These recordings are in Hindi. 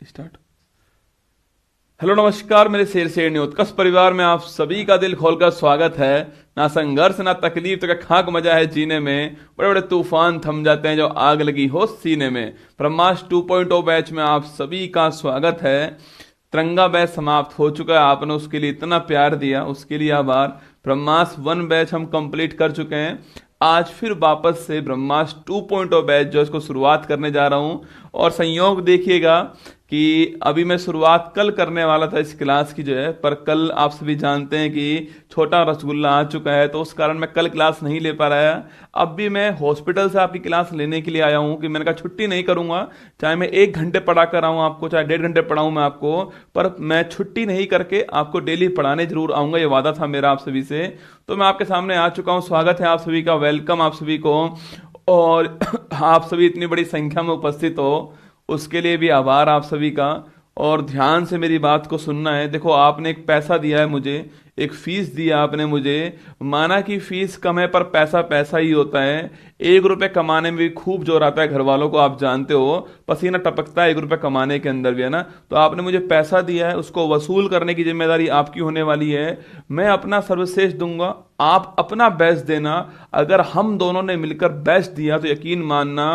स्टार्ट। हेलो नमस्कार मेरे शेर शेरनी उत्कर्ष परिवार में आप सभी का दिल खोलकर स्वागत है। ना संघर्ष ना तकलीफ तो क्या खाक मजा है जीने में, बड़े बड़े तूफान थम जाते हैं जो आग लगी हो सीने में। ब्रह्मास्त्र 2.0 बैच में आप सभी का स्वागत है। तिरंगा बैच समाप्त हो चुका है, आपने उसके लिए इतना प्यार दिया, उसके लिए आभार। ब्रह्मास्त्र 1 बैच हम कंप्लीट कर चुके हैं। आज फिर वापस से ब्रह्मास्त्र 2.0 बैच जो इसको शुरुआत करने जा रहा हूं। और संयोग देखिएगा कि अभी मैं शुरुआत कल करने वाला था इस क्लास की जो है, पर कल आप सभी जानते हैं कि छोटा रसगुल्ला आ चुका है, तो उस कारण मैं कल क्लास नहीं ले पा रहा। अब भी मैं हॉस्पिटल से आपकी क्लास लेने के लिए आया हूं कि मैंने कहा छुट्टी नहीं करूंगा, चाहे मैं 1 घंटे पढ़ा कर आऊं आपको, चाहे 1.5 घंटे पढ़ाऊं मैं आपको, पर मैं छुट्टी नहीं करके आपको डेली पढ़ाने जरूर आऊंगा। ये वादा था मेरा आप सभी से। तो मैं आपके सामने आ चुका हूं। स्वागत है आप सभी का, वेलकम आप सभी को। और आप सभी इतनी बड़ी संख्या में उपस्थित हो उसके लिए भी आभार आप सभी का। और ध्यान से मेरी बात को सुनना है। देखो, आपने एक पैसा दिया है मुझे, एक फीस दिया आपने मुझे। माना कि फीस कम है पर पैसा पैसा ही होता है। 1 रुपए कमाने में भी खूब जोर आता है घर वालों को, आप जानते हो, पसीना टपकता है 1 रुपए कमाने के अंदर भी, है ना। तो आपने मुझे पैसा दिया है, उसको वसूल करने की जिम्मेदारी आपकी होने वाली है। मैं अपना सर्वश्रेष्ठ दूंगा, आप अपना बेस्ट देना। अगर हम दोनों ने मिलकर बेस्ट दिया तो यकीन मानना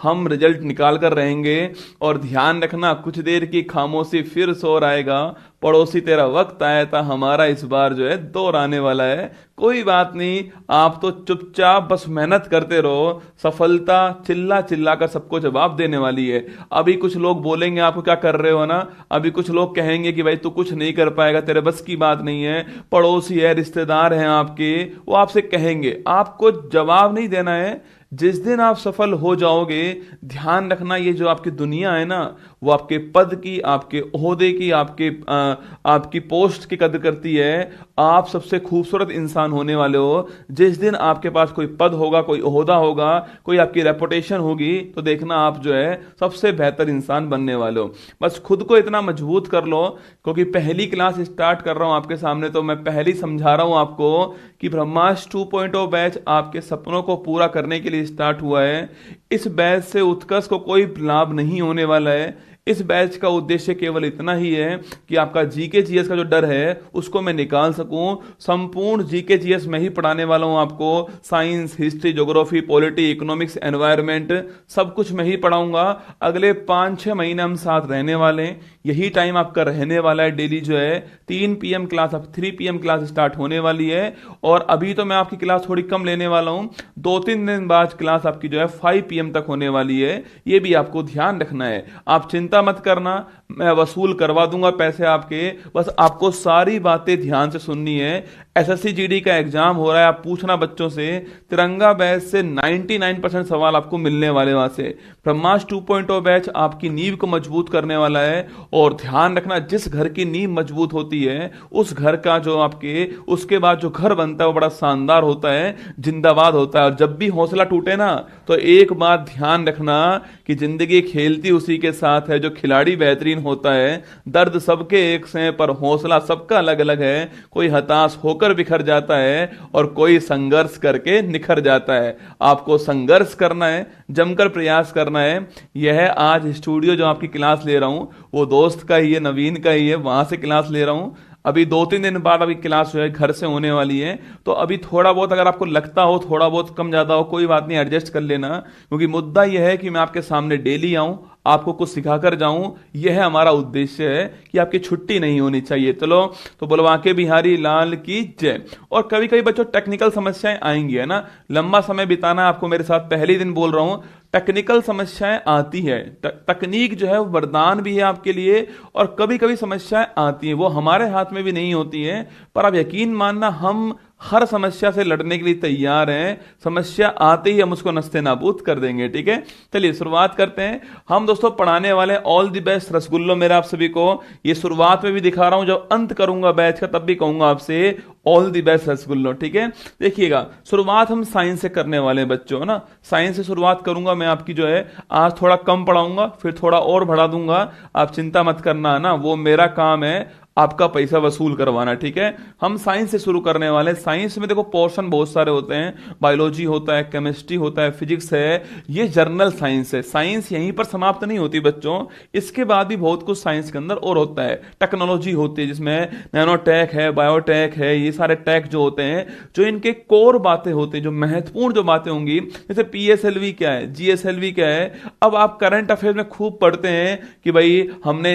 हम रिजल्ट निकाल कर रहेंगे। और ध्यान रखना, कुछ देर की खामोशी फिर शोर आएगा। पड़ोसी तेरा वक्त आया था, हमारा इस बार जो है दौर आने वाला है। कोई बात नहीं, आप तो चुपचाप बस मेहनत करते रहो, सफलता चिल्ला चिल्ला कर सबको जवाब देने वाली है। अभी कुछ लोग बोलेंगे आपको क्या कर रहे हो ना, अभी कुछ लोग कहेंगे कि भाई तू कुछ नहीं कर पाएगा, तेरे बस की बात नहीं है। पड़ोसी है, रिश्तेदार हैं आपके, वो आपसे कहेंगे, आपको जवाब नहीं देना है। जिस दिन आप सफल हो जाओगे, ध्यान रखना, ये जो आपकी दुनिया है ना, वो आपके पद की, आपके ओहदे की, आपकी पोस्ट की कदर करती है। आप सबसे खूबसूरत इंसान होने वाले हो। जिस दिन आपके पास कोई पद होगा, कोई ओहदा होगा, कोई आपकी रेपुटेशन होगी, तो देखना आप जो है सबसे बेहतर इंसान बनने वाले हो। बस खुद को इतना मजबूत कर लो, क्योंकि पहली क्लास स्टार्ट कर रहा हूं आपके सामने, तो मैं पहली समझा रहा हूं आपको कि ब्रह्मास्त्र 2.0 बैच आपके सपनों को पूरा करने के लिए स्टार्ट हुआ है। इस बैच से उत्कर्ष को कोई लाभ नहीं होने वाला है। इस बैच का उद्देश्य केवल इतना ही है कि आपका जीके जीएस का जो डर है उसको मैं निकाल सकूं। संपूर्ण जीके जीएस मैं ही पढ़ाने वाला हूं आपको। Science, history, geography, polity, economics, environment, सब कुछ मैं ही पढ़ाऊंगा। अगले 5-6 महीने हम साथ रहने वाले हैं। यही टाइम आपका रहने वाला है। डेली जो है 3 PM क्लास, अब 3 PM क्लास स्टार्ट होने वाली है। और अभी तो मैं आपकी क्लास थोड़ी कम लेने वाला हूं, 2-3 दिन बाद क्लास आपकी जो है 5 PM तक होने वाली है। ये भी आपको ध्यान रखना है। आप चिंता मत करना, मैं वसूल करवा दूंगा पैसे आपके। बस आपको सारी बातें ध्यान से सुननी है। एसएससी जीडी का एग्जाम हो रहा है, आप पूछना बच्चों से, तिरंगा बैच से 99% सवाल आपको मिलने वाले वहां से। ब्रह्मास्त्र 2.0 बैच आपकी नींव को मजबूत करने वाला है। और ध्यान रखना, जिस घर की नींव मजबूत होती है, उस घर का जो आपके उसके बाद जो घर बनता है वो बड़ा शानदार होता है, जिंदाबाद होता है। और जब भी हौसला टूटे ना, तो एक बात ध्यान रखना कि जिंदगी खेलती उसी के साथ है जो खिलाड़ी बेहतरीन होता है। दर्द सबके एक से, पर हौसला सबका अलग अलग है। कोई हताश होकर बिखर जाता है और कोई संघर्ष करके निखर जाता है। आपको संघर्ष करना है, जमकर प्रयास करना है। यह आज स्टूडियो जो आपकी क्लास ले रहा हूं वो दोस्त का ही है, नवीन का ही है, वहां से क्लास ले रहा हूं। अभी 2-3 दिन बाद अभी क्लास जो है घर से होने वाली है। तो अभी थोड़ा बहुत अगर आपको लगता हो थोड़ा बहुत कम ज्यादा हो, कोई बात नहीं, एडजस्ट कर लेना। क्योंकि मुद्दा यह है कि मैं आपके सामने डेली आऊं, आपको कुछ सिखाकर जाऊं। यह हमारा उद्देश्य है कि आपकी छुट्टी नहीं होनी चाहिए। चलो, तो बुलवा के बिहारी लाल की जय। और कभी कभी बच्चों टेक्निकल समस्याएं आएंगी, है ना, लंबा समय बिताना है आपको मेरे साथ, पहले दिन बोल रहा हूं, टेक्निकल समस्याएं आती है। तकनीक जो है वो वरदान भी है आपके लिए, और कभी कभी समस्याएं आती हैं, वो हमारे हाथ में भी नहीं होती हैं। पर आप यकीन मानना, हम हर समस्या से लड़ने के लिए तैयार हैं। समस्या आते ही हम उसको नस्ते नाबूद कर देंगे, ठीक है। चलिए शुरुआत करते हैं। हम दोस्तों पढ़ाने वाले ऑल द बेस्ट रसगुल्लो मेरा आप सभी को। ये शुरुआत में भी दिखा रहा हूं, जब अंत करूंगा बैच का तब भी कहूंगा आपसे ऑल द बेस्ट रसगुल्लो, ठीक है। देखिएगा, शुरुआत हम साइंस से करने वाले हैं बच्चों, है ना। साइंस से शुरुआत करूंगा मैं आपकी जो है। आज थोड़ा कम पढ़ाऊंगा, फिर थोड़ा और बढ़ा दूंगा। आप चिंता मत करना, है ना, वो मेरा काम है। आपका पैसा वसूल करवाना। ठीक है, हम साइंस से शुरू करने वाले हैं। साइंस में देखो पोर्शन बहुत सारे होते हैं, बायोलॉजी होता है, केमिस्ट्री होता है, फिजिक्स है, ये जर्नल साइंस है। साइंस यहीं पर समाप्त नहीं होती बच्चों, इसके बाद भी बहुत कुछ साइंस के अंदर और होता है। टेक्नोलॉजी होती है जिसमें नैनोटेक है, बायोटेक है, ये सारे टेक जो होते हैं, जो इनके कोर बातें होती हैं, जो महत्वपूर्ण जो बातें होंगी, जैसे पीएसएलवी क्या है, जीएसएलवी क्या है। अब आप करंट अफेयर में खूब पढ़ते हैं कि भाई हमने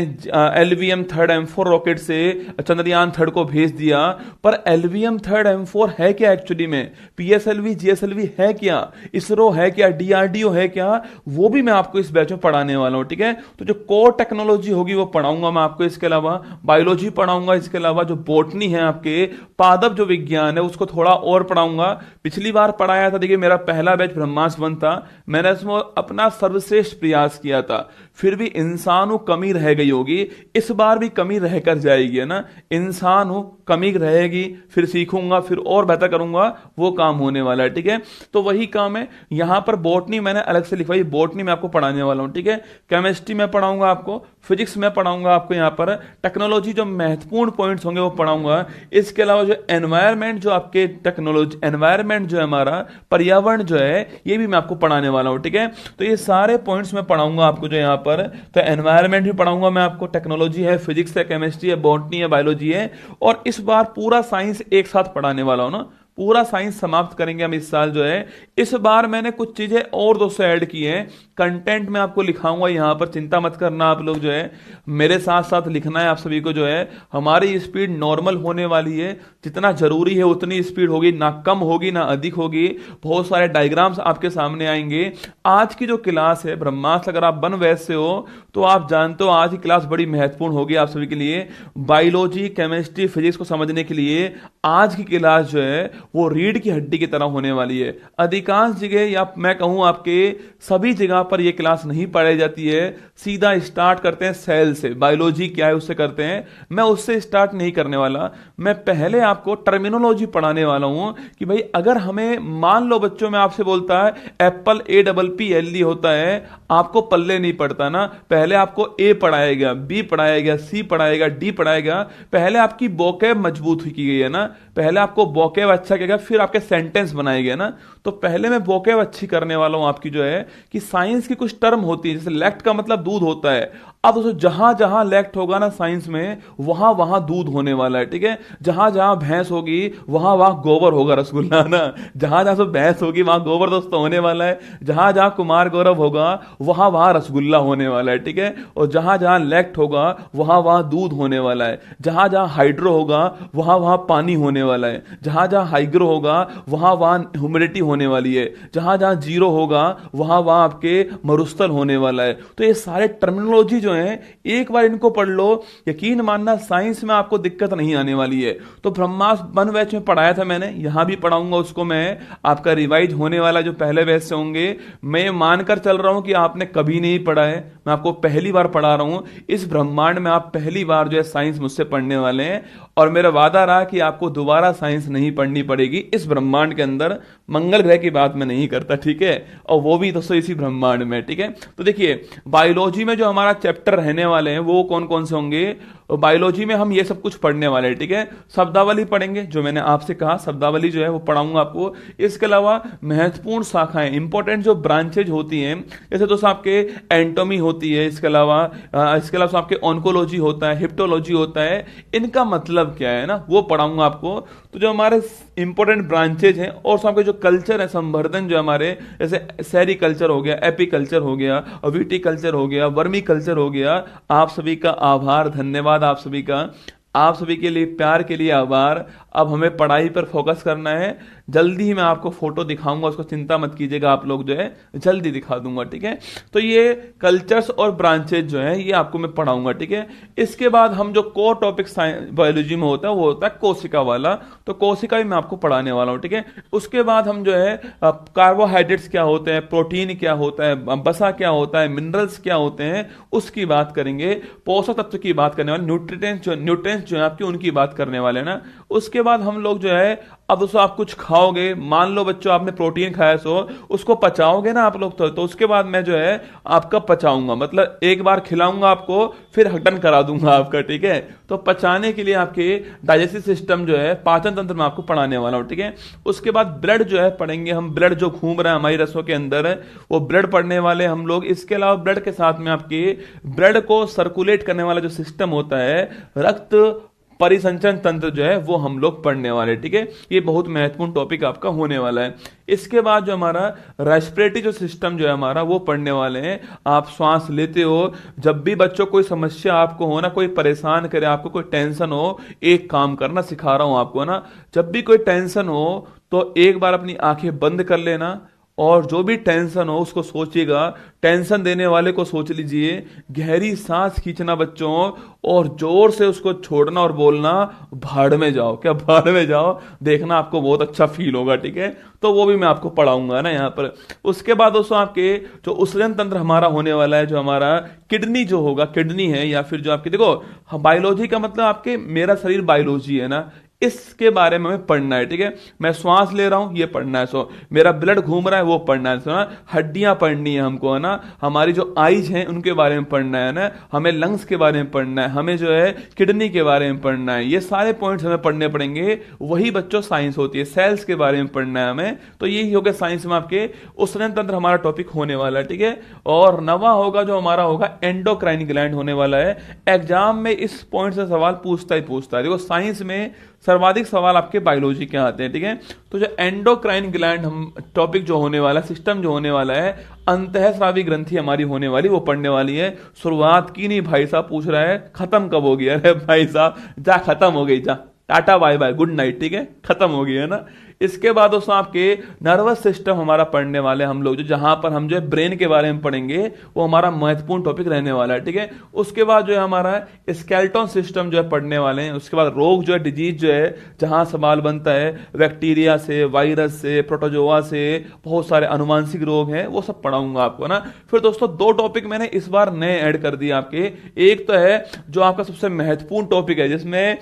एलवीएम थर्ड M4 रॉकेट से चंद्रयान थर्ड को भेज दिया, पर एलवीएम थर्ड M4 है क्या एक्चुअली में, पीएसएलवी जीएसएलवी है क्या, इसरो है क्या, डीआरडीओ है क्या, वो भी मैं आपको इस बैच में पढ़ाने वाला हूं। ठीक है, तो जो कोर टेक्नोलॉजी होगी वो पढ़ाऊंगा मैं आपको, इसके अलावा बायोलॉजी पढ़ाऊंगा, इसके अलावा जो बॉटनी है आपके पादप जो विज्ञान है उसको थोड़ा और पढ़ाऊंगा। पिछली बार पढ़ाया था, देखिए मेरा पहला बैच ब्रह्मास्त्र वन था, मैंने इसमें अपना सर्वश्रेष्ठ प्रयास किया था, फिर भी इंसान हूं कमी रह गई होगी, इस बार भी कमी रहकर जाएगी, है ना। इंसान हूं कमी रहेगी, फिर सीखूंगा, फिर और बेहतर करूंगा, वो काम होने वाला है। ठीक है, तो वही काम है। यहां पर बॉटनी मैंने अलग से लिखवाई, बॉटनी मैं आपको पढ़ाने वाला हूं। ठीक है, केमिस्ट्री में पढ़ाऊंगा आपको, फिजिक्स में पढ़ाऊंगा आपको, यहां पर टेक्नोलॉजी जो महत्वपूर्ण पॉइंट्स होंगे वो पढ़ाऊंगा। इसके अलावा जो एनवायरमेंट जो आपके टेक्नोलॉजी एनवायरमेंट जो है हमारा पर्यावरण जो है, ये भी मैं आपको पढ़ाने वाला हूं। ठीक है, तो ये सारे पॉइंट्स मैं पढ़ाऊंगा आपको जो यहां पर, तो एनवायरमेंट भी पढ़ाऊंगा मैं आपको, टेक्नोलॉजी है, फिजिक्स है, केमिस्ट्री है, बॉटनी है, बायोलॉजी है, और इस बार पूरा साइंस एक साथ पढ़ाने वाला हूं ना, पूरा साइंस समाप्त करेंगे हम इस साल जो है। इस बार मैंने कुछ चीजें और दोस्तों ऐड की हैं, कंटेंट में आपको लिखाऊंगा यहां पर, चिंता मत करना आप लोग जो है, मेरे साथ साथ लिखना है आप सभी को जो है। हमारी स्पीड नॉर्मल होने वाली है, जितना जरूरी है उतनी स्पीड होगी, ना कम होगी ना अधिक होगी। बहुत सारे डायग्राम्स आपके सामने आएंगे। आज की जो क्लास है ब्रह्मास्त्र, अगर आप बन वैसे हो तो आप जानते हो आज की क्लास बड़ी महत्वपूर्ण होगी आप सभी के लिए। बायोलॉजी केमिस्ट्री फिजिक्स को समझने के लिए आज की क्लास जो है वो रीढ़ की हड्डी की तरह होने वाली है। अधिकांश जगह या मैं कहूं आपके सभी जगह पर यह क्लास नहीं पढ़ाई जाती है, सीधा स्टार्ट करते हैं सेल से, बायोलॉजी क्या है उससे करते हैं। मैं उससे स्टार्ट नहीं करने वाला, मैं पहले आपको टर्मिनोलॉजी पढ़ाने वाला हूं कि भाई अगर हमें मान लो बच्चों में आपसे बोलता है एप्पल APPLE होता है, आपको पल्ले नहीं पड़ता ना, पहले आपको ए पढ़ाएगा, बी पढ़ाएगा, सी पढ़ाएगा, डी पढ़ाएगा, पहले आपकी वोकैब मजबूत की गई है ना, पहले आपको वोकैब अच्छा किया, फिर आपके सेंटेंस बनाए गए ना। तो पहले मैं वोकैब अच्छी करने वाला हूं आपकी जो है, कि साइंस की कुछ टर्म होती है, जैसे लेक्ट का मतलब दूध होता है। अब दोस्तों जहां जहां लेक्ट होगा ना साइंस में, वहां वहां दूध होने वाला है। ठीक है, जहां जहां भैंस होगी वहां वहां गोबर होगा, रसगुल्ला ना, जहां जहां भैंस होगी वहां गोबर दोस्तों होने वाला है, जहां जहां कुमार गौरव होगा वहां वहां रसगुल्ला होने वाला है। ठीक है, और जहां जहां लेक्ट होगा वहां वहां दूध होने वाला है, जहां जहां हाइड्रो होगा वहां वहां पानी होने वाला है, जहां जहां हाइग्रो होगा वहां वहां ह्यूमिडिटी होने वाली है, जहां जहां जीरो होगा वहां वहां आपके मरुस्थल होने वाला है। तो ये सारे टर्मिनोलॉजी जो है, एक बार इनको पढ़ लो, यकीन मानना साइंस में आपको दिक्कत नहीं आने वाली है। तो ब्रह्मास्त्र वन बैच में पढ़ाया था मैंने, यहां भी पढ़ाऊंगा उसको मैं, आपका रिवाइज होने वाला जो पहले बैच से होंगे। मैं मानकर चल रहा हूं कि आपने कभी नहीं पढ़ा है, मैं आपको पहली बार पढ़ा रहा हूं। इस ब्रह्मांड में आप पहली बार जो है साइंस मुझसे पढ़ने वाले हैं, और मेरा वादा रहा कि आपको दोबारा साइंस नहीं पढ़नी पड़ेगी इस ब्रह्मांड के अंदर। मंगल ग्रह की बात मैं नहीं करता, ठीक है, और वो भी दोस्तों इसी ब्रह्मांड में। ठीक है, तो देखिए बायोलॉजी में जो हमारा चैप्टर रहने वाले हैं वो कौन कौन से होंगे। बायोलॉजी में हम ये सब कुछ पढ़ने वाले हैं। ठीक है, शब्दावली पढ़ेंगे, जो मैंने आपसे कहा शब्दावली जो है वो पढ़ाऊंगा आपको। इसके अलावा महत्वपूर्ण शाखाएं, इंपॉर्टेंट जो ब्रांचेज होती हैं, जैसे दोस्तों आपके एंटोमी होती है, इसके अलावा आपके ऑन्कोलॉजी होता है, हिप्टोलॉजी होता है, इनका मतलब क्या है ना वो पढ़ाऊंगा आपको। तो जो हमारे इंपॉर्टेंट ब्रांचेज हैं, और आपके जो कल्चर है संवर्धन जो हमारे, जैसे सेरी कल्चर हो गया, एपीकल्चर हो गया, विटीकल्चर हो गया, वर्मी कल्चर हो गया। आप सभी का आभार, धन्यवाद आप सभी का, आप सभी के लिए प्यार के लिए आभार। अब हमें पढ़ाई पर फोकस करना है। जल्दी ही मैं आपको फोटो दिखाऊंगा, उसको चिंता मत कीजिएगा, आप लोग जो है जल्दी दिखा दूंगा। ठीक है, तो ये कल्चर्स और ब्रांचेज जो है ये आपको मैं पढ़ाऊंगा। ठीक है, इसके बाद हम जो कोर टॉपिक बायोलॉजी में होता है वो होता है कोशिका वाला, तो कोशिका भी मैं आपको पढ़ाने वाला हूं। ठीक है, उसके बाद हम जो है कार्बोहाइड्रेट्स क्या होते हैं, प्रोटीन क्या होता है, बसा क्या होता है, मिनरल्स क्या होते हैं, उसकी बात करेंगे। पोषक तत्व की बात करने वाले, न्यूट्रिएंट्स जो है आपकी, उनकी बात करने वाले ना। उसके बाद हम लोग जो है अब दोस्तों आप कुछ खाओगे, मान लो बच्चों आपने प्रोटीन खाया, सो उसको पचाओगे ना आप लोग, तो उसके बाद मैं जो है आपका पचाऊंगा, मतलब एक बार खिलाऊंगा आपको, फिर हटन करा दूंगा आपका, ठीक है। तो पचाने के लिए आपके डाइजेस्टिव सिस्टम जो है, पाचन तंत्र में आपको पढ़ाने वाला हूं, ठीक है। उसके बाद ब्लड जो है पढ़ेंगे हम, ब्लड जो घूम रहा है हमारी रसों के अंदर है, वो ब्लड पढ़ने वाले हम लोग। इसके अलावा ब्लड के साथ में आपके ब्लड को सर्कुलेट करने वाला जो सिस्टम होता है, रक्त परिसंचरण तंत्र जो है, वो हम लोग पढ़ने वाले, ठीक है। ये बहुत महत्वपूर्ण टॉपिक आपका होने वाला है। इसके बाद जो हमारा रेस्पिरेटरी जो सिस्टम जो है हमारा, वो पढ़ने वाले हैं। आप श्वास लेते हो, जब भी बच्चों कोई समस्या आपको हो ना, कोई परेशान करे आपको, कोई टेंशन हो, एक काम करना सिखा रहा हूं आपको ना, जब भी कोई टेंशन हो तो एक बार अपनी आंखें बंद कर लेना, और जो भी टेंशन हो उसको सोचिएगा, टेंशन देने वाले को सोच लीजिए, गहरी सांस खींचना बच्चों, और जोर से उसको छोड़ना और बोलना भाड़ में जाओ, क्या भाड़ में जाओ, देखना आपको बहुत अच्छा फील होगा, ठीक है। तो वो भी मैं आपको पढ़ाऊंगा ना यहाँ पर। उसके बाद दोस्तों आपके जो उत्सर्जन तंत्र हमारा होने वाला है, जो हमारा किडनी जो होगा, किडनी है या फिर जो आपकी, देखो बायोलॉजी का मतलब आपके मेरा शरीर बायोलॉजी है ना, इसके बारे में हमें पढ़ना है, ठीक है। मैं श्वास ले रहा हूं, ये पढ़ना है, सो मेरा ब्लड घूम रहा है, वो पढ़ना है, सो ना हड्डियां पढ़नी है हमको, है ना, हमारी जो आईज हैं उनके बारे में पढ़ना है ना, हमें लंग्स के बारे में पढ़ना है, हमें जो है किडनी के बारे में पढ़ना है। ये सारे पॉइंट्स हमें पढ़ने पड़ेंगे। वही बच्चों साइंस होती है, सेल्स के बारे में पढ़ना है हमें। तो यही हो गया साइंस में आपके उत्सर्जन तंत्र हमारा टॉपिक होने वाला है, ठीक है। और नवा होगा जो हमारा होगा एंडोक्राइन ग्लैंड होने वाला है। एग्जाम में इस पॉइंट से सवाल पूछता ही पूछता है। देखो साइंस में सर्वाधिक सवाल आपके बायोलॉजी के आते हैं, ठीक है। तो जो एंडोक्राइन ग्लैंड हम टॉपिक जो होने वाला, सिस्टम जो होने वाला है, अंतःस्रावी ग्रंथि हमारी होने वाली, वो पढ़ने वाली है। शुरुआत की नहीं, भाई साहब पूछ रहा है खत्म कब होगी, अरे भाई साहब जा, खत्म हो गई, जा tata bye bye good night, ठीक है, खत्म हो गई है ना। इसके बाद दोस्तों आपके नर्वस सिस्टम हमारा पढ़ने वाले हम लोग, जो जहां पर हम जो है ब्रेन के बारे में पढ़ेंगे, वो हमारा महत्वपूर्ण टॉपिक रहने वाला है, ठीक है। उसके बाद जो है हमारा स्केलेटन सिस्टम जो है पढ़ने वाले हैं। उसके बाद रोग जो है, डिजीज जो है, जहां सवाल बनता है बैक्टीरिया से, वायरस से, प्रोटोजोआ से, बहुत सारे अनुवांशिक रोग हैं, वो सब पढ़ाऊंगा आपको ना। फिर दोस्तों दो टॉपिक मैंने इस बार नए ऐड कर दिए आपके। एक तो है जो आपका सबसे महत्वपूर्ण टॉपिक है, जिसमें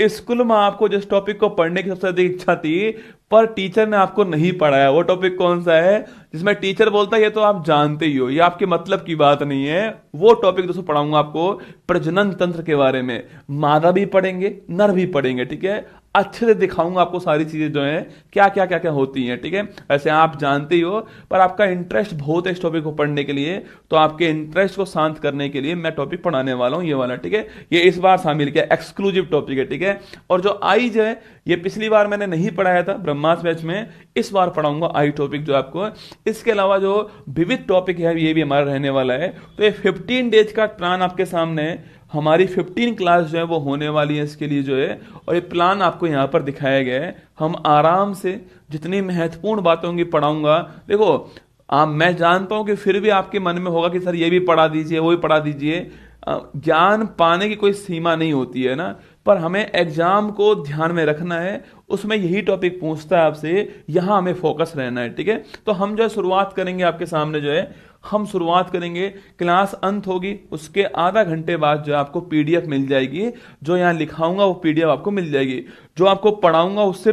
स्कूल में आपको जिस टॉपिक को पढ़ने की सबसे अधिक इच्छा थी, पर टीचर ने आपको नहीं पढ़ाया, वो टॉपिक कौन सा है, जिसमें टीचर बोलता है ये तो आप जानते ही हो, ये आपके मतलब की बात नहीं है। वो टॉपिक दोस्तों पढ़ाऊंगा आपको, प्रजनन तंत्र के बारे में। मादा भी पढ़ेंगे, नर भी पढ़ेंगे, ठीक है। अच्छे से दिखाऊंगा आपको सारी चीजें जो है, क्या क्या क्या क्या होती हैं, ठीक है। ऐसे आप जानते ही हो, पर आपका इंटरेस्ट बहुत है इस टॉपिक को पढ़ने के लिए, तो आपके इंटरेस्ट को शांत करने के लिए मैं टॉपिक पढ़ाने वाला हूं, ये वाला, ठीक है। ये इस बार शामिल किया, एक्सक्लूसिव टॉपिक है, ठीक है। और जो आई जो है, ये पिछली बार मैंने नहीं पढ़ाया था ब्रह्मास्त्र बैच में, इस बार पढ़ाऊंगा आई टॉपिक जो आपको। इसके अलावा जो विविध टॉपिक है, ये भी हमारा रहने वाला है। तो ये 15 डेज का प्लान आपके सामने है। हमारी 15 क्लास जो है वो होने वाली है इसके लिए जो है, और ये प्लान आपको यहाँ पर दिखाया गया है। हम आराम से जितनी महत्वपूर्ण बातें होंगी पढ़ाऊंगा। देखो मैं जानता हूं कि फिर भी आपके मन में होगा कि सर ये भी पढ़ा दीजिए, वो भी पढ़ा दीजिए। ज्ञान पाने की कोई सीमा नहीं होती है ना, पर हमें एग्जाम को ध्यान में रखना है, उसमें यही टॉपिक पूछता है आपसे, यहां हमें फोकस रहना है, ठीक है। तो हम जो है शुरुआत करेंगे आपके सामने जो है, हम शुरुआत करेंगे, क्लास अंत होगी, उसके आधा घंटे बाद जो आपको पीडीएफ मिल जाएगी। जो यहां लिखाऊंगा वो पीडीएफ आपको मिल जाएगी। जो आपको पढ़ाऊंगा उससे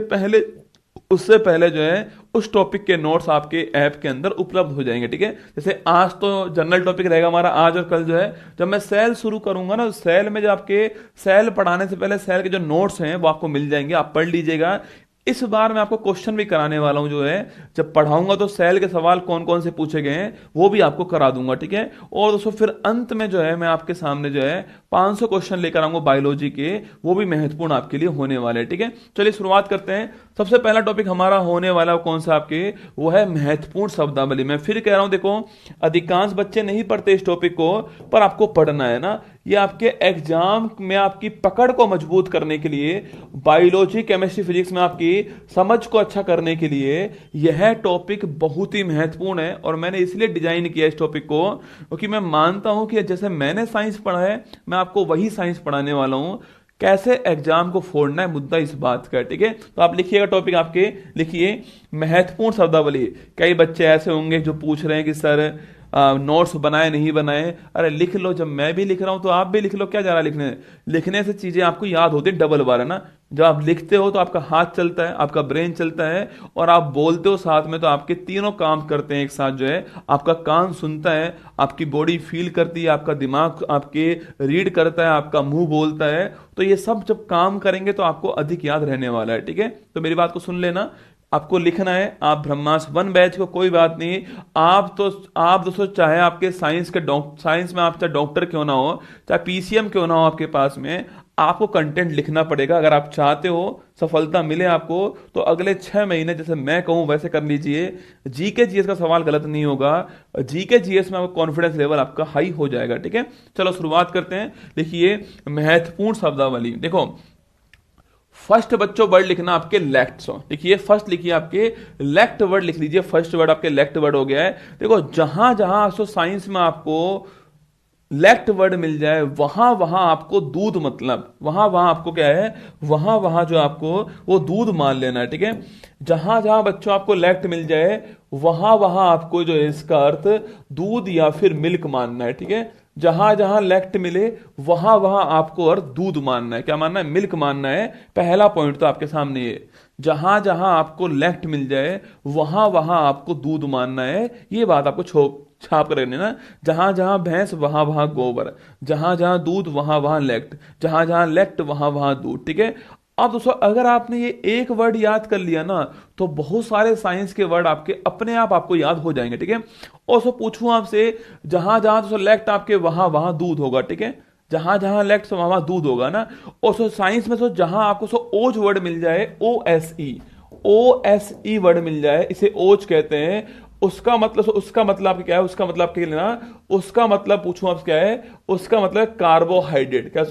पहले जो है उस टॉपिक के नोट्स आपके ऐप के अंदर उपलब्ध हो जाएंगे, ठीक है। जैसे आज तो जनरल टॉपिक रहेगा हमारा आज, और कल जो है जब मैं सेल शुरू करूंगा ना, सेल में जो आपके सेल पढ़ाने से पहले सेल के जो नोट्स हैं वो आपको मिल जाएंगे, आप पढ़ लीजिएगा। इस बार मैं आपको क्वेश्चन भी कराने वाला हूं, जो है जब पढ़ाऊंगा तो सेल के सवाल कौन कौन से पूछे गए हैं वो भी आपको करा दूंगा, ठीक है। और दोस्तों फिर अंत में जो है मैं आपके सामने जो है 500 क्वेश्चन लेकर आऊंगा बायोलॉजी के, वो भी महत्वपूर्ण आपके लिए होने वाले हैं, ठीक है। चलिए शुरुआत करते हैं। सबसे पहला टॉपिक हमारा होने वाला कौन सा आपके, वो है महत्वपूर्ण शब्दावली। मैं फिर कह रहा हूं, देखो अधिकांश बच्चे नहीं पढ़ते इस टॉपिक को, पर आपको पढ़ना है ना। ये आपके एग्जाम में आपकी पकड़ को मजबूत करने के लिए, बायोलॉजी केमिस्ट्री फिजिक्स में आपकी समझ को अच्छा करने के लिए यह टॉपिक बहुत ही महत्वपूर्ण है। और मैंने इसलिए डिजाइन किया इस टॉपिक को, क्योंकि मैं मानता हूं कि जैसे मैंने साइंस पढ़ा है, मैं आपको वही साइंस पढ़ाने वाला हूं। कैसे एग्जाम को फोड़ना है, मुद्दा इस बात का, ठीक है। तो आप लिखिएगा टॉपिक, आपके लिखिए महत्वपूर्ण शब्दावली। कई बच्चे ऐसे होंगे जो पूछ रहे हैं कि सर नोट्स बनाए नहीं बनाए, अरे लिख लो, जब मैं भी लिख रहा हूं तो आप भी लिख लो, क्या जा रहा है लिखने से चीजें आपको याद होती है डबल बार, है ना। जब आप लिखते हो तो आपका हाथ चलता है, आपका ब्रेन चलता है, और आप बोलते हो साथ में तो आपके तीनों काम करते हैं एक साथ जो है। आपका कान सुनता है, आपकी बॉडी फील करती है, आपका दिमाग आपके रीड करता है, आपका मुंह बोलता है। तो ये सब जब काम करेंगे तो आपको अधिक याद रहने वाला है, ठीक है। तो मेरी बात को सुन लेना, आपको लिखना है। आप ब्रह्मास्त्र 1 बैच को कोई बात नहीं, आप दोस्तों चाहे आपके साइंस में आप चाहे डॉक्टर क्यों ना हो, चाहे पीसीएम क्यों ना हो आपके पास में, आपको कंटेंट लिखना पड़ेगा। अगर आप चाहते हो सफलता मिले आपको, तो अगले 6 महीने जैसे मैं कहूं वैसे कर लीजिए। जीके जीएस का सवाल गलत नहीं होगा, जीके जीएस में आपका कॉन्फिडेंस लेवल आपका हाई हो जाएगा, ठीक है। चलो शुरुआत करते हैं। देखिए महत्वपूर्ण शब्दावली, देखो फर्स्ट बच्चों वर्ड लिखना आपके लेफ्ट सो, देखिए फर्स्ट लिखिए आपके लेफ्ट वर्ड लिख लीजिए। फर्स्ट वर्ड आपके लेफ्ट वर्ड हो गया है। देखो जहां जहां साइंस में आपको लेफ्ट वर्ड मिल जाए, वहां वहां आपको दूध, मतलब वहां वहां आपको क्या है, वहां वहां जो आपको वो दूध मान लेना है, ठीक है। जहां जहां बच्चों आपको लेफ्ट मिल जाए, वहां वहां आपको जो है इसका अर्थ दूध या फिर मिल्क मानना है, ठीक है। जहां जहां लेफ्ट मिले वहां वहां आपको अर्थ दूध मानना है, क्या मानना है, मिल्क मानना है। पहला पॉइंट तो आपके सामने ये, जहां जहां आपको लेफ्ट मिल जाए वहां वहां आपको दूध मानना है। ये बात आपको छाप कर रखनी ना। जहां जहां भैंस वहां वहां गोबर, जहां जहां दूध वहां वहां लेफ्ट, जहां जहां लेफ्ट वहां वहां दूध, ठीक है। अब दोस्तों अगर आपने ये एक वर्ड याद कर लिया ना, तो बहुत सारे साइंस के वर्ड आपके अपने आप आपको याद हो जाएंगे, ठीक है। और सो पूछूं आपसे, जहां जहां दोस्तों लेफ्ट आपके वहां वहां दूध होगा, ठीक है। जहां जहां लेफ्ट वहां वहां दूध होगा ना। और सो साइंस में जहां आपको ओज वर्ड मिल जाए, ओ एस ई वर्ड मिल जाए, इसे ओज कहते हैं। उसका मतलब आपके क्या है, उसका मतलब आपके लेना, उसका मतलब पूछूं आप क्या है, उसका मतलब कार्बोहाइड्रेट, क्या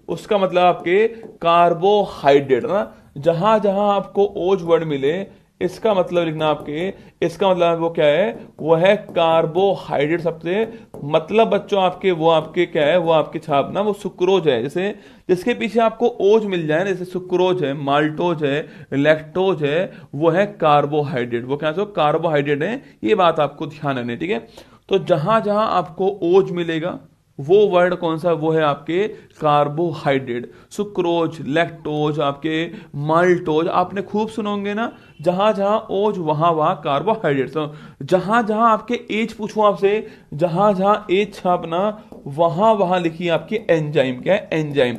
उसका मतलब आपके कार्बोहाइड्रेट ना। जहां जहां आपको ओज वर्ड मिले, इसका मतलब लिखना आपके, इसका मतलब वो क्या है, वो है कार्बोहाइड्रेट। सबसे मतलब बच्चों आपके वो आपके क्या है, वो आपके छापना वो सुक्रोज है। जैसे जिसके पीछे आपको ओज मिल जाए ना, जैसे सुक्रोज है, माल्टोज है, लैक्टोज है, वो है कार्बोहाइड्रेट। वो क्या कार्बोहाइड्रेट है। ये बात आपको ध्यान रखनी, ठीक है। तो जहां जहां आपको ओज मिलेगा, वो वर्ड कौन सा, वो है आपके कार्बोहाइड्रेट। सुक्रोज, लैक्टोज, आपके माल्टोज, आपने खूब सुनोगे ना। जहां जहां ओज वहां वहां कार्बोहाइड्रेट। तो जहां जहां आपके एज पूछूं आपसे, जहां जहां एज छापना, वहां वहां लिखिए आपकी एंजाइम। क्या है, एंजाइम।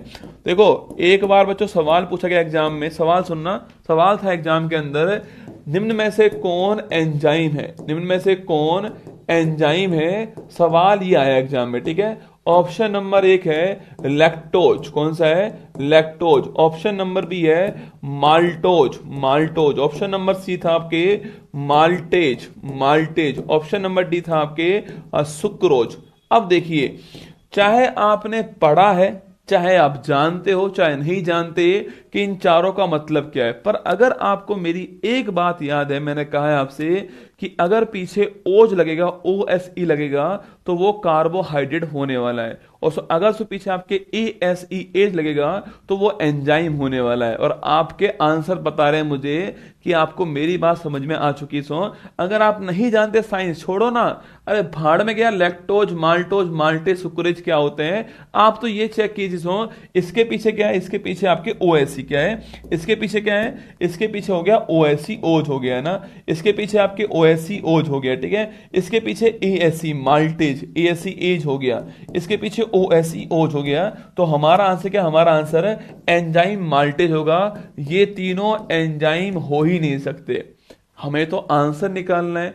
देखो एक बार बच्चों सवाल पूछा गया एग्जाम में, सवाल सुनना, सवाल था एग्जाम के अंदर, निम्न में से कौन एंजाइम है, निम्न में से कौन एंजाइम है। सवाल ये आया एग्जाम में, ठीक है। ऑप्शन नंबर 1 है लैक्टोज, कौन सा है, लैक्टोज। ऑप्शन नंबर बी है maltose, maltose. Option number C था आपके maltase, maltase. Option number D था आपके सुक्रोज। अब देखिए, चाहे आपने पढ़ा है, चाहे आप जानते हो, चाहे नहीं जानते कि इन चारों का मतलब क्या है, पर अगर आपको मेरी एक बात याद है, मैंने कहा है आपसे कि अगर पीछे ओज लगेगा, ओ एस ई लगेगा, तो वो कार्बोहाइड्रेट होने वाला है। और अगर सो पीछे आपके ए एस ई एज लगेगा, तो वो एंजाइम होने वाला है। और आपके आंसर बता रहे हैं मुझे कि आपको मेरी बात समझ में आ चुकी। सो अगर आप नहीं जानते साइंस छोड़ो ना, अरे भाड़ में गया, लैक्टोज, माल्टोज, माल्टे, सुक्रेज क्या होते हैं, आप तो ये चेक कीजिए। सो इसके पीछे क्या है, इसके पीछे आपके ओएससी क्या है, इसके पीछे क्या है, इसके पीछे हो गया ओएससी ओज हो गया ना, इसके पीछे आपके ओएससी ओज हो गया, ठीक है। इसके पीछे एएससी माल्टेज, एएससी एज हो गया, इसके पीछे ओएससी ओज हो गया। तो हमारा आंसर क्या, हमारा आंसर एंजाइम माल्टेज होगा। ये तीनों एंजाइम हो ही नहीं सकते। हमें तो आंसर निकालना है।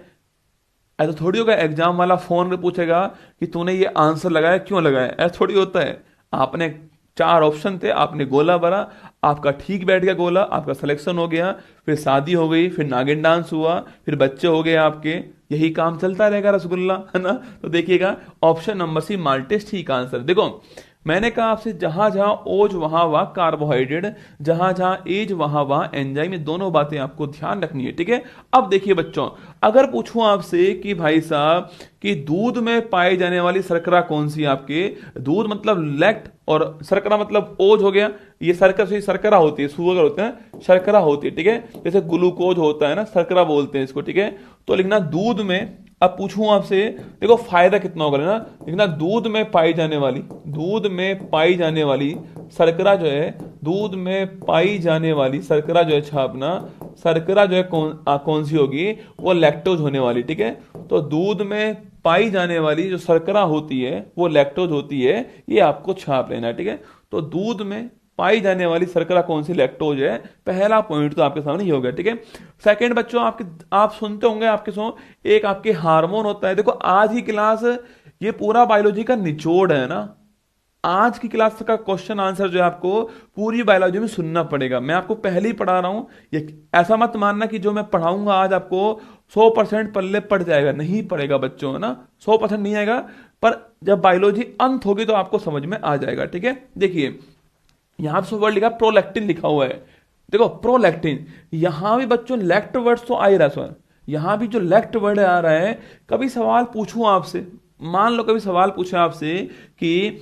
ऐसा थोड़ी होगा एग्जाम वाला फोन पे पूछेगा कि तूने ये आंसर लगाया, क्यों लगाया, ऐसा थोड़ी होता है। आपने 4 ऑप्शन थे, आपने गोला भरा, आपका ठीक बैठ गया गोला, आपका सिलेक्शन हो गया, फिर शादी हो गई, फिर नागिन डांस हुआ, फिर बच्चे हो गए आपके। यही काम चलता रहेगा रसगुल्ला, है ना। तो देखिएगा ऑप्शन नंबर सी माल्टेज ठीक आंसर। देखो मैंने कहा आपसे, जहां जहां ओज वहां वहां कार्बोहाइड्रेट, जहां जहां एज वहां वहां एंजाइम, ये दोनों बातें आपको ध्यान रखनी है, ठीक है। अब देखिए बच्चों, अगर पूछूं आपसे कि भाई साहब कि दूध में पाई जाने वाली शर्करा कौन सी, आपके दूध मतलब लैक्ट और शर्करा मतलब ओज हो गया। ये शर्करा होती है, शुगर होते हैं, शर्करा होती है, ठीक है। जैसे ग्लूकोज होता है ना, शर्करा बोलते हैं इसको, ठीक है। तो लिखना दूध में, अब पूछूं आपसे, देखो फायदा कितना होगा ना, लिखना दूध में पाई जाने वाली, दूध में पाई जाने वाली शर्करा जो है, दूध में पाई जाने वाली शर्करा जो है छापना, शर्करा जो है कौन सी होगी, वो लैक्टोज होने वाली, ठीक है। तो दूध में पाई जाने वाली जो शर्करा होती है वो लैक्टोज होती है, ये आपको छाप लेना है, ठीक है। तो दूध में पाई जाने वाली शर्करा कौन सी, लैक्टोज है। पहला पॉइंट तो आपके सामने ये हो गया, ठीक है। सेकंड बच्चों, आप सुनते होंगे आपके एक आपके हार्मोन होता है। देखो आज की क्लास, ये पूरा बायोलॉजी का निचोड़ है ना। आज की क्लास का क्वेश्चन आंसर जो है आपको पूरी बायोलॉजी में सुनना पड़ेगा। मैं आपको पहले ही पढ़ा रहा हूं, ये ऐसा मत मानना कि जो मैं पढ़ाऊंगा आज आपको 100% पल्ले पड़ जाएगा, नहीं पड़ेगा बच्चों, है ना। 100% नहीं आएगा, पर जब बायोलॉजी अंत होगी तो आपको समझ में आ जाएगा, ठीक है। देखिए यहां पे वर्ड लिखा, प्रोलैक्टिन लिखा हुआ है। देखो प्रोलैक्टिन, यहां भी बच्चों लेक्ट वर्ड तो आ ही रहा है सर, यहां भी जो लेक्ट वर्ड आ रहा है। कभी सवाल पूछूं आपसे, मान लो कभी सवाल पूछे आपसे कि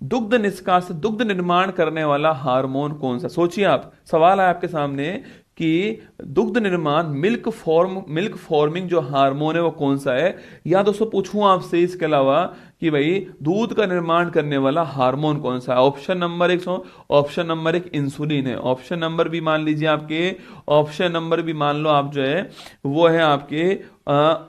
दुग्ध निष्कास, दुग्ध निर्माण करने वाला हार्मोन कौन सा, सोचिए आप, सवाल है आपके सामने कि दुग्ध निर्माण, मिल्क फॉर्मिंग जो हार्मोन है वो कौन सा है। या दोस्तों पूछूं आपसे इसके अलावा कि भाई दूध का निर्माण करने वाला हार्मोन कौन सा है। ऑप्शन नंबर एक इंसुलिन है। ऑप्शन नंबर भी मान लीजिए आपके, ऑप्शन नंबर भी मान लो आप जो है वो है आपके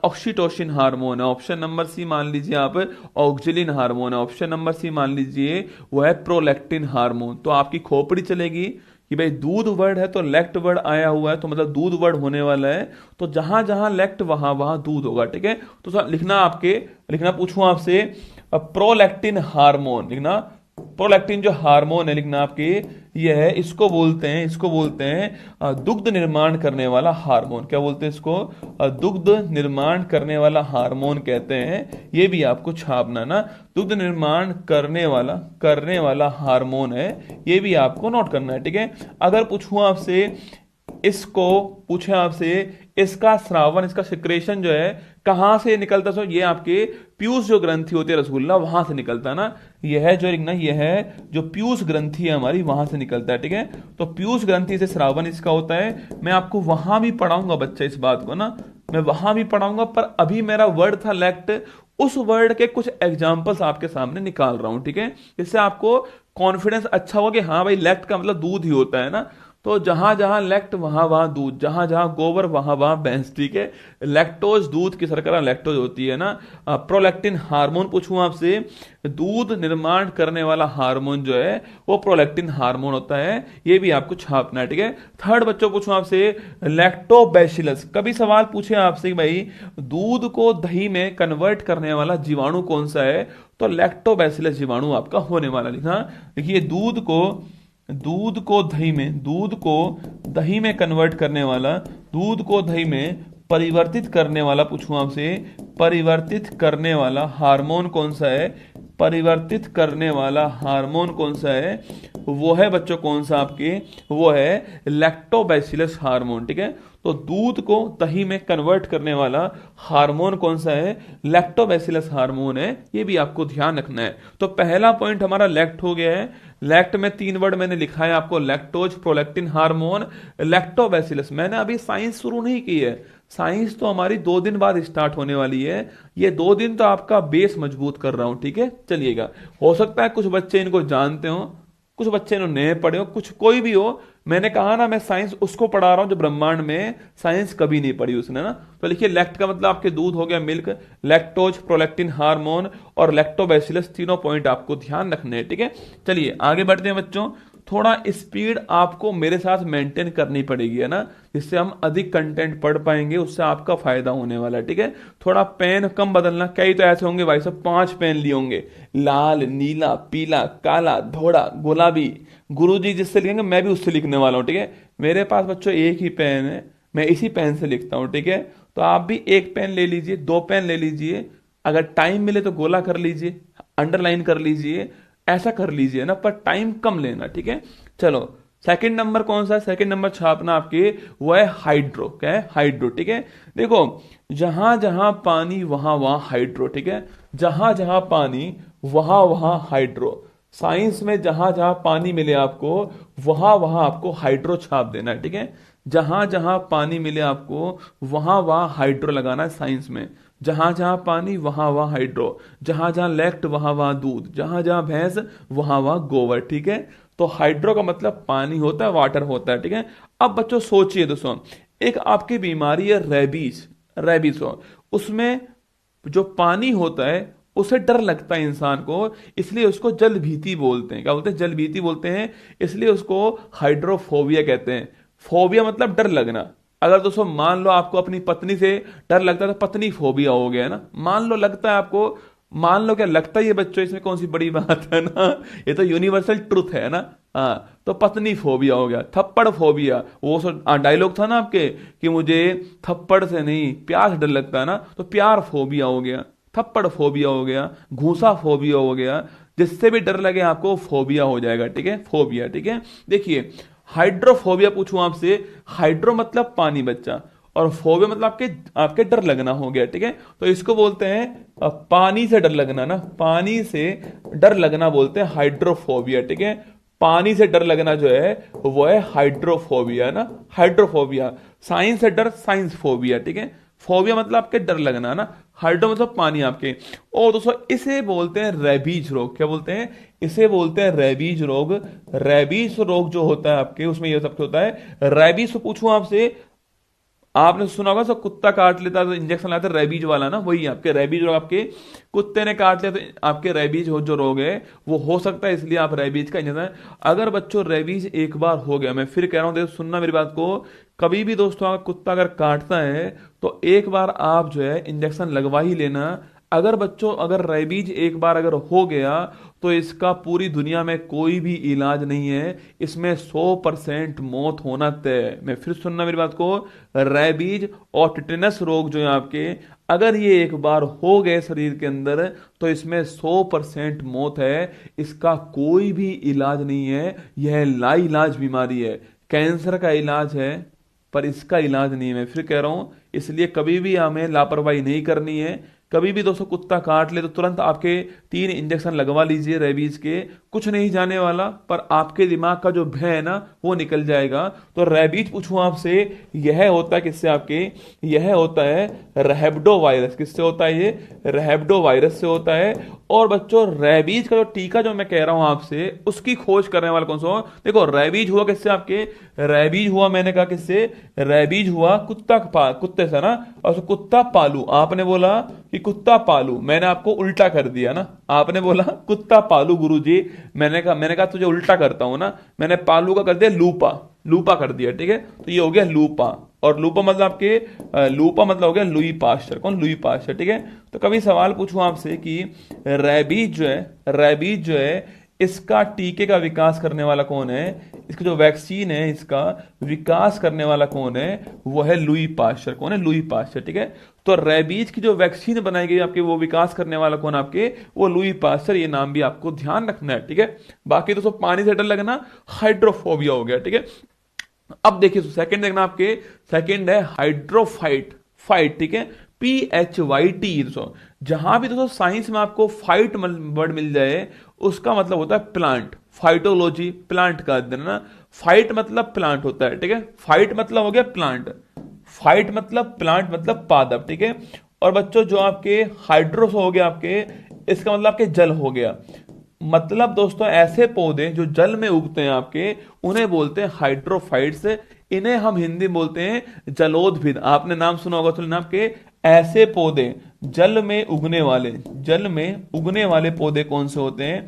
ऑक्सीटोसिन हार्मोन है। ऑप्शन नंबर सी मान लीजिए आप ऑक्जिलिन हार्मोन है। ऑप्शन नंबर सी मान लीजिए वो है प्रोलैक्टिन हार्मोन। तो आपकी खोपड़ी चलेगी कि भाई दूध वर्ड है तो लेक्ट वर्ड आया हुआ है, तो मतलब दूध वर्ड होने वाला है। तो जहां जहां लेक्ट वहां वहां दूध होगा, ठीक है। तो लिखना पूछूं आपसे प्रोलैक्टिन हार्मोन, लिखना प्रोलैक्टिन जो हार्मोन है, लिखना आपके ये है, इसको बोलते हैं दुग्ध निर्माण करने वाला हार्मोन। क्या बोलते हैं इसको, दुग्ध निर्माण करने वाला हार्मोन कहते हैं। ये भी आपको छापना ना, दुग्ध निर्माण करने वाला हार्मोन है, ये भी आपको नोट करना है, ठीक है। अगर पूछूं आपसे इसका स्रावन, इसका सिक्रेशन जो है कहां से निकलता, सो ये आपके पीयूष जो ग्रंथि होती है रसगुल्ला, वहां से निकलता है ना। यह है जो लिखना, यह है जो पीयूष ग्रंथि है हमारी, वहां से निकलता है, ठीक है। तो पीयूष ग्रंथि से स्रावन इसका होता है। मैं आपको वहां भी पढ़ाऊंगा बच्चा, इस बात को ना मैं वहां भी पढ़ाऊंगा, पर अभी मेरा वर्ड था लेक्ट, उस वर्ड के कुछ एग्जाम्पल्स आपके सामने निकाल रहा हूं, ठीक है। इससे आपको कॉन्फिडेंस अच्छा होगा कि हाँ भाई लेक्ट का मतलब दूध ही होता है ना। तो जहां जहां लेक्ट वहां वहां दूध, जहां जहां गोबर वहां वहां भैंस, ठीक है। लैक्टोज दूध की शर्करा लैक्टोज होती है ना। प्रोलैक्टिन हार्मोन पूछूं आपसे, दूध निर्माण करने वाला हार्मोन जो है वो प्रोलैक्टिन हार्मोन होता है, ये भी आपको छापना है, ठीक है। थर्ड बच्चों पूछूं आपसे लैक्टोबैसिलस, कभी सवाल पूछे आपसे कि भाई दूध को दही में कन्वर्ट करने वाला जीवाणु कौन सा है, तो लैक्टोबैसिलस जीवाणु आपका होने वाला। लिखना, देखिए दूध को दही में कन्वर्ट करने वाला, दूध को दही में परिवर्तित करने वाला, पूछूं आपसे परिवर्तित करने वाला हार्मोन कौन सा है, परिवर्तित करने वाला हार्मोन कौन सा है, वो है बच्चों कौन सा आपके, वो है लैक्टोबैसिलस हार्मोन, ठीक है। तो दूध को दही में कन्वर्ट करने वाला हार्मोन कौन सा है, लैक्टोबैसिलस हार्मोन है, ये भी आपको ध्यान रखना है। तो पहला पॉइंट हमारा लैक्ट हो गया है। लैक्ट में 3 वर्ड मैंने लिखा है आपको, लैक्टोज, प्रोलैक्टिन हार्मोन, लैक्टोबैसिलस। मैंने अभी साइंस शुरू नहीं की है, साइंस तो हमारी 2 दिन बाद स्टार्ट होने वाली है। ये 2 दिन तो आपका बेस मजबूत कर रहा हूं, ठीक है। चलिएगा, हो सकता है कुछ बच्चे इनको जानते हो, कुछ बच्चे इन्होंने नए पढ़े हो, कुछ कोई भी हो। मैंने कहा ना मैं साइंस उसको पढ़ा रहा हूं जो ब्रह्मांड में साइंस कभी नहीं पढ़ी उसने ना। तो लिखिए लैक्ट का मतलब आपके दूध हो गया, मिल्क, लैक्टोज, प्रोलैक्टिन हार्मोन और लैक्टोबैसिलस, तीनों पॉइंट आपको ध्यान रखने हैं, ठीक है। चलिए आगे बढ़ते हैं बच्चों। थोड़ा स्पीड आपको मेरे साथ मेंटेन करनी पड़ेगी, है ना, जिससे हम अधिक कंटेंट पढ़ पाएंगे, उससे आपका फायदा होने वाला है, ठीक है। थोड़ा पेन कम बदलना, कई तो ऐसे होंगे भाई साहब 5 पेन लिए होंगे, लाल, नीला, पीला, काला, धोड़ा, गुलाबी। गुरुजी जिससे लिखेंगे मैं भी उससे लिखने वाला हूं, ठीक है। मेरे पास बच्चों एक ही पेन है, मैं इसी पेन से लिखता हूं, ठीक है। तो आप भी एक पेन ले लीजिए, 2 पेन ले लीजिए, अगर टाइम मिले तो गोला कर लीजिए, अंडरलाइन कर लीजिए, ऐसा कर लीजिए ना, पर टाइम कम लेना, ठीक है। चलो सेकंड नंबर कौन सा है, सेकंड नंबर छापना आपके वो है हाइड्रो। क्या है, हाइड्रो, ठीक है। देखो जहां जहां पानी वहां वहां हाइड्रो, ठीक है। जहां जहां पानी वहां वहां हाइड्रो। साइंस में जहां जहां पानी मिले आपको वहां वहां आपको हाइड्रो छाप देना है, ठीक है। जहां जहां पानी मिले आपको वहां वहां हाइड्रो लगाना है साइंस में। जहां जहां पानी वहां वहां हाइड्रो, जहां जहां लैक्ट वहां वहां दूध, जहां जहां भैंस वहां वहां गोबर, ठीक है। तो हाइड्रो का मतलब पानी होता है, वाटर होता है, ठीक है। अब बच्चों सोचिए दोस्तों, एक आपकी बीमारी है रेबीज, रेबीज हो, उसमें जो पानी होता है उसे डर लगता है इंसान को, इसलिए उसको जल भीति बोलते हैं। क्या बोलते हैं? जल भीति बोलते हैं, इसलिए उसको हाइड्रोफोबिया कहते हैं। फोबिया मतलब डर लगना। अगर दोस्तों मान लो आपको अपनी पत्नी से डर लगता है तो पत्नी फोबिया हो गया ना, मान लो लगता है आपको, मान लो, क्या लगता है ये बच्चों, इसमें कौन सी बड़ी बात है ना, ये तो यूनिवर्सल ट्रुथ है ना। हाँ, तो पत्नी फोबिया हो गया। थप्पड़ फोबिया, वो डायलॉग था ना आपके कि मुझे थप्पड़ से नहीं प्यार से डर लगता है ना, तो प्यार फोबिया हो गया, थप्पड़ फोबिया हो गया, घूसा फोबिया हो गया, जिससे भी डर लगे आपको फोबिया हो जाएगा, ठीक है, फोबिया, ठीक है। देखिए हाइड्रोफोबिया पूछूं आपसे, हाइड्रो मतलब पानी बच्चा, और फोबिया मतलब आपके आपके डर लगना हो गया, ठीक है। तो इसको बोलते हैं पानी से डर लगना ना, पानी से डर लगना बोलते हैं हाइड्रोफोबिया, ठीक है। पानी से डर लगना जो है वो है हाइड्रोफोबिया ना, हाइड्रोफोबिया। साइंस से डर, साइंस फोबिया, ठीक है। फोबिया मतलब आपके डर लगना ना, हाइड्रो मतलब पानी आपके। और दोस्तों इसे बोलते हैं रेबीज रोग। क्या बोलते हैं? इसे बोलते हैं रेबीज रोग। रेबीज रोग जो होता है आपके, उसमें यह सब होता है। रेबीज पूछूं आपसे, आपने सुना होगा सब कुत्ता काट लेता है तो इंजेक्शन लाते हैं रेबीज वाला ना, वही आपके रेबीज रोग। आपके कुत्ते ने काट लिया तो आपके रेबीज हो जो रोग है वो हो सकता है, इसलिए आप रेबीज का इंजेक्शन। अगर बच्चों रेबीज एक बार हो गया, मैं फिर कह रहा हूं, देखो सुनना मेरी बात को, कभी भी दोस्तों अगर कुत्ता अगर काटता है तो एक बार आप जो है इंजेक्शन लगवा ही लेना। अगर बच्चों अगर रेबीज एक बार अगर हो गया तो इसका पूरी दुनिया में कोई भी इलाज नहीं है, इसमें 100% मौत होना तय। मैं फिर सुनना मेरी बात को, रेबीज और टिटेनस रोग जो है आपके, अगर ये एक बार हो गए शरीर के अंदर तो इसमें 100% मौत है, इसका कोई भी इलाज नहीं है। यह लाइलाज बीमारी है, कैंसर का इलाज है पर इसका इलाज नहीं है। मैं फिर कह रहा हूं, इसलिए कभी भी हमें लापरवाही नहीं करनी है। कभी भी दोस्तों कुत्ता काट ले तो तुरंत आपके 3 इंजेक्शन लगवा लीजिए रेबीज के, कुछ नहीं जाने वाला, पर आपके दिमाग का जो भय है ना वो निकल जाएगा। तो रेबीज पूछूं आपसे, यह होता है किससे आपके? यह होता है रहब्डो वायरस। किससे होता है ये? रहब्डो वायरस से होता है। और बच्चों रेबीज का जो टीका जो मैं कह रहा हूं आपसे, उसकी खोज करने वाला कौन सा हो? देखो रेबीज हुआ किससे आपके? रेबीज हुआ, मैंने कहा किससे? रेबीज हुआ कुत्ते से ना, और कुत्ता पालू। आपने बोला कि कुत्ता पालू, मैंने आपको उल्टा कर दिया ना, आपने बोला कुत्ता पालू गुरुजी, मैंने कहा तुझे उल्टा करता हूं ना, मैंने पालू का कर दिया लूपा, लूपा कर दिया, ठीक है। तो ये हो गया लूपा, और लूपा मतलब आपके लूपा मतलब हो गया लुई पास्चर। कौन? लुई पास्चर, ठीक है। तो कभी सवाल पूछूं आपसे कि रेबीज जो है, रेबीज जो है, इसका टीके का विकास करने वाला कौन है? इसका जो वैक्सीन है इसका विकास करने वाला कौन है? वो है लुई पास्चर। कौन है? लुई पास्चर, ठीक है। तो रेबीज की जो वैक्सीन बनाई गई आपके, वो विकास करने वाला कौन आपके? वो लुई पास्चर। ये नाम भी आपको ध्यान रखना है, ठीक है। बाकी दोस्तों पानी से डर लगना हाइड्रोफोबिया हो गया, ठीक है। अब देखिए सेकंड देखना आपके, सेकंड है हाइड्रोफाइट, फाइट, ठीक है, PHYT। दोस्तों जहां भी दोस्तों साइंस में आपको फाइट वर्ड मिल जाए उसका मतलब होता है प्लांट, फाइटोलॉजी, प्लांट का अध्ययन ना। फाइट मतलब प्लांट होता है, ठीक है। फाइट मतलब हो गया प्लांट, फाइट मतलब प्लांट मतलब पादप, ठीक है। और बच्चों जो आपके हाइड्रोस हो गया आपके, इसका मतलब आपके जल हो गया। मतलब दोस्तों ऐसे पौधे जो जल में उगते हैं आपके, उन्हें बोलते हैं हाइड्रोफाइट्स। इन्हें हम हिंदी में बोलते हैं जलोदभिद। आपने नाम सुना होगा तो नाम के, ऐसे पौधे जल में उगने वाले, जल में उगने वाले पौधे कौन से होते हैं?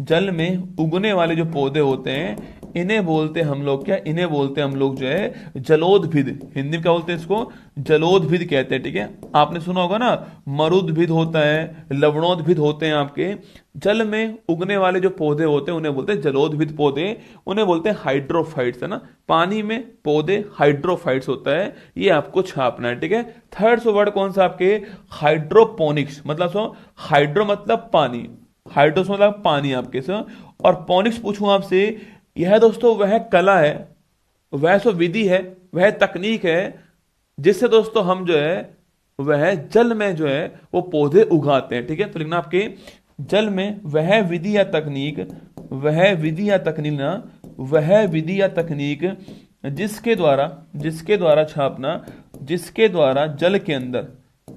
जल में उगने वाले जो पौधे होते हैं इन्हें बोलते हैं हम लोग क्या? इन्हें बोलते हैं हम लोग जो है जलोदभिद। हिंदी में क्या बोलते हैं इसको? जलोदभिद कहते हैं, ठीक है। आपने सुना होगा ना मरुदभिद होता है, लवणोदभिद होते हैं आपके। जल में उगने वाले जो पौधे होते हैं उन्हें बोलते हैं जलोदभिद पौधे, उन्हें बोलते हैं हाइड्रोफाइट्स, है ना। पानी में पौधे हाइड्रोफाइट्स होता है, ये आपको छापना है, ठीक है। थर्ड वर्ड कौन सा आपके? हाइड्रोपोनिक्स। मतलब सो हाइड्रो मतलब पानी, हाइड्रोस मतलब पानी आपके से, और पोनिक्स पूछूं आपसे, यह दोस्तों वह कला है, वह सो विधि है, वह तकनीक है जिससे दोस्तों हम जो है वह जल में जो है वो पौधे उगाते हैं, ठीक है। तो लिखना आपके जल में वह विधि या तकनीक, वह विधि या तकनीक ना, वह विधि या तकनीक जिसके द्वारा छापना, जिसके द्वारा जल के अंदर,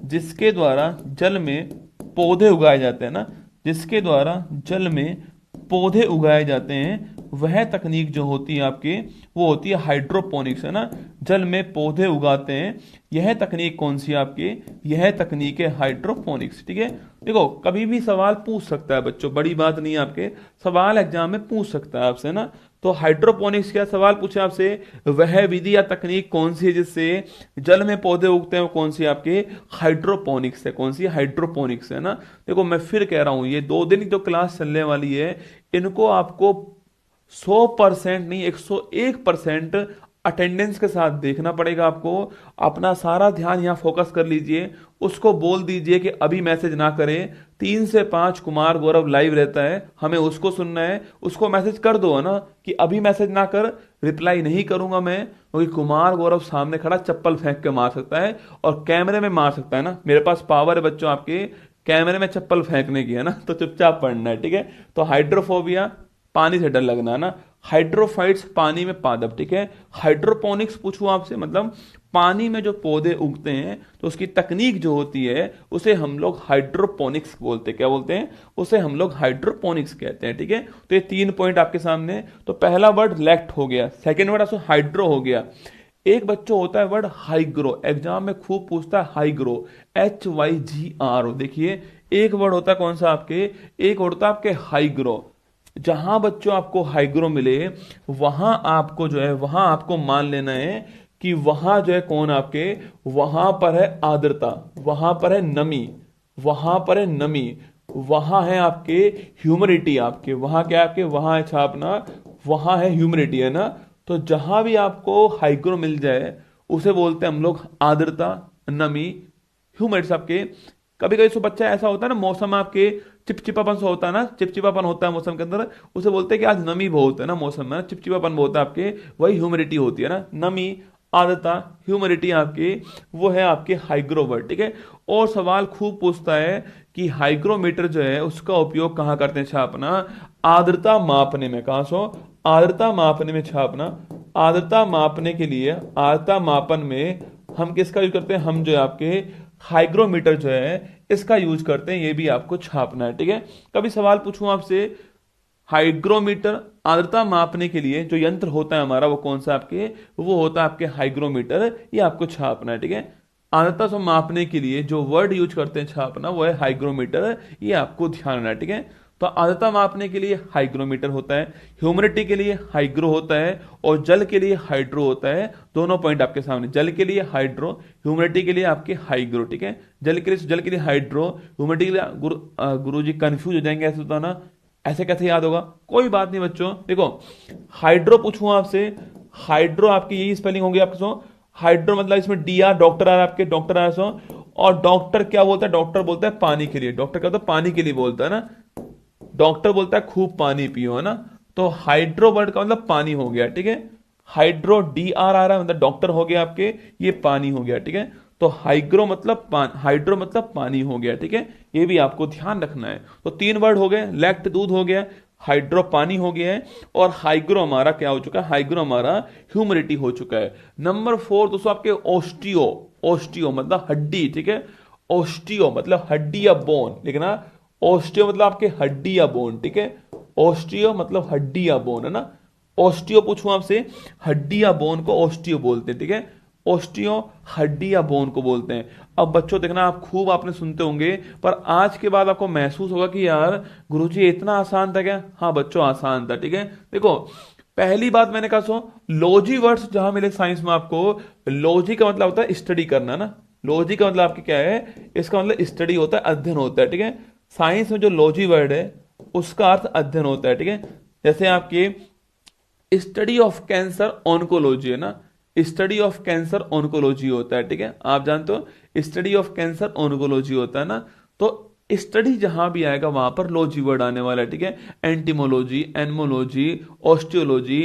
जिसके द्वारा जल में पौधे उगाए जाते हैं ना, जिसके द्वारा जल में पौधे उगाए जाते हैं, वह तकनीक जो होती है आपके, वो होती है हाइड्रोपोनिक्स, है ना। जल में पौधे उगाते हैं, यह तकनीक कौन सी है आपके, यह तकनीक है हाइड्रोपोनिक्स। ठीक है, देखो कभी भी सवाल पूछ सकता है बच्चों, बड़ी बात नहीं है, आपके सवाल एग्जाम में पूछ सकता है आपसे ना। तो हाइड्रोपोनिक्स क्या सवाल पूछे आपसे, वह विधि या तकनीक कौन सी है जिससे जल में पौधे उगते हैं, वो कौन सी है आपके, हाइड्रोपोनिक्स है। कौन सी है, हाइड्रोपोनिक्स है ना। देखो मैं फिर कह रहा हूं, ये 2 दिन की जो क्लास चलने वाली है, इनको आपको 100% नहीं 101% अटेंडेंस के साथ देखना पड़ेगा आपको। अपना सारा ध्यान यहाँ फोकस कर लीजिए, उसको बोल दीजिए कि अभी मैसेज ना करें, 3 से 5 कुमार गौरव लाइव रहता है, हमें उसको सुनना है, उसको मैसेज कर दो, है ना, कि अभी मैसेज ना कर, रिप्लाई नहीं करूंगा मैं, क्योंकि कुमार गौरव सामने खड़ा चप्पल फेंक के मार सकता है और कैमरे में मार सकता है ना। मेरे पास पावर है बच्चों आपके कैमरे में चप्पल फेंकने की, है ना। तो चुपचाप पढ़ना है, ठीक है। तो हाइड्रोफोबिया, पानी से डर लगना, है ना। हाइड्रोफाइट्स, पानी में पादप, ठीक है। हाइड्रोपोनिक्स पूछूं आपसे, मतलब पानी में जो पौधे उगते हैं, तो उसकी तकनीक जो होती है उसे हम लोग हाइड्रोपोनिक्स बोलते हैं। क्या बोलते हैं, उसे हम लोग हाइड्रोपोनिक्स कहते हैं, ठीक है। तो ये 3 पॉइंट आपके सामने। तो पहला वर्ड लेक्ट हो गया, सेकेंड वर्ड आपसे हाइड्रो हो गया। एक बच्चों होता है वर्ड हाइग्रो, एग्जाम में खूब पूछता है हाइग्रो, HYGRO। देखिए एक वर्ड होता है कौन सा आपके, एक होता है आपके हाइग्रो। जहां बच्चों आपको हाइग्रो मिले, वहां आपको जो है, वहां आपको मान लेना है कि वहां जो है कौन आपके, वहां पर है आर्द्रता, वहां पर है नमी, वहां पर है नमी, वहां है आपके ह्यूमिडिटी, आपके वहां क्या है, आपके वहां है छापना, वहां है ह्यूमिडिटी, है ना। तो जहां भी आपको हाइग्रो मिल जाए उसे बोलते हैं हम लोग आर्द्रता, नमी, ह्यूमिडिटी। आपके कभी कभी सो बच्चा ऐसा होता है ना, मौसम आपके चिपचिपापन सा होता है ना, चिपचिपापन होता है मौसम के अंदर, उसे बोलते हैं कि आज नमी बहुत है ना मौसम में, चिपचिपापन बहुत है आपके, वही ह्यूमिडिटी होती है ना। नमी, आर्द्रता, ह्यूमिडिटी आपकी, वो है आपके हाइग्रोवर्ड, ठीक है। और सवाल खूब पूछता है कि हाइग्रोमीटर जो है उसका उपयोग कहाँ करते हैं छापना, आर्द्रता मापने में। कहाँ सो, आर्द्रता मापने में छापना। आर्द्रता मापने के लिए, आर्द्रता मापन में हम किसका यूज करते हैं, हम जो है आपके हाइग्रोमीटर जो है इसका यूज करते हैं, ये भी आपको छापना है, ठीक है। कभी सवाल पूछूं आपसे, हाइग्रोमीटर, आर्द्रता मापने के लिए जो यंत्र होता है हमारा वो कौन सा आपके, वो होता है आपके हाइग्रोमीटर, ये आपको छापना है, ठीक है। आर्द्रता से मापने के लिए जो वर्ड यूज करते हैं छापना, वो है हाइग्रोमीटर, ये आपको ध्यान रखना है, ठीक है। तो आर्द्रता मापने के लिए हाइग्रोमीटर होता है, ह्यूमिडिटी के लिए हाइग्रो होता है, और जल के लिए हाइड्रो होता है। दोनों पॉइंट आपके सामने, जल के लिए हाइड्रो, ह्यूमिडिटी के लिए आपके हाइग्रो, ठीक है। जल के लिए हाइड्रो, ह्यूमिडिटी के लिए गुरु जी कंफ्यूज हो जाएंगे, ऐसे होता है ना, ऐसे कैसे याद होगा, कोई बात नहीं बच्चों। देखो हाइड्रो पूछूं आपसे, हाइड्रो आपकी यही स्पेलिंग होगी आपके सो, हाइड्रो मतलब इसमें DR, डॉक्टर आ रहा है आपके, डॉक्टर आ रहा है सो। और डॉक्टर क्या बोलता है, डॉक्टर बोलता है पानी के लिए, डॉक्टर क्या होता है, पानी के लिए बोलता है ना। डॉक्टर बोलता है खूब पानी पियो, है ना। तो हाइड्रो वर्ड का मतलब पानी हो गया, ठीक है। हाइड्रो DR आ रहा है मतलब डॉक्टर हो गया आपके, ये पानी हो गया, ठीक है। तो हाइग्रो मतलब हाइड्रो मतलब पानी हो गया, ठीक है। ये भी आपको ध्यान रखना है। तो 3 वर्ड हो गए, लैक्ट दूध हो गया, हाइड्रो पानी हो गया है, और हाइग्रो हमारा क्या हो चुका है, हाइग्रो हमारा ह्यूमिडिटी हो चुका है। नंबर 4 दोस्तों आपके ओस्टियो, ओस्टियो मतलब हड्डी, ठीक है। ओस्टियो मतलब हड्डी या बोन, लिखना। ओस्टियो मतलब आपके हड्डी या बोन, ठीक है। ओस्टियो मतलब हड्डी या बोन, है ना। ओस्टियो पूछूं आपसे, हड्डी या बोन को ओस्टियो बोलते हैं, ठीक है। ओस्टियो हड्डी या बोन को बोलते हैं। अब बच्चों देखना, आप खूब आपने सुनते होंगे, पर आज के बाद आपको महसूस होगा कि यार गुरुजी इतना आसान था क्या। हाँ बच्चों आसान था, ठीक है। देखो पहली बात मैंने कहा सो, लॉजी वर्ड्स जहां मिले साइंस में आपको, लॉजी का मतलब होता है स्टडी करना ना। लॉजी का मतलब आपकी क्या है, इसका मतलब स्टडी होता है, अध्ययन होता है, ठीक है। साइंस में जो लॉजी वर्ड है उसका अर्थ अध्ययन होता है, ठीक है। जैसे आपकी स्टडी ऑफ कैंसर ऑन्कोलॉजी है ना, स्टडी ऑफ कैंसर ऑन्कोलॉजी होता है, ठीक है। आप जानते हो स्टडी ऑफ कैंसर ऑन्कोलॉजी होता है ना। तो स्टडी जहां भी आएगा वहां पर लॉजी वर्ड आने वाला है, ठीक है। एंटीमोलॉजी, एनमोलॉजी, ऑस्टियोलॉजी,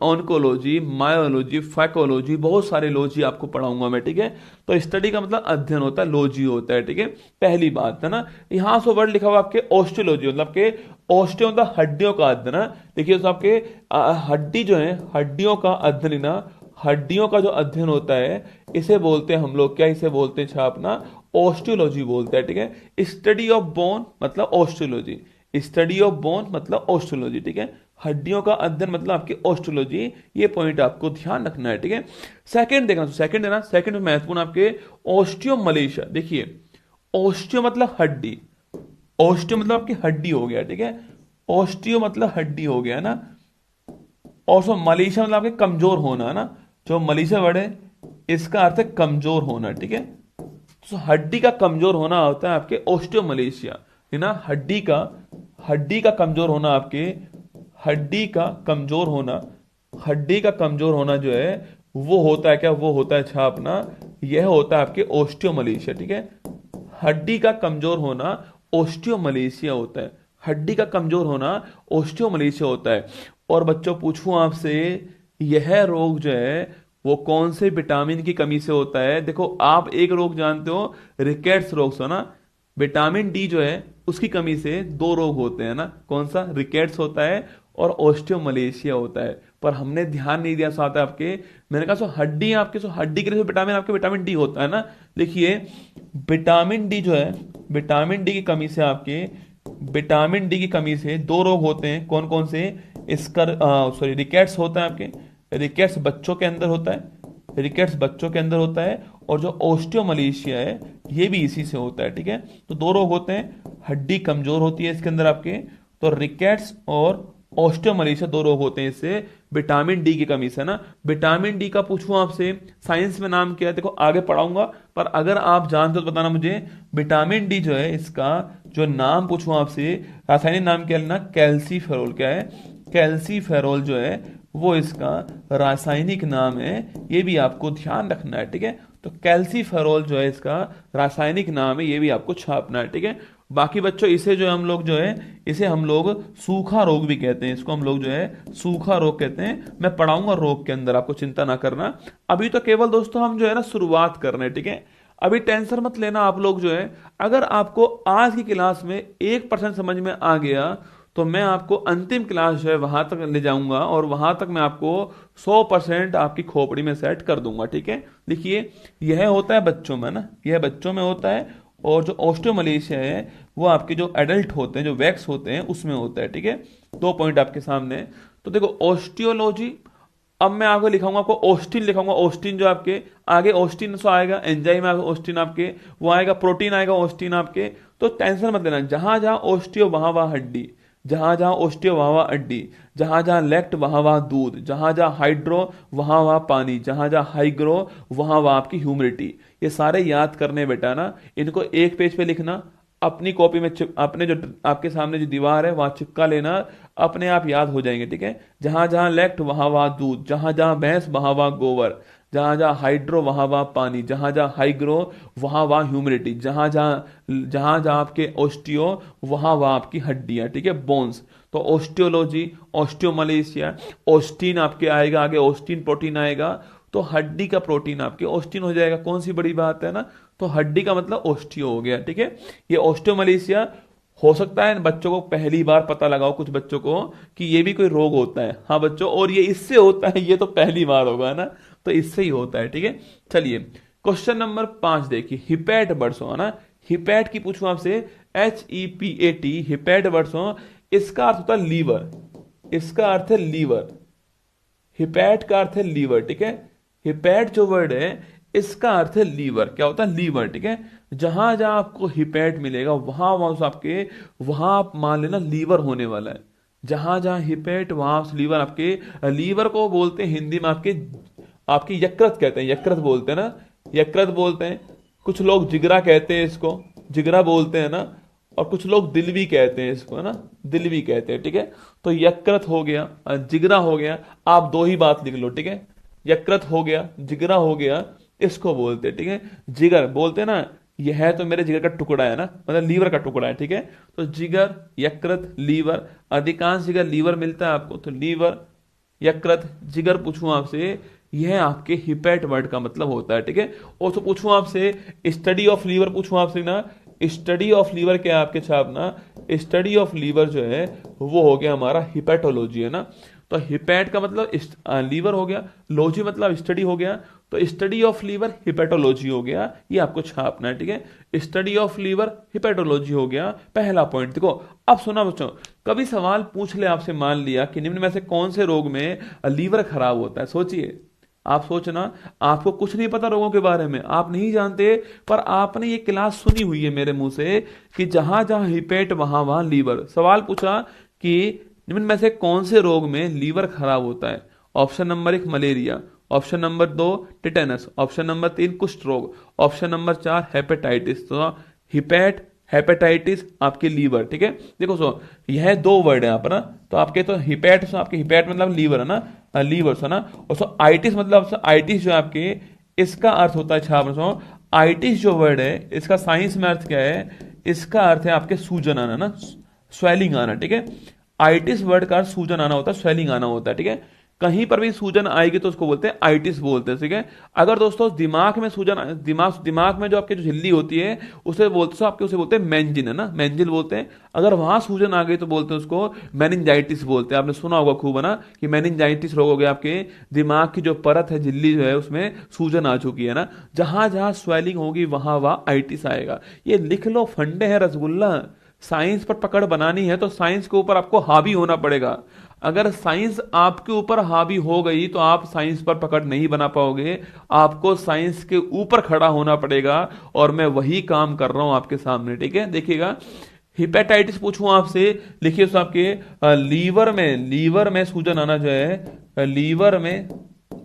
ऑन्कोलॉजी, मायोलॉजी, फैकोलॉजी, बहुत सारे लॉजी आपको पढ़ाऊंगा मैं, ठीक है। तो स्टडी का मतलब अध्ययन होता है, लॉजी होता है, ठीक है। पहली बात है ना, यहां से वर्ड लिखा हुआ आपके ऑस्टियोलॉजी, मतलब के ऑस्टियो मतलब हड्डियों का अध्ययन है। देखिए तो आपके हड्डी जो है, हड्डियों का अध्ययन ना, हड्डियों का जो अध्ययन होता है इसे बोलते हैं हम लोग क्या, इसे बोलते हैं छापना ऑस्टियोलॉजी बोलते हैं, ठीक है। स्टडी ऑफ बोन मतलब ऑस्टियोलॉजी, स्टडी ऑफ बोन मतलब ऑस्टियोलॉजी, ठीक है। हड्डियों का अध्ययन मतलब आपकी ऑस्टियोलॉजी, ये पॉइंट आपको ध्यान रखना है, ठीक है। सेकंड देखना, सेकंड है ना, सेकंड महत्वपूर्ण आपके ऑस्टियोमलेशिया। देखिए ऑस्टियो मतलब हड्डी, ऑस्टियो मतलब आपकी हड्डी हो गया, ठीक है। ऑस्टियो मतलब हड्डी हो गया ना, और सो मलेशिया मतलब आपके कमजोर होना है ना, जो मलेशिया वर्ड है इसका अर्थ है कमजोर होना, ठीक है। तो हड्डी का कमजोर होना होता है आपके ऑस्टियोमलेशिया, है ना। हड्डी का कमजोर होना आपके, हड्डी का कमजोर होना, हड्डी का कमजोर होना जो है वो होता है क्या, वो होता है छापना, यह होता है आपके ऑस्टियोमलेशिया, ठीक है। हड्डी का कमजोर होना ऑस्टियोमलेशिया होता है, हड्डी का कमजोर होना ऑस्टियोमलेशिया होता है। और बच्चों पूछूं आपसे, यह रोग जो है वो कौन से विटामिन की कमी से होता है? देखो आप एक रोग जानते हो, रिकेट्स रोग हो ना, विटामिन डी जो है उसकी कमी से दो रोग होते हैं ना, कौन सा? रिकेट्स होता है और ऑस्टियोमलेशिया होता है। पर हमने ध्यान नहीं दिया साथ आपके, मैंने कहा सो हड्डी आपके, सो हड्डी के लिए विटामिन आपके विटामिन डी होता है ना। देखिए विटामिन डी जो है, विटामिन डी की कमी से आपके, विटामिन डी की कमी से दो रोग होते हैं, कौन कौन से? स्कर सॉरी रिकेट्स होता है आपके, रिकेट्स बच्चों के अंदर होता है, रिकेट्स बच्चों के अंदर होता है, और जो ऑस्टियोमलेशिया है ये भी इसी से होता है, ठीक है। तो दो रोग होते हैं, हड्डी कमजोर होती है इसके अंदर आपके, तो रिकेट्स और ऑस्टियोमलेशिया दो रोग होते हैं इससे विटामिन डी की कमी से ना। विटामिन डी का पूछूं आपसे साइंस में नाम क्या है, देखो आगे पढ़ाऊंगा, पर अगर आप जानते हो तो बताना मुझे। विटामिन डी जो है इसका जो नाम पूछूं आपसे, रासायनिक नाम क्या लेना? कैल्सीफेरोल। क्या है? कैल्सीफेरोल जो है वो इसका रासायनिक नाम है, ये भी आपको ध्यान रखना है, ठीक है। तो कैल्सीफेरोल जो है इसका रासायनिक नाम है, ये भी आपको छापना है, ठीक है। बाकी बच्चों इसे जो है हम लोग जो है, इसे हम लोग सूखा रोग भी कहते हैं, इसको हम लोग जो है सूखा रोग कहते हैं। मैं पढ़ाऊंगा रोग के अंदर, आपको चिंता ना करना। अभी तो केवल दोस्तों हम जो है ना शुरुआत कर रहे हैं, ठीक है। अभी टेंशन मत लेना आप लोग जो है, अगर आपको आज की क्लास में 1% समझ में आ गया तो मैं आपको अंतिम क्लास जो है वहां तक ले जाऊंगा, और वहां तक मैं आपको 100% आपकी खोपड़ी में सेट कर दूंगा, ठीक है। देखिए यह होता है बच्चों में ना, यह बच्चों में होता है, और जो ऑस्टियोमलेशिया है वो आपके जो एडल्ट होते हैं, जो वैक्स होते हैं उसमें होता है, ठीक है। दो पॉइंट आपके सामने। तो देखो ऑस्टियोलॉजी, अब मैं आपको लिखाऊंगा, आपको ऑस्टिन लिखाऊंगा, ऑस्टिन जो आपके आगे ऑस्टिन सो आएगा, एंजाइम आएगा ऑस्टिन आपके, वो आएगा प्रोटीन आएगा ऑस्टिन आपके। तो टेंशन मत लेना, जहां जहां ऑस्टियो वहां वहां हड्डी, जहां जहां ऑस्टियो वहां वहां हड्डी, जहां जहां लैक्ट वहां वहां दूध, जहां जहां हाइड्रो वहां वहां पानी, जहां जहां हाइग्रो वहां वहां आपकी ह्यूमिडिटी। ये सारे याद करने बेटा ना, इनको एक पेज पे लिखना, अपनी कॉपी में अपने जो आपके सामने जो दीवार है वहां चिपका लेना, अपने आप याद हो जाएंगे, ठीक है। जहां जहां लैक्ट वहां वहां दूध, जहां जहां भैंस वहां वहां गोबर, जहां जहां हाइड्रो वहां वहां पानी, जहां जहां हाइग्रो वहां वहां ह्यूमिडिटी, जहां जहां आपके ऑस्टियो वहां वहां आपकी हड्डियां, ठीक है, बोन्स। तो ऑस्टियोलॉजी, ऑस्टियोमलेशिया, ऑस्टिन आपके आएगा आगे, ऑस्टिन प्रोटीन आएगा, तो हड्डी का प्रोटीन आपके ऑस्टिन हो जाएगा। कौन सी बड़ी बात है ना, तो हड्डी का मतलब ऑस्टियो हो गया, ठीक है। ये ऑस्टियोमलेशिया हो सकता है बच्चों को पहली बार पता लगाओ कुछ बच्चों को कि ये भी कोई रोग होता है, हाँ बच्चों, और ये इससे होता है, ये तो पहली बार होगा ना, तो इससे ही होता है, ठीक है। चलिए क्वेश्चन नंबर 5 देखिए, हिपैट बर्ड्स हो ना, हिपैट की पूछूं आपसे, HEPAT, हिपैट बर्ड्स हो, इसका अर्थ होता है लीवर, इसका अर्थ है लीवर, हिपैट का अर्थ है लीवर, ठीक है। हिपैट जो वर्ड है इसका अर्थ है लीवर, क्या होता है? लीवर, ठीक है। जहां जहां आपको हिपैट मिलेगा वहां वहां आपके, वहां आप मान लेना लीवर होने वाला है। जहां जहां हिपैट वहां लीवर आपके, लीवर को बोलते हैं हिंदी में आपके, आपकी यकृत कहते हैं, यकृत बोलते हैं ना, यकृत बोलते हैं। कुछ लोग जिगरा कहते हैं इसको, जिगरा बोलते हैं ना, और कुछ लोग दिल भी कहते हैं इसको, है ना, दिल भी कहते हैं, ठीक है। तो यकृत हो गया, जिगरा हो गया, आप दो ही बात लिख लो, ठीक है। यकृत हो गया, जिगरा हो गया, इसको बोलते हैं, ठीक है। जिगर बोलते हैं ना, यह है तो मेरे जिगर का टुकड़ा है ना, मतलब लीवर का टुकड़ा है, ठीक है। तो जिगर, यकृत, लीवर, अधिकांश जगह लीवर मिलता है आपको, तो लीवर, यकृत, जिगर पूछूं आपसे, यह आपके हिपैट वर्ड का मतलब होता है, ठीक है। और तो पूछूं आपसे स्टडी ऑफ लीवर, पूछूं आपसे ना, स्टडी ऑफ लीवर क्या है आपके छापना, स्टडी ऑफ लीवर जो है वो हो गया हमारा हिपैटोलॉजी, है ना। तो हिपैट का मतलब लीवर हो गया, लॉजी मतलब स्टडी हो गया, तो स्टडी ऑफ लीवर हिपेटोलॉजी हो गया, ये आपको छापना है, ठीक है। स्टडी ऑफ लीवर हिपेटोलॉजी हो गया पहला पॉइंट। देखो अब सुना बच्चों, कभी सवाल पूछ ले आपसे, मान लिया कि निम्न में से कौन से रोग में लीवर खराब होता है, सोचिए, आप सोचना, आपको कुछ नहीं पता रोगों के बारे में, आप नहीं जानते, पर आपने ये क्लास सुनी हुई है मेरे मुंह से कि जहां जहां हिपेट वहां वहां लीवर। सवाल पूछा कि निम्न में से कौन से रोग में लीवर खराब होता है। Option number 1 malaria, option number 2 tetanus, option number 3 कुष्ठ रोग, ऑप्शन नंबर 4 हेपेटाइटिस। तो हिपेट, हेपेटाइटिस, आपके लीवर, ठीक है। देखो यह दो वर्ड है यहाँ पर ना, तो आपके तो हिपेट, आपके हिपेट मतलब लीवर है ना, लीवर है ना, और सो आइटिस मतलब आइटिस जो है आपके, इसका अर्थ होता है छाप, आइटिस जो वर्ड है इसका साइंस में अर्थ क्या है, इसका अर्थ है आपके सूजन आना ना, स्वेलिंग आना, ठीक है। आइटिस वर्ड का अर्थ सूजन आना होता है, स्वेलिंग आना होता है, ठीक है। कहीं पर भी सूजन आएगी तो उसको बोलते हैं आइटिस बोलते हैं, ठीक है। अगर दोस्तों दिमाग में सूजन, दिमाग में जो आपकी जो झिल्ली होती है उसे बोलते, आपके उसे बोलते हैं मेंजिन, है ना, मेंजिल बोलते हैं। अगर वहां सूजन आ गई तो बोलते हैं उसको मेनिंजाइटिस बोलते हैं। आपने सुना होगा खूब, है ना, कि मेनिंजाइटिस रोग हो गया, आपके दिमाग की जो परत है, झिल्ली जो है उसमें सूजन आ चुकी है ना, जहां जहां स्वेलिंग होगी वहां वहां आइटिस आएगा। ये लिख लो, फंडे है रसगुल्ला। साइंस पर पकड़ बनानी है तो साइंस के ऊपर आपको हावी होना पड़ेगा। अगर साइंस आपके ऊपर हावी हो गई तो आप साइंस पर पकड़ नहीं बना पाओगे, आपको साइंस के ऊपर खड़ा होना पड़ेगा, और मैं वही काम कर रहा हूं आपके सामने, ठीक है। देखिएगा, हिपेटाइटिस पूछूं आपसे, लिखिए तो आपके लीवर में सूजन आना जो है, लीवर में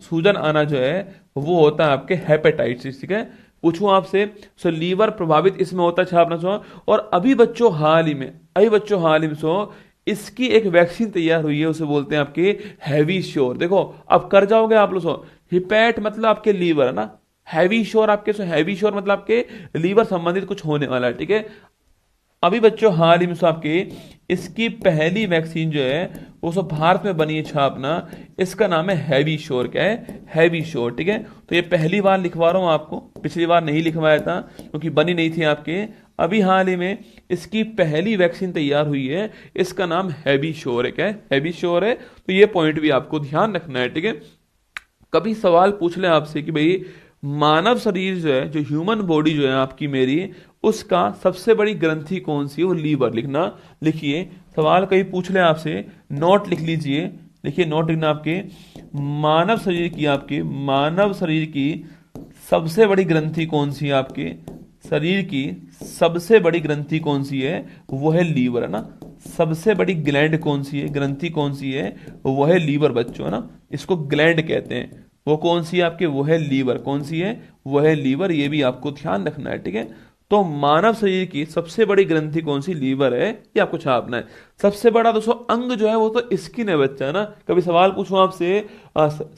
सूजन आना जो है वो होता है आपके हेपेटाइटिस, ठीक है। पूछूं आपसे, सो लीवर प्रभावित इसमें होता है छापना सो, और अभी बच्चों हाल ही में सो इसकी एक वैक्सीन तैयार हुई है, उसे बोलते हैं आपके हैवी श्योर। देखो अब कर जाओगे आप लोग, सो हिपैट मतलब आपके लीवर है ना, हैवी श्योर आपके, सो हैवी श्योर मतलब आपके लीवर संबंधित कुछ होने वाला है, ठीक है। अभी बच्चों हाल ही में आपके इसकी पहली वैक्सीन जो है वो सब भारत में बनी है छापना, इसका नाम है हैवी श्योर। क्या है? हैवी श्योर, ठीक है। तो ये पहली बार लिखवा रहा हूं आपको, पिछली बार नहीं लिखवाया था क्योंकि बनी नहीं थी आपके। अभी हाल ही में इसकी पहली वैक्सीन तैयार हुई है, इसका नाम हैवी श्योर है। क्या है? हैवी श्योर है। तो ये पॉइंट भी आपको ध्यान रखना है, ठीक है। कभी सवाल पूछ ले आपसे कि भाई मानव शरीर जो है, जो ह्यूमन बॉडी जो है आपकी मेरी, उसका सबसे बड़ी ग्रंथि कौन सी है? वो लीवर। लिखना, लिखिए, सवाल कहीं पूछ ले आपसे, नोट लिख लीजिए, लिखिए, नोट लिखना आपके, मानव शरीर की सबसे बड़ी ग्रंथि कौन सी है? आपके शरीर की सबसे बड़ी ग्रंथि कौन सी है? वो है लीवर, है ना। सबसे बड़ी ग्लैंड कौन सी है, ग्रंथि कौन सी है? वो है लीवर बच्चों, है ना। इसको ग्लैंड कहते हैं। वो कौन सी है आपके? वो है लीवर। कौन सी है? वो है लीवर। ये भी आपको ध्यान रखना है, ठीक है। तो मानव शरीर की सबसे बड़ी ग्रंथि कौन सी? लीवर है। ये आपको छापना है। सबसे बड़ा दोस्तों अंग जो है वो तो स्किन है बच्चा, है ना। कभी सवाल पूछूं आपसे,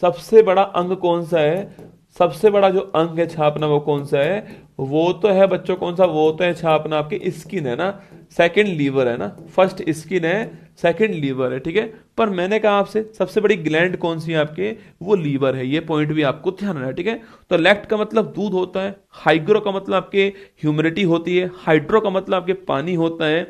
सबसे बड़ा अंग कौन सा है? सबसे बड़ा जो अंग है छापना वो कौन सा है? वो तो है बच्चों, कौन सा? वो तो है छापना आपके स्किन, है ना। सेकंड लीवर है ना, फर्स्ट स्किन है, सेकंड लीवर है, ठीक है। पर मैंने कहा आपसे सबसे बड़ी ग्लैंड कौन सी है आपके? वो लीवर है। ये पॉइंट भी आपको ध्यान रखना है, ठीक है। तो लैक्ट का मतलब दूध होता है, हाइग्रो का मतलब आपके ह्यूमिडिटी होती है, हाइड्रो का मतलब आपके पानी होता है,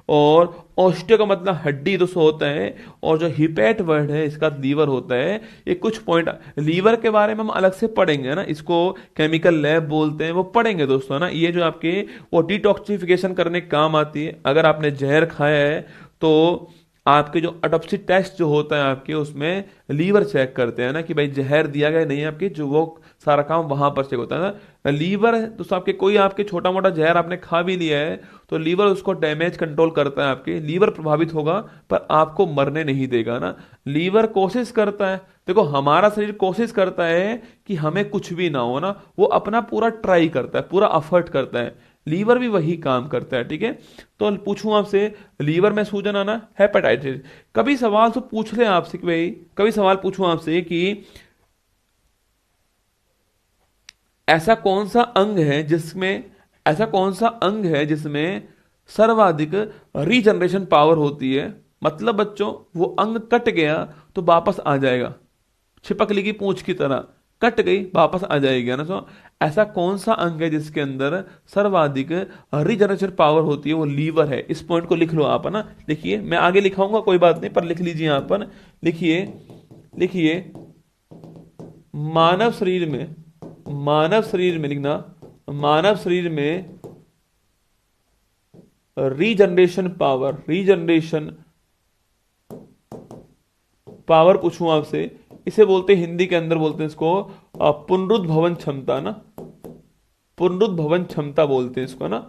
और ऑस्टियो का मतलब हड्डी दोस्तों होता है, और जो हिपैट वर्ड है इसका लीवर होता है। ये कुछ पॉइंट लीवर के बारे में हम अलग से पढ़ेंगे ना, इसको केमिकल लैब बोलते हैं, वो पढ़ेंगे दोस्तों, है ना। ये जो आपके वो डिटॉक्सिफिकेशन करने काम आती है। अगर आपने जहर खाया है तो आपके जो ऑटोप्सी टेस्ट जो होता है आपके, उसमें लीवर चेक करते हैं ना कि भाई जहर दिया गया नहीं आपके, जो वो सारा काम वहां पर चेक होता है ना। लीवर है तो आपके कोई आपके छोटा मोटा जहर आपने खा भी लिया है तो लीवर उसको डैमेज कंट्रोल करता है। आपके लीवर प्रभावित होगा पर आपको मरने नहीं देगा ना। लीवर कोशिश करता है, देखो हमारा शरीर कोशिश करता है कि हमें कुछ भी ना हो ना, वो अपना पूरा ट्राई करता है, पूरा एफर्ट करता है। लीवर भी वही काम करता है, ठीक है। तो पूछूं आपसे, लीवर में सूजन आना, हेपेटाइटिस। कभी सवाल तो पूछ ले आपसे कि भाई, कभी सवाल पूछूं आपसे कि ऐसा कौन सा अंग है जिसमें सर्वाधिक रीजनरेशन पावर होती है? मतलब बच्चों वो अंग कट गया तो वापस आ जाएगा, छिपकली की पूंछ की तरह। कट गई वापस आ जाएगी, है ना। सो ऐसा कौन सा अंग है जिसके अंदर सर्वाधिक रीजनरेशन पावर होती है, वो लीवर है। इस पॉइंट को लिख लो आप, है ना। लिखिए, मैं आगे लिखाऊंगा कोई बात नहीं, पर लिख लीजिए यहाँ पर। लिखिए, लिखिए, मानव शरीर में, मानव शरीर में लिखना, मानव शरीर में रीजनरेशन पावर, रीजनरेशन पावर पूछूं आपसे, इसे बोलते हैं हिंदी के अंदर बोलते हैं इसको पुनरुद्भवन क्षमता ना, पुनरुद्भवन क्षमता बोलते हैं इसको ना।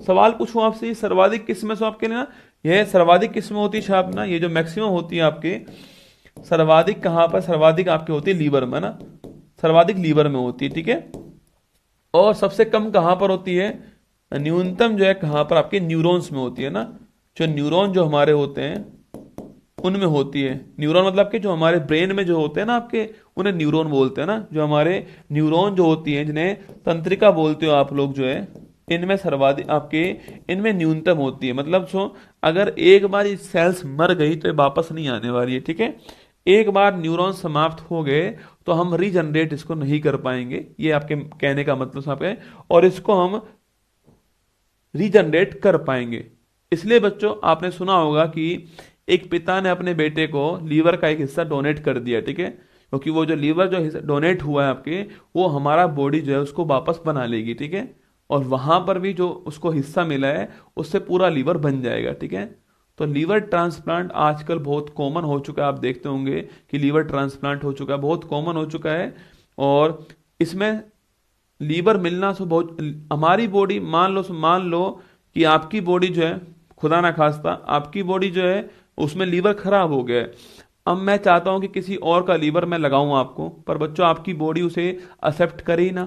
सवाल पूछूं आपसे, सर्वाधिक किस में से आपके लिए ना, यह सर्वाधिक किस में होती है छाप ना, ये जो मैक्सिमम होती है आपके, सर्वाधिक कहां पर, सर्वाधिक आपके होती है लीवर में ना, सर्वाधिक लीवर में होती है, ठीक है। और सबसे कम कहां पर होती है, न्यूनतम जो है कहां पर, आपके न्यूरॉन्स में होती है ना। जो न्यूरॉन जो हमारे होते हैं उनमें होती है। न्यूरॉन मतलब कि जो हमारे ब्रेन में जो होते हैं ना आपके, उन्हें न्यूरॉन बोलते हैं ना। जो हमारे न्यूरॉन जो होती है, जिन्हें तंत्रिका बोलते हो आप लोग जो है, इनमें सर्वाधिक आपके, इनमें न्यूनतम होती है। मतलब सो अगर एक बार ये सेल्स मर गई तो ये वापस नहीं आने वाली है, ठीक है। एक बार न्यूरॉन समाप्त हो गए तो हम रीजनरेट इसको नहीं कर पाएंगे, ये आपके कहने का मतलब साहब है। और इसको हम रीजनरेट कर पाएंगे। इसलिए बच्चों आपने सुना होगा कि एक पिता ने अपने बेटे को लीवर का एक हिस्सा डोनेट कर दिया, ठीक है। क्योंकि वो जो लीवर जो हिस्सा डोनेट हुआ है आपके, वो हमारा बॉडी जो है उसको वापस बना लेगी, ठीक है। और वहां पर भी जो उसको हिस्सा मिला है उससे पूरा लीवर बन जाएगा, ठीक है। तो लीवर ट्रांसप्लांट आजकल बहुत कॉमन हो चुका है। आप देखते होंगे कि लीवर ट्रांसप्लांट हो चुका है, बहुत कॉमन हो चुका है। और इसमें लीवर मिलना सो बहुत, हमारी बॉडी मान लो कि आपकी बॉडी जो है, खुदा ना खास्ता आपकी बॉडी जो है उसमें लीवर खराब हो गया है। अब मैं चाहता हूं कि किसी और का लीवर मैं लगाऊं आपको, पर बच्चों आपकी बॉडी उसे एक्सेप्ट करे ही ना,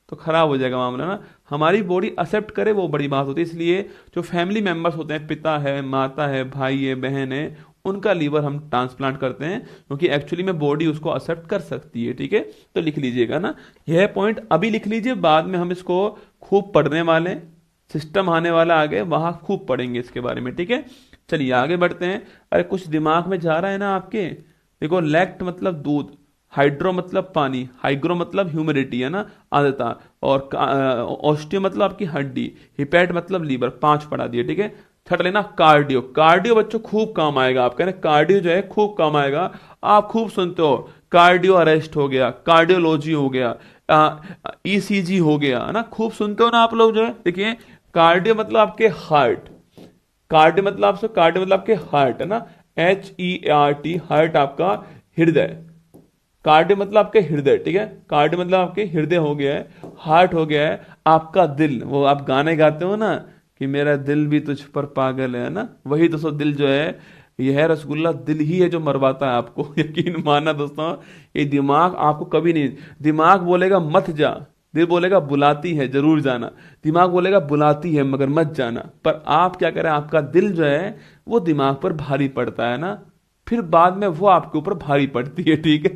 तो खराब हो जाएगा मामला ना। हमारी बॉडी एक्सेप्ट करे वो बड़ी बात होती है। इसलिए जो फैमिली मेंबर्स होते हैं, पिता है, माता है, भाई है, बहन है, उनका लीवर हम ट्रांसप्लांट करते हैं, क्योंकि एक्चुअली में बॉडी उसको एक्सेप्ट कर सकती है, ठीक है। तो लिख लीजिएगा ना, यह पॉइंट अभी लिख लीजिए, बाद में हम इसको खूब पढ़ने वाले हैं। सिस्टम आने वाला आगे, वहां खूब पढ़ेंगे इसके बारे में, ठीक है। चलिए आगे बढ़ते हैं। अरे कुछ दिमाग में जा रहा है ना आपके, देखो लैक्ट मतलब दूध, हाइड्रो मतलब पानी, हाइग्रो मतलब ह्यूमिडिटी, है ना, आर्द्रता, और ऑस्टियो मतलब आपकी हड्डी, हिपैट मतलब लीवर, 5 पढ़ा दिए, ठीक है। छठ लेना कार्डियो, कार्डियो बच्चों खूब काम आएगा आपका ना, कार्डियो जो है खूब काम आएगा। आप खूब सुनते हो, कार्डियो अरेस्ट हो गया, कार्डियोलॉजी हो गया, ईसीजी हो गया, है ना, खूब सुनते हो ना आप लोग जो है। देखिए कार्डियो मतलब आपके हार्ट, कार्डियो मतलब आपसे, कार्डियो मतलब आपके हार्ट, है ना, HERT, हार्ट आपका हृदय, कार्डियो मतलब आपके हृदय, ठीक है। कार्डियो मतलब आपके हृदय हो गया है, हार्ट हो गया है आपका दिल। वो आप गाने गाते हो ना कि मेरा दिल भी तुझ पर पागल है ना, वही दोस्तों दिल जो है, यह है रसगुल्ला, दिल ही है जो मरवाता है आपको। यकीन मानना दोस्तों, ये दिमाग आपको कभी नहीं, दिमाग बोलेगा मत जा, दिल बोलेगा बुलाती है जरूर जाना, दिमाग बोलेगा बुलाती है मगर मत जाना। पर आप क्या करें, आपका दिल जो है वो दिमाग पर भारी पड़ता है ना, फिर बाद में वो आपके ऊपर भारी पड़ती है, ठीक है।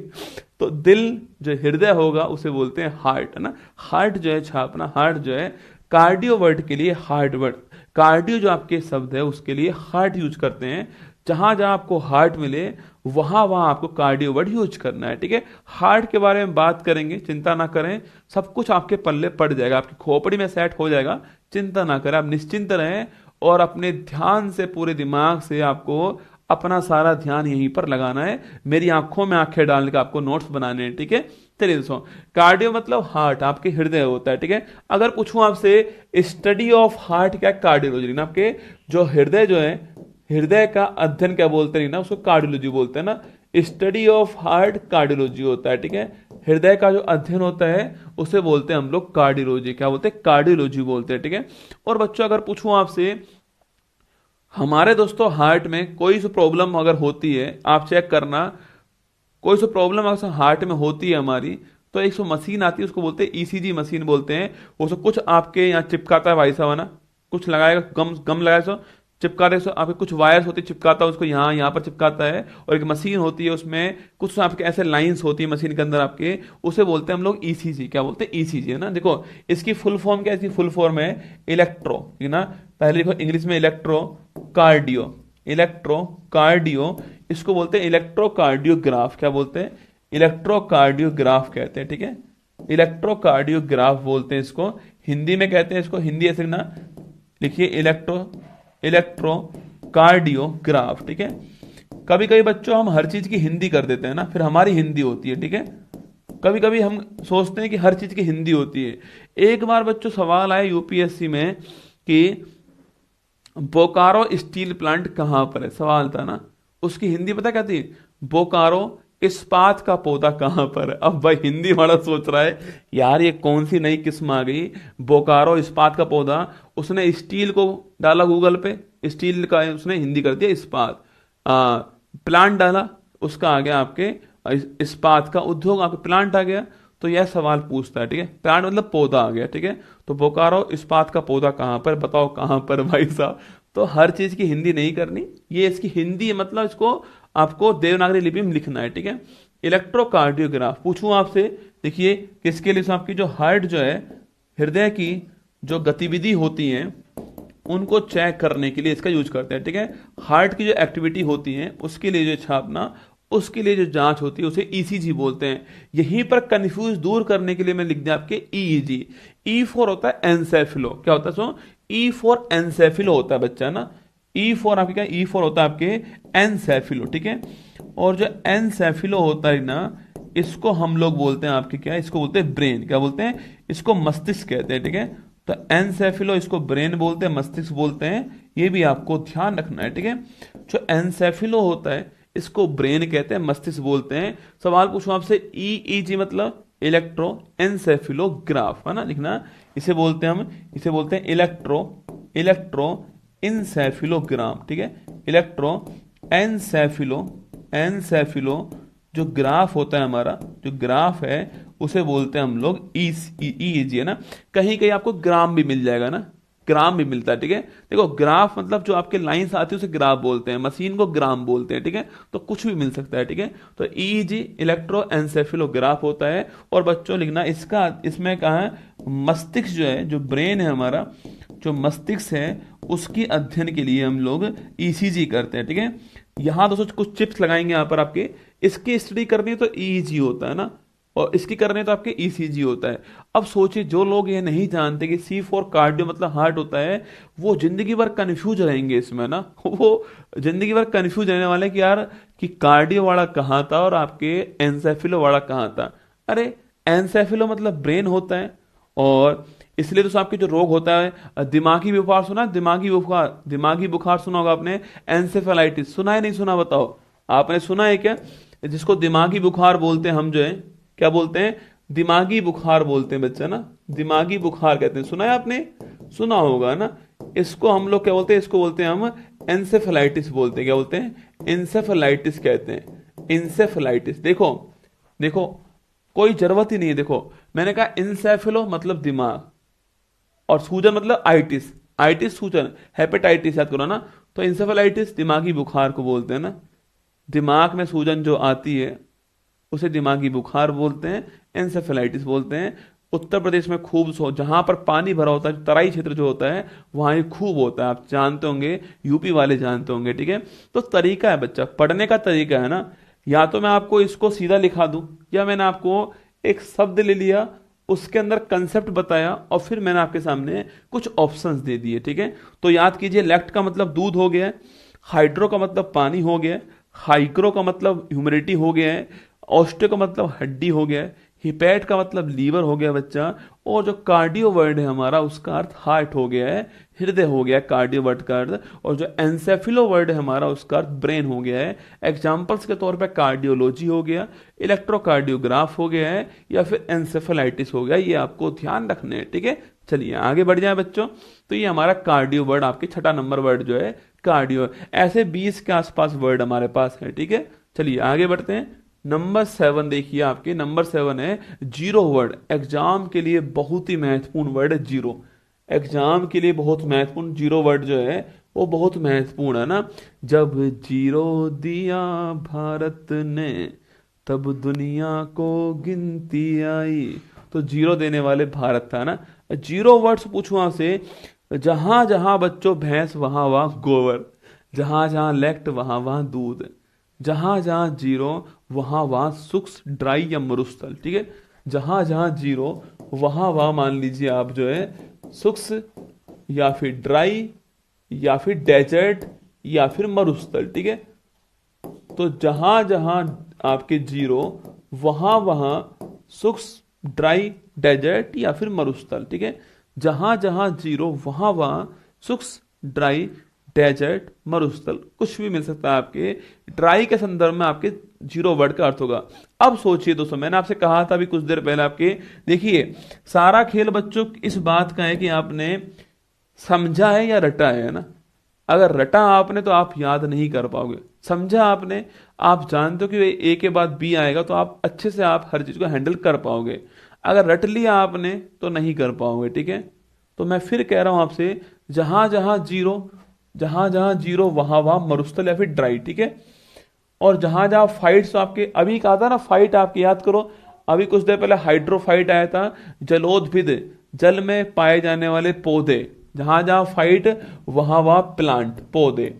तो दिल जो हृदय होगा उसे बोलते हैं हार्ट, है ना। हार्ट जो है छापना, हार्ट जो है कार्डियो वर्ड के लिए हार्ट वर्ड, कार्डियो जो आपके शब्द है उसके लिए हार्ट यूज करते हैं। जहां जहां आपको हार्ट मिले वहां वहां आपको कार्डियो वर्ड यूज करना है, ठीक है। हार्ट के बारे में बात करेंगे, चिंता ना करें, सब कुछ आपके पल्ले पड़ जाएगा, आपकी खोपड़ी में सेट हो जाएगा, चिंता ना करें, आप निश्चिंत रहें। और अपने ध्यान से, पूरे दिमाग से आपको अपना सारा ध्यान यहीं पर लगाना है, मेरी आंखों में आंखें डालने का आपको नोट्स बनाने हैं, ठीक है। चलिए दोस्तों, कार्डियो मतलब हार्ट, आपके हृदय होता है, ठीक है। अगर पूछूं आपसे स्टडी ऑफ हार्ट क्या, कार्डियोलॉजी ना, आपके जो हृदय जो है, हृदय का अध्ययन क्या बोलते हैं ना, उसको कार्डियोलॉजी बोलते हैं ना। स्टडी ऑफ हार्ट कार्डियोलॉजी होता है, ठीक है। हृदय का जो अध्ययन होता है उसे बोलते हैं हम लोग कार्डियोलॉजी, क्या बोलते हैं, कार्डियोलॉजी बोलते हैं, ठीक है। और बच्चों अगर पूछूं आपसे, हमारे दोस्तों हार्ट में कोई सी प्रॉब्लम अगर होती है, आप चेक करना, कोई सी प्रॉब्लम अगर हार्ट में होती है हमारी, तो एक सौ मशीन आती है, उसको बोलते हैं ईसीजी मशीन बोलते हैं। उसको कुछ आपके यहाँ चिपकाता है भाई साहब, ना कुछ लगाएगा, गम गम लगाए सो चिपका दे, सो आपके कुछ वायर्स होती है, चिपकाता है उसको, यहाँ पर चिपकाता है। और एक मशीन होती है, उसमें कुछ आपके ऐसे लाइंस होती है मशीन के अंदर आपके, उसे बोलते हैं हम लोग ईसीजी, क्या बोलते हैं, ईसीजी, है ना। देखो इसकी फुल फॉर्म क्या है, इसकी फुल फॉर्म है इलेक्ट्रो, है ना। पहले देखो इंग्लिश में इलेक्ट्रो कार्डियो, इलेक्ट्रो कार्डियो, इसको बोलते हैं इलेक्ट्रोकार्डियोग्राफ, क्या बोलते हैं, इलेक्ट्रोकार्डियोग्राफ कहते हैं, ठीक है। इलेक्ट्रोकार्डियोग्राफ बोलते हैं इसको, हिंदी में कहते हैं इसको, हिंदी ऐसे ना लिखिए, इलेक्ट्रोकार्डियोग्राफ, ठीक है। कभी कभी बच्चों हम हर चीज की हिंदी कर देते हैं ना, फिर हमारी हिंदी होती है, ठीक है। कभी कभी हम सोचते हैं कि हर चीज की हिंदी होती है। एक बार बच्चों सवाल आया यूपीएससी में कि बोकारो स्टील प्लांट कहां पर है, सवाल था ना, उसकी हिंदी पता क्या थी? बोकारो इस्पात का पौधा कहां पर है। अब भाई हिंदी वाला सोच रहा है यार ये कौन सी नई किस्म आ गई, बोकारो इस्पात का पौधा। उसने स्टील को डाला गूगल पे, स्टील का उसने हिंदी कर दिया इस्पात, प्लांट डाला, उसका आ गया आपके इस्पात का उद्योग, आपके प्लांट आ गया। तो यह सवाल पूछता है, ठीक है, प्लांट मतलब पौधा आ गया, ठीक है। तो बोकारो इस्पात का पौधा कहां पर, बताओ कहां पर भाई साहब। तो हर चीज की हिंदी नहीं करनी, ये इसकी हिंदी है, मतलब इसको आपको देवनागरी लिपि में लिखना है, ठीक है। इलेक्ट्रोकार्डियोग्राफ पूछूं आपसे, देखिए किसके लिए? आपकी जो हार्ट जो है, हृदय की जो गतिविधि होती है उनको चेक करने के लिए इसका यूज करते हैं, ठीक है। हार्ट की जो एक्टिविटी होती है उसके लिए जो छापना, उसके लिए जो जांच होती है उसे ईसीजी बोलते हैं। यहीं पर कंफ्यूज दूर करने के लिए मैं लिख दिया आपके ईईजी। ई फॉर होता है एनसेफिलो, क्या होता है सो? ई फॉर एनसेफिलो होता है बच्चा ना, ई फॉर आपके क्या, ई फॉर होता है आपके एनसेफिलो, ठीक है। और जो एनसेफिलो होता है ना, इसको हम लोग बोलते हैं आपके क्या, इसको बोलते हैं ब्रेन, क्या बोलते हैं? इसको मस्तिष्क कहते हैं, ठीक है। तो एनसेफिलो इसको ब्रेन बोलते हैं, मस्तिष्क बोलते हैं, ये भी आपको ध्यान रखना है, ठीक है। जो एनसेफिलो होता है इसको ब्रेन कहते हैं, मस्तिष्क बोलते हैं। सवाल पूछूं आपसे, ईईजी मतलब इलेक्ट्रो एनसेफिलोग्राफ, है ना, लिखना। इसे बोलते हैं हम, इसे बोलते हैं इलेक्ट्रो इंसेफिलोग्राम, ठीक है। इलेक्ट्रो एनसेफिलो जो ग्राफ होता है हमारा, जो ग्राफ है उसे बोलते हैं हम लोग ईईजी, है ना। कहीं कहीं आपको ग्राम भी मिल जाएगा ना, ग्राम भी मिलता है, ठीक है। देखो ग्राफ मतलब जो आपके लाइंस आती है उसे ग्राफ बोलते हैं, मशीन को ग्राम बोलते हैं, ठीक है। तो कुछ भी मिल सकता है, ठीक है। तो ईईजी इलेक्ट्रो एनसेफिलोग्राफ होता है। और बच्चों लिखना इसका, इसमें कहा है मस्तिष्क जो है, जो ब्रेन है हमारा, जो मस्तिष्क है उसकी अध्ययन के लिए हम लोग ईसीजी करते हैं, ठीक है। यहां दोस्तों कुछ चिप्स लगाएंगे यहां पर आपके, इसकी स्टडी करनी है तो ईईजी होता है ना, और इसकी करने तो आपके ईसीजी होता है। अब सोचिए जो लोग ये नहीं जानते कि सी फॉर कार्डियो मतलब हार्ट होता है, वो जिंदगी भर कंफ्यूज रहेंगे इसमें ना, वो जिंदगी भर कंफ्यूज रहने वाले कि यार कि कार्डियो वाला कहाँ था और आपके एनसेफिलो वाला कहाँ था। अरे एनसेफिलो मतलब ब्रेन होता है, और इसलिए तो आपके जो रोग होता है, दिमागी बुखार सुना, दिमागी बुखार सुना होगा आपने, एनसेफेलाइटिस सुना है नहीं सुना, बताओ आपने सुना है क्या? जिसको दिमागी बुखार बोलते हैं हम, जो है क्या बोलते हैं, दिमागी बुखार बोलते हैं बच्चा ना, दिमागी बुखार कहते हैं, सुना है आपने? सुना होगा ना। इसको हम लोग क्या बोलते हैं? इसको बोलते हैं हम एंसेफेलाइटिस बोलते हैं, क्या बोलते हैं? इंसेफेलाइटिस कहते हैं, इंसेफेलाइटिस। देखो देखो कोई जरूरत ही नहीं है, देखो मैंने कहा इंसेफेलो मतलब दिमाग, और सूजन मतलब आइटिस, आइटिस सूजन, हेपेटाइटिस याद करो ना। तो इंसेफेलाइटिस दिमागी बुखार को बोलते हैं ना, दिमाग में सूजन जो आती है उसे दिमागी बुखार बोलते हैं, एंसेफेलाइटिस बोलते हैं। उत्तर प्रदेश में खूब जहां पर पानी भरा होता है, तराई क्षेत्र जो होता है वहां ये खूब होता है, आप जानते होंगे, यूपी वाले जानते होंगे, ठीक है। तो तरीका है बच्चा, पढ़ने का तरीका है ना, या तो मैं आपको इसको सीधा लिखा दूं, या मैंने आपको एक शब्द ले लिया, उसके अंदर कंसेप्ट बताया, और फिर मैंने आपके सामने कुछ ऑप्शंस दे दिए, ठीक है। तो याद कीजिए, लेक्ट का मतलब दूध हो गया है, हाइड्रो का मतलब पानी हो गया है, हाइक्रो का मतलब ह्यूमिडिटी हो गया है, ऑस्टियो का मतलब हड्डी हो गया है, हिपैट का मतलब लीवर हो गया बच्चा, और जो कार्डियो वर्ड है हमारा उसका अर्थ हार्ट हो गया है, हृदय हो गया कार्डियो वर्ड का अर्थ, और जो एंसेफिलो वर्ड है हमारा उसका अर्थ ब्रेन हो गया है। एग्जाम्पल्स के तौर पे कार्डियोलॉजी हो गया, इलेक्ट्रोकार्डियोग्राफ हो गया है, या फिर एंसेफेलाइटिस हो गया, ये आपको ध्यान रखने हैं, ठीक है। चलिए आगे बढ़ जाए बच्चों। तो ये हमारा कार्डियो वर्ड, आपके छठा नंबर वर्ड जो है कार्डियो, ऐसे 20 के आसपास वर्ड हमारे पास है, ठीक है। चलिए आगे बढ़ते हैं। नंबर 7 देखिए, आपके नंबर 7 है जीरो वर्ड। एग्जाम के लिए बहुत ही महत्वपूर्ण वर्ड है जीरो, एग्जाम के लिए बहुत महत्वपूर्ण जीरो वर्ड जो है वो बहुत महत्वपूर्ण है ना। जब जीरो दिया भारत ने तब दुनिया को गिनती आई, तो जीरो देने वाले भारत था ना। जीरो वर्ड्स पूछूं आपसे, जहां जहां बच्चों भैंस वहां वहां गोबर, जहां जहां लेफ्ट वहां वहां दूध, जहां जहां जीरो वहां वहां शुष्क ड्राई या मरुस्थल, ठीक है। जहां जहां जीरो वहां वहां मान लीजिए आप जो है शुष्क या फिर ड्राई या फिर डेजर्ट या फिर मरुस्थल, ठीक है। तो जहां जहां आपके जीरो वहां वहां शुष्क ड्राई डेजर्ट या फिर मरुस्थल, ठीक है। जहां जहां जीरो वहां वहां शुष्क ड्राई डेजर्ट मरुस्थल, कुछ भी मिल सकता है आपके। ड्राई के संदर्भ में आपके जीरो वर्ड का अर्थ होगा। अब सोचिए दोस्तों, मैंने आपसे कहा था अभी कुछ देर पहले आपके, देखिए सारा खेल बच्चों इस बात का है कि आपने समझा है या रटा है ना। अगर रटा आपने तो आप याद नहीं कर पाओगे, समझा आपने, आप जानते हो कि ए के बाद बी आएगा तो आप अच्छे से आप हर चीज को हैंडल कर पाओगे। अगर रट लिया आपने तो नहीं कर पाओगे, ठीक है। तो मैं फिर कह रहा हूं आपसे, जहां जहां जीरो वहां वहां मरुस्थल या फिर ड्राई, ठीक है। और जहां जहां फाइट्स आपके, अभी कहा था ना फाइट, आपके याद करो, अभी कुछ देर पहले हाइड्रोफाइट आया था, जलोद्भिद, जल में पाए जाने वाले पौधे। जहां जहां फाइट वहां वहां प्लांट, पौधे।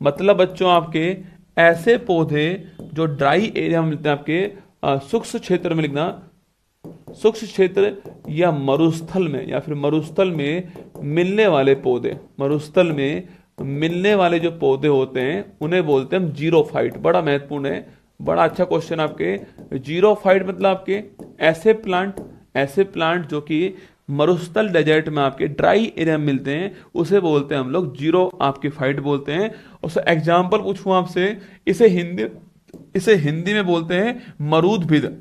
मतलब बच्चों आपके ऐसे पौधे जो ड्राई एरिया में मिलते हैं आपके, शुष्क क्षेत्र में लिखना, शुष्क क्षेत्र या मरुस्थल में, या फिर मरुस्थल में मिलने वाले पौधे, मरुस्थल में मिलने वाले जो पौधे होते हैं उन्हें बोलते हैं हम जीरोफाइट। बड़ा महत्वपूर्ण है, बड़ा अच्छा क्वेश्चन आपके। जीरोफाइट मतलब आपके ऐसे प्लांट जो कि मरुस्थल डेजर्ट में आपके ड्राई एरिया में मिलते हैं, उसे बोलते हैं हम लोग जीरो आपके फाइट बोलते हैं। और एग्जाम्पल पूछूं आपसे, इसे हिंदी में बोलते हैं मरूदभिद।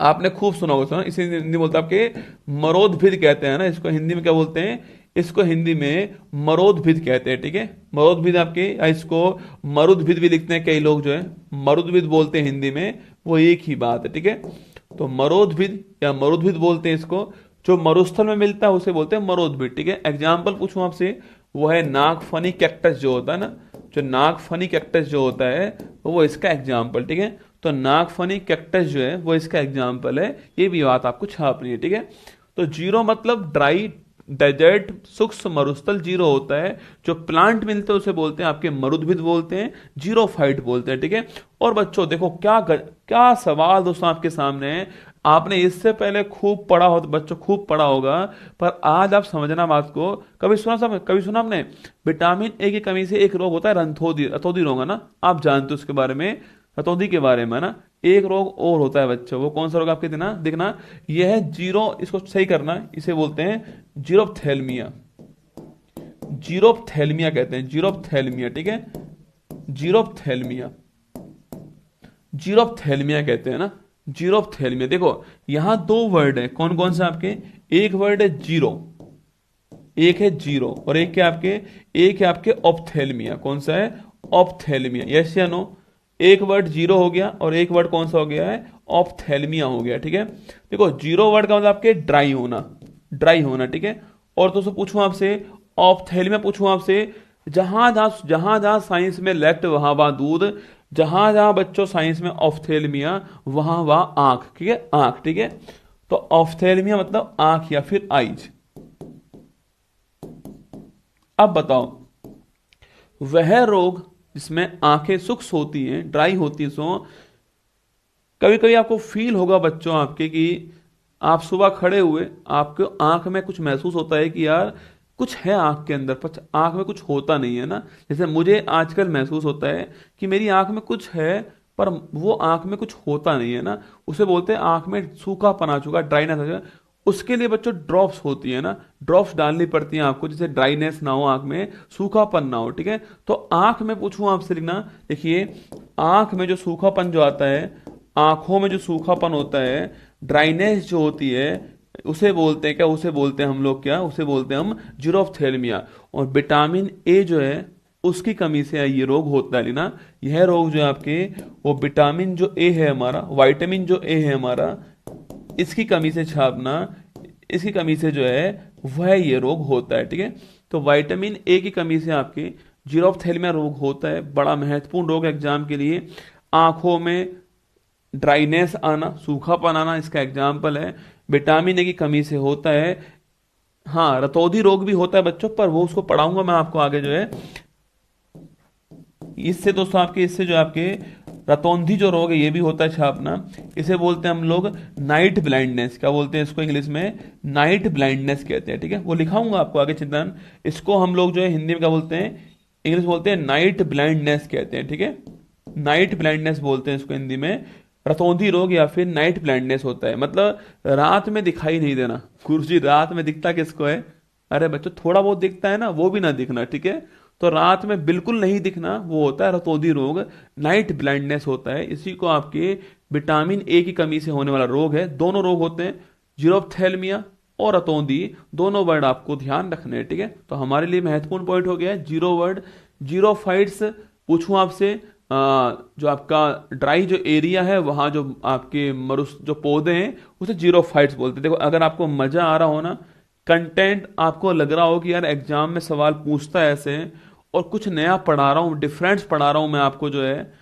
आपने खूब सुना होगा, इसे हिंदी बोलते हैं आपके मरोदभिद कहते हैं ना, इसको हिंदी में क्या बोलते हैं, इसको हिंदी में मरोदभिद कहते हैं, ठीक है। मरोदभिद आपके, या इसको मरुदभिद भी लिखते हैं कई लोग जो है, मरुदभिद बोलते हैं हिंदी में, वो एक ही बात है, ठीक है। तो मरोदभिद या मरुदभिद बोलते हैं इसको। जो मरुस्थल में मिलता है उसे बोलते हैं मरोदभिद, ठीक है। एग्जाम्पल पूछूं आपसे, वो है नागफनी कैक्टस जो होता है ना, जो नागफनी कैक्टस जो होता है वो इसका एग्जाम्पल, ठीक है। तो नागफनी कैक्टस जो है वो इसका एग्जाम्पल है, ये भी बात आपको छापनी है, ठीक है। तो जीरो मतलब ड्राई डेजर्ट शुष्क मरुस्थल जीरो होता है। जो प्लांट मिलते हैं उसे बोलते हैं आपके मरुदभिद बोलते हैं, जीरोफाइट बोलते हैं, ठीक है। और बच्चों देखो क्या सवाल दोस्तों आपके सामने है। आपने इससे पहले खूब पढ़ा हो, बच्चों खूब पढ़ा होगा, पर आज आप समझना बात को। कभी सुना आपने विटामिन ए की कमी से एक रोग होता है रतौंधी रोग, है ना, आप जानते हो उसके बारे में, रतौंधी के बारे में ना। एक रोग और होता है बच्चों, वो कौन सा रोग आपके दिखना, यह है जीरो, इसको सही करना, इसे बोलते हैं जीरोप्थेल्मिया। जीरोप्थेल्मिया कहते हैं, जीरोप्थेल्मिया, ठीक है। जीरोप्थेल्मिया, जीरोप्थेल्मिया कहते हैं ना, जीरोप्थेल्मिया। देखो यहां दो वर्ड है, कौन कौन से आपके, एक वर्ड है जीरो, एक है जीरो, और एक है आपके ऑप्थेल्मिया। कौन सा है, ऑप्थेल्मिया, यस या नो। एक वर्ड जीरो हो गया और एक वर्ड कौन सा हो गया है, ऑप्थेल्मिया हो गया, ठीक है। देखो जीरो वर्ड का मतलब आपके ड्राई होना, ठीक है। और दोस्तों पूछूं आपसे, ऑप्थेल्मिया पूछूं आपसे, जहां जहां साइंस में लेफ्ट वहां वहां दूध, जहां जहां बच्चों साइंस में ऑप्थेल्मिया वहां वहां आंख, ठीक है, आंख, ठीक है। तो ऑप्थेल्मिया मतलब आंख या फिर आईज। अब बताओ, वह रोग जिसमें आंखें शुष्क होती हैं, ड्राई होती हैं, सो कभी कभी आपको फील होगा बच्चों आपके कि आप सुबह खड़े हुए, आपको आंख में कुछ महसूस होता है कि यार कुछ है आंख के अंदर, पर आंख में कुछ होता नहीं है ना। जैसे मुझे आजकल महसूस होता है कि मेरी आंख में कुछ है पर वो आंख में कुछ होता नहीं है ना, उसे बोलते हैं आंख में सूखापन आ चुका, ड्राइनेस आ चुका। उसके लिए बच्चों ड्रॉप्स होती है ना, ड्रॉप्स डालनी पड़ती हैं आपको, जिससे ड्राइनेस ना हो, आंख में सूखापन ना हो, ठीक है। तो आंख में पूछूं आपसे लिखना, देखिए आंख में जो सूखापन जो आता है, आंखों में जो सूखापन होता है, ड्राइनेस जो होती है, उसे बोलते हैं क्या, उसे बोलते हैं हम लोग क्या, उसे बोलते हैं हम जीरोफ्थेल्मिया। और विटामिन ए जो है उसकी कमी से ये रोग होता है ना। यह रोग जो है आपके, वो विटामिन जो ए है हमारा, विटामिन जो ए है हमारा, इसकी कमी से छापना, इसकी कमी से जो है वह ये रोग होता है, ठीक है। तो विटामिन ए की कमी से आपके जीरोफ्थेल्मिया रोग होता है, बड़ा महत्वपूर्ण रोग एग्जाम के लिए। आंखों में ड्राइनेस आना, सूखापन आना, इसका एग्जाम्पल है। विटामिन ए की कमी से होता है। हाँ, रतौंधी रोग भी होता है बच्चों, पर वो उसको पढ़ाऊंगा मैं आपको आगे जो है। इससे दोस्तों आपके, इससे जो आपके रतौंधी जो रोग है ये भी होता है छापना, इसे बोलते हैं हम लोग नाइट ब्लाइंडनेस। क्या बोलते हैं इसको इंग्लिश में? नाइट ब्लाइंडनेस कहते हैं, ठीक है, वो लिखाऊंगा आपको आगे, चिंता न। इसको हम लोग जो है हिंदी में क्या बोलते हैं, इंग्लिश बोलते हैं नाइट ब्लाइंडनेस कहते हैं, ठीक है, नाइट ब्लाइंडनेस बोलते हैं इसको हिंदी में। रतौंधी रोग या फिर नाइट ब्लाइंडनेस होता है, मतलब रात में दिखाई नहीं देना। गुरुजी रात में दिखता किसको है? अरे बच्चों थोड़ा बहुत दिखता है ना, वो भी ना दिखना, ठीक है, तो रात में बिल्कुल नहीं दिखना, वो होता है रतौंधी रोग, नाइट ब्लाइंडनेस होता है। इसी को आपके विटामिन ए की कमी से होने वाला रोग है। दोनों रोग होते हैं, जीरोप्थेल्मिया और रतौंधी, दोनों वर्ड आपको ध्यान रखने हैं, ठीक है। तो हमारे लिए महत्वपूर्ण पॉइंट हो गया है जीरो वर्ड। जीरोफाइट्स पूछूं आपसे, जो आपका ड्राई जो एरिया है वहां जो आपके मरुस जो पौधे हैं उसे जीरोफाइट्स बोलते हैं। देखो अगर आपको मजा आ रहा हो ना, कंटेंट आपको लग रहा हो कि यार एग्जाम में सवाल पूछता है ऐसे और कुछ नया पढ़ा रहा हूँ, डिफरेंस पढ़ा रहा हूँ मैं आपको जो है,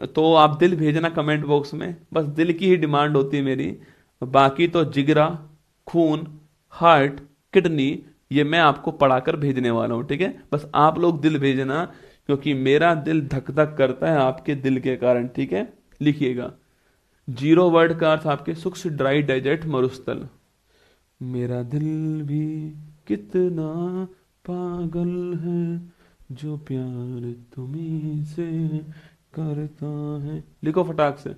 तो आप दिल भेजना कमेंट बॉक्स में, बस दिल की ही डिमांड होती है मेरी। बाकी तो जिगरा, खून, हार्ट, किडनी ये मैं आपको पढ़ाकर भेजने वाला हूँ, ठीक है, बस आप लोग दिल भेजना, क्योंकि मेरा दिल धक धक करता है आपके दिल के कारण, ठीक है। लिखिएगा, जीरो वर्ड का अर्थ आपके सूक्ष्म ड्राई डाइजेस्ट मरुस्थल। मेरा दिल भी कितना पागल है जो प्यार तुम्ही से करता है। लिखो फटाक से।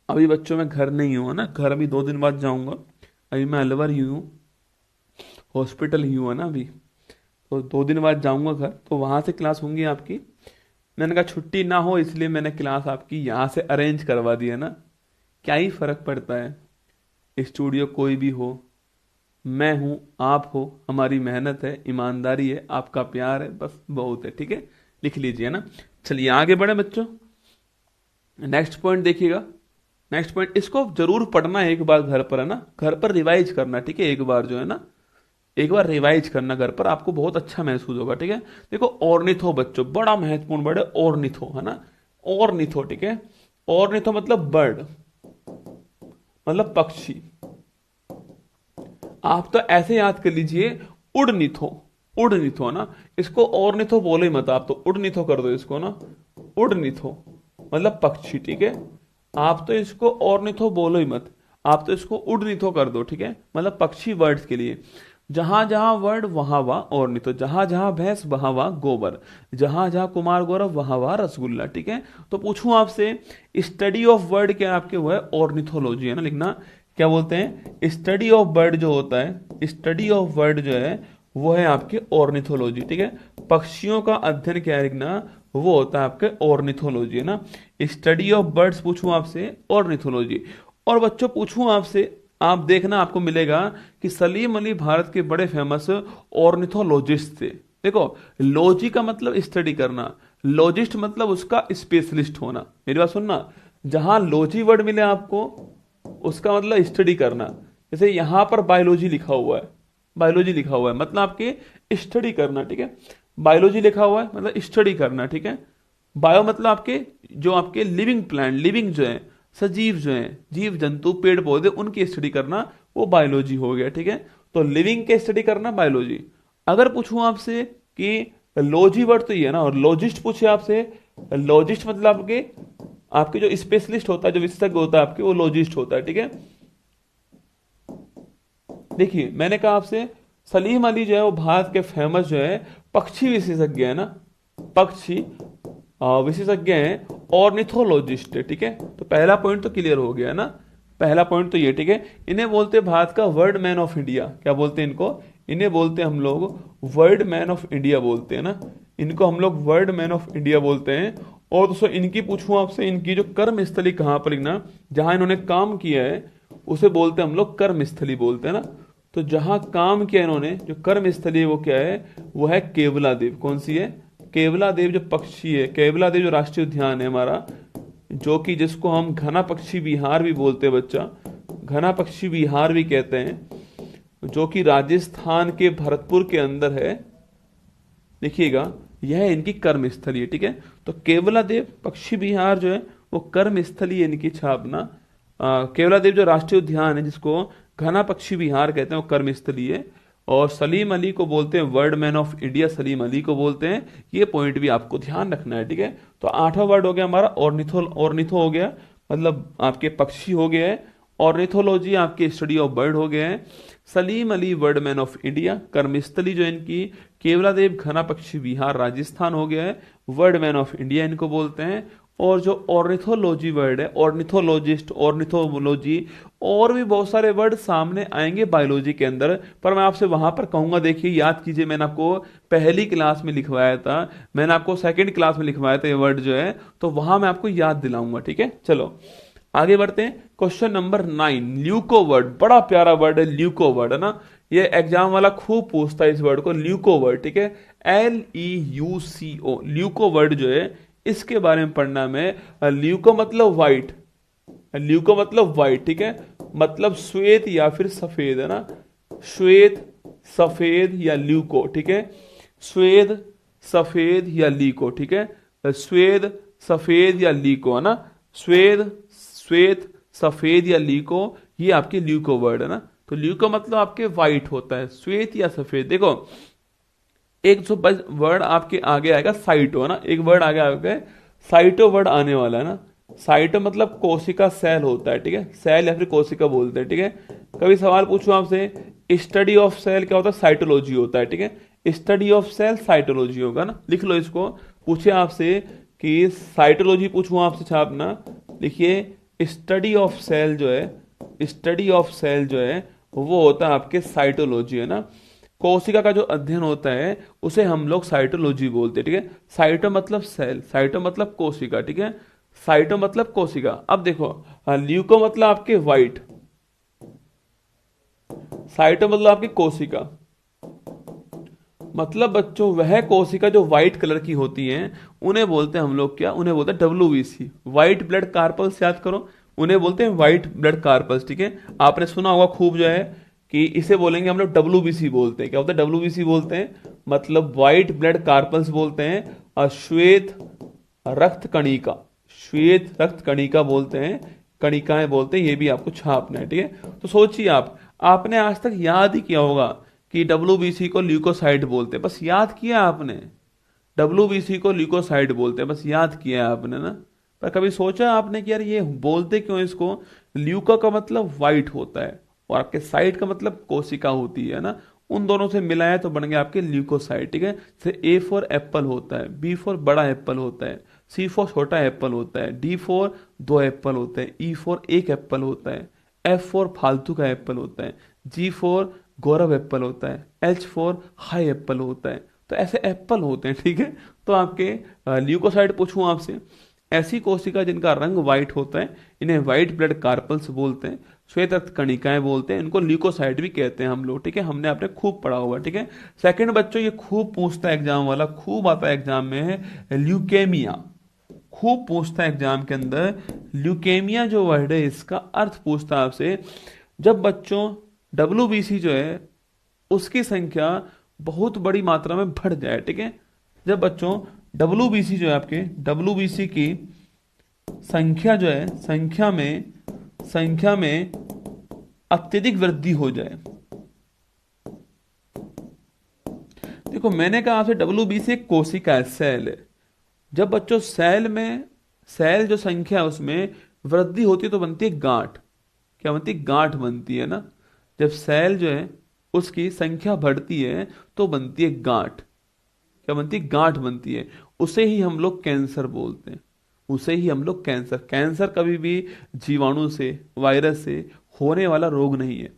अभी बच्चों मैं घर नहीं हूँ ना, घर अभी 2 दिन बाद जाऊंगा। अभी मैं अलवर ही हूँ, हॉस्पिटल ही हूँ ना अभी, तो 2 दिन बाद जाऊंगा घर, तो वहां से क्लास होंगी आपकी। मैंने कहा छुट्टी ना हो इसलिए मैंने क्लास आपकी यहाँ से अरेंज करवा दी है ना, क्या ही फर्क पड़ता है, स्टूडियो कोई भी हो, मैं हूं आप हो, हमारी मेहनत है, ईमानदारी है, आपका प्यार है, बस बहुत है, ठीक है। लिख लीजिए ना। चलिए आगे बढ़े बच्चों, नेक्स्ट पॉइंट देखिएगा। नेक्स्ट पॉइंट, इसको जरूर पढ़ना है एक बार घर पर, है ना, घर पर रिवाइज करना, ठीक है, एक बार जो है ना, एक बार रिवाइज करना घर पर, आपको बहुत अच्छा महसूस होगा, ठीक है। देखो ऑर्निथो बच्चों बड़ा महत्वपूर्ण वर्ड है, ऑर्निथो, है ना, ऑर्निथो, ठीक है। ऑर्निथो मतलब बर्ड, मतलब पक्षी। आप तो ऐसे याद कर लीजिए, उड़निथो, उड़निथो, है ना, इसको ऑर्निथो बोलो ही मत, आप तो उड़निथो कर दो इसको ना, उड़निथो मतलब पक्षी, ठीक है। आप तो इसको ऑर्निथो बोलो ही मत, आप तो इसको उड़निथो कर दो, ठीक है, मतलब पक्षी वर्ड्स के लिए। जहां जहां वर्ड वहां वहां ऑर्निथो, जहां जहां भैंस वहां वहां गोबर, जहां जहां कुमार गौरव वहां वहां रसगुल्ला, ठीक है। तो पूछूं आपसे, स्टडी ऑफ वर्ड क्या आपके वो है, ऑर्निथोलॉजी, है ना, लिखना। क्या बोलते हैं, स्टडी ऑफ बर्ड जो होता है, स्टडी ऑफ बर्ड जो है वो है आपके ऑर्निथोलॉजी, ठीक है। पक्षियों का अध्ययन क्या है लिखना, वो होता है आपके ऑर्निथोलॉजी, है ना। स्टडी ऑफ बर्ड्स पूछूं आपसे, ऑर्निथोलॉजी। और बच्चों पूछूं आपसे, आप देखना आपको मिलेगा कि सलीम अली भारत के बड़े फेमस ऑर्निथोलॉजिस्ट थे। देखो लॉजी का मतलब स्टडी करना, लॉजिस्ट मतलब उसका स्पेशलिस्ट होना। मेरी बात सुनना, जहां लॉजी वर्ड मिले आपको उसका मतलब स्टडी करना। जैसे यहां पर बायोलॉजी लिखा हुआ है, बायोलॉजी लिखा हुआ है मतलब आपके स्टडी करना, ठीक है। बायोलॉजी लिखा हुआ है मतलब स्टडी करना, ठीक है। बायो मतलब आपके जो आपके लिविंग प्लांट, लिविंग जो है, सजीव जो है, जीव जंतु पेड़ पौधे, उनकी स्टडी करना वो बायोलॉजी हो गया, ठीक है। तो लिविंग के स्टडी करना बायोलॉजी। अगर पूछूं आपसे कि लॉजी वर्ड तो ये है ना, और लॉजिस्ट पूछे आपसे, लॉजिस्ट मतलब आपके आपके जो स्पेशलिस्ट होता है, जो विशेषज्ञ होता है आपके, वो लॉजिस्ट होता है, ठीक है। देखिए मैंने कहा आपसे सलीम अली जो है वो भारत के फेमस जो है पक्षी विशेषज्ञ है ना, पक्षी विशेषज्ञ हैं, ऑर्निथोलॉजिस्ट है, ठीक है। तो पहला पॉइंट तो क्लियर हो गया ना, पहला पॉइंट तो ये, ठीक है। इन्हें बोलते हैं भारत का वर्ड मैन ऑफ इंडिया। क्या बोलते हैं इनको, इन्हें बोलते हैं हम लोग वर्ड मैन ऑफ इंडिया बोलते हैं ना, इनको हम लोग वर्ड मैन ऑफ इंडिया बोलते हैं। और दोस्तों इनकी पूछूं आपसे, इनकी जो कर्म स्थली कहां पर लिखना, जहां इन्होंने काम किया है उसे बोलते हैं हम लोग कर्म स्थली बोलते हैं ना। तो जहां काम किया इन्होंने, जो कर्म स्थली है वो क्या है, वो है केवला देव। कौन सी है, केवला देव जो पक्षी है, केवला देव जो राष्ट्रीय उद्यान है हमारा, जो कि जिसको हम घना पक्षी विहार भी बोलते हैं बच्चा, घना पक्षी विहार भी कहते हैं, जो कि राजस्थान के भरतपुर के अंदर है। देखिएगा यह इनकी कर्म स्थली है, ठीक है। तो केवला देव पक्षी विहार जो है वो कर्म स्थली है इनकी छापना। केवला देव जो राष्ट्रीय उद्यान है जिसको घना पक्षी विहार कहते हैं वो कर्म स्थली है। और सलीम अली को बोलते हैं word man of India, Salim Ali को बोलते हैं। ये पॉइंट भी आपको ध्यान रखना है, ठीक है। तो 8वां वर्ड हो गया हमारा ऑर्निथो हो गया, मतलब आपके पक्षी हो गए हैं। ऑर्निथोलॉजी आपकी स्टडी ऑफ बर्ड हो गए हैं। Salim Ali bird man of India. कर्मस्थली जो इनकी केवलादेव घना पक्षी विहार राजस्थान हो गया है, वर्ड मैन ऑफ इंडिया इनको बोलते हैं। और जो ऑर्निथोलॉजी वर्ड है, ऑर्निथोलॉजिस्ट, ऑर्निथोलॉजी, और भी बहुत सारे वर्ड सामने आएंगे बायोलॉजी के अंदर, पर मैं आपसे वहां पर कहूंगा, देखिए याद कीजिए, मैंने आपको पहली क्लास में लिखवाया था, मैंने आपको सेकंड क्लास में लिखवाया था ये वर्ड जो है, तो वहां मैं आपको याद दिलाऊंगा, ठीक है। चलो आगे बढ़ते हैं। Question number 9, leuco word. बड़ा प्यारा वर्ड है ल्यूको वर्ड, है ना। ये एग्जाम वाला खूब पूछता है इस वर्ड को, ल्यूको वर्ड, ठीक है। LEUCO, ल्यूको वर्ड जो है, इसके बारे में पढ़ना में। ल्यूको मतलब व्हाइट, ल्यूको मतलब व्हाइट, ठीक है, मतलब श्वेत या फिर सफेद, है ना। श्वेत, सफेद या ल्यूको, ठीक है। श्वेत, सफेद या लीको, ठीक है। श्वेत, सफेद या लीको, है ना। श्वेत, श्वेत, सफेद या लीको, ये आपके ल्यूको वर्ड है ना। तो ल्यूको मतलब आपके व्हाइट होता है, श्वेत या सफेद। देखो एक जो वर्ड आपके आगे आएगा साइटो, है ना। एक वर्ड आगे आएगा साइटो, वर्ड आने वाला है ना। साइटो मतलब कोशिका सेल होता है, ठीक है। सेल या फिर कोशिका बोलते हैं, ठीक है। कभी सवाल पूछूं आपसे, स्टडी ऑफ सेल क्या होता है? साइटोलॉजी होता है, ठीक है। स्टडी ऑफ सेल साइटोलॉजी होगा ना, लिख लो इसको। पूछे आपसे कि साइटोलॉजी पूछूं आपसे, छापना, लिखिए स्टडी ऑफ सेल जो है, स्टडी ऑफ सेल जो है वो होता है आपके साइटोलॉजी, है ना। कोशिका का जो अध्ययन होता है उसे हम लोग साइटोलॉजी बोलते हैं, ठीक है। साइटो मतलब सेल, साइटो मतलब कोशिका, ठीक है। साइटो मतलब कोशिका। अब देखो ल्यूको मतलब आपके व्हाइट, साइटो मतलब आपकी कोशिका, मतलब बच्चों वह कोशिका जो व्हाइट कलर की होती है उन्हें बोलते हैं हम लोग क्या, उन्हें बोलते हैं WBC, व्हाइट ब्लड कार्पल्स। याद करो, उन्हें बोलते हैं व्हाइट ब्लड कार्पल्स, ठीक है। आपने सुना होगा खूब जो है कि इसे बोलेंगे हम लोग WBC बोलते हैं। क्या होता है WBC बोलते हैं? मतलब व्हाइट ब्लड कार्पल्स बोलते हैं। और श्वेत रक्त कणिका, श्वेत रक्त कणिका बोलते हैं, कणिकाएं बोलते हैं। ये भी आपको छापना है, ठीक है। तो सोचिए आपने आज तक याद ही किया होगा कि WBC को ल्यूकोसाइट बोलते हैं, बस याद किया आपने। WBC को ल्यूकोसाइट बोलते हैं, बस याद किया आपने ना। पर कभी सोचा आपने कि यार ये बोलते क्यों इसको? ल्यूका का मतलब व्हाइट होता है और आपके साइट का मतलब कोशिका होती है ना। उन दोनों से मिलाया तो बन गया आपके ल्यूकोसाइट, ठीक है। जैसे A फॉर एप्पल होता है, B फॉर बड़ा एप्पल होता है, C फॉर छोटा एप्पल होता है, D फॉर 2 एप्पल होता है, E फॉर 1 एप्पल होता है, F फॉर फालतू का एप्पल होता है, G फॉर गौरव एप्पल होता है, H फॉर हाई एप्पल होता है। तो ऐसे एप्पल होते हैं, ठीक है। तो आपके ल्यूकोसाइट पूछूं आपसे, ऐसी कोशिका जिनका रंग व्हाइट होता है इन्हें व्हाइट ब्लड कार्पल्स बोलते हैं, श्वेत रक्त कणिकाएं बोलते हैं, इनको ल्यूकोसाइट भी कहते हैं हम लोग, ठीक है। हमने आपने खूब पढ़ा हुआ, ठीक है। सेकंड बच्चों ये खूब पूछता है एग्जाम वाला, खूब आता है एग्जाम में, है ल्यूकेमिया। खूब पूछता है एग्जाम के अंदर ल्यूकेमिया जो वर्ड है इसका अर्थ पूछता है आपसे। जब बच्चों WBC जो है उसकी संख्या बहुत बड़ी मात्रा में बढ़ जाए, ठीक है। जब बच्चों WBC जो है आपके WBC की संख्या जो है, संख्या में अत्यधिक वृद्धि हो जाए। देखो मैंने कहा आपसे WBC एक कोशिका है, सेल है। जब बच्चों सेल जो संख्या है उसमें वृद्धि होती है तो बनती है गांठ। क्या बनती है? गांठ बनती है ना। जब सेल जो है उसकी संख्या बढ़ती है तो बनती है गांठ। क्या बनती है? गांठ बनती है। उसे ही हम लोग कैंसर बोलते हैं, उसे ही हम लोग कैंसर कभी भी जीवाणु से, वायरस से होने वाला रोग नहीं है।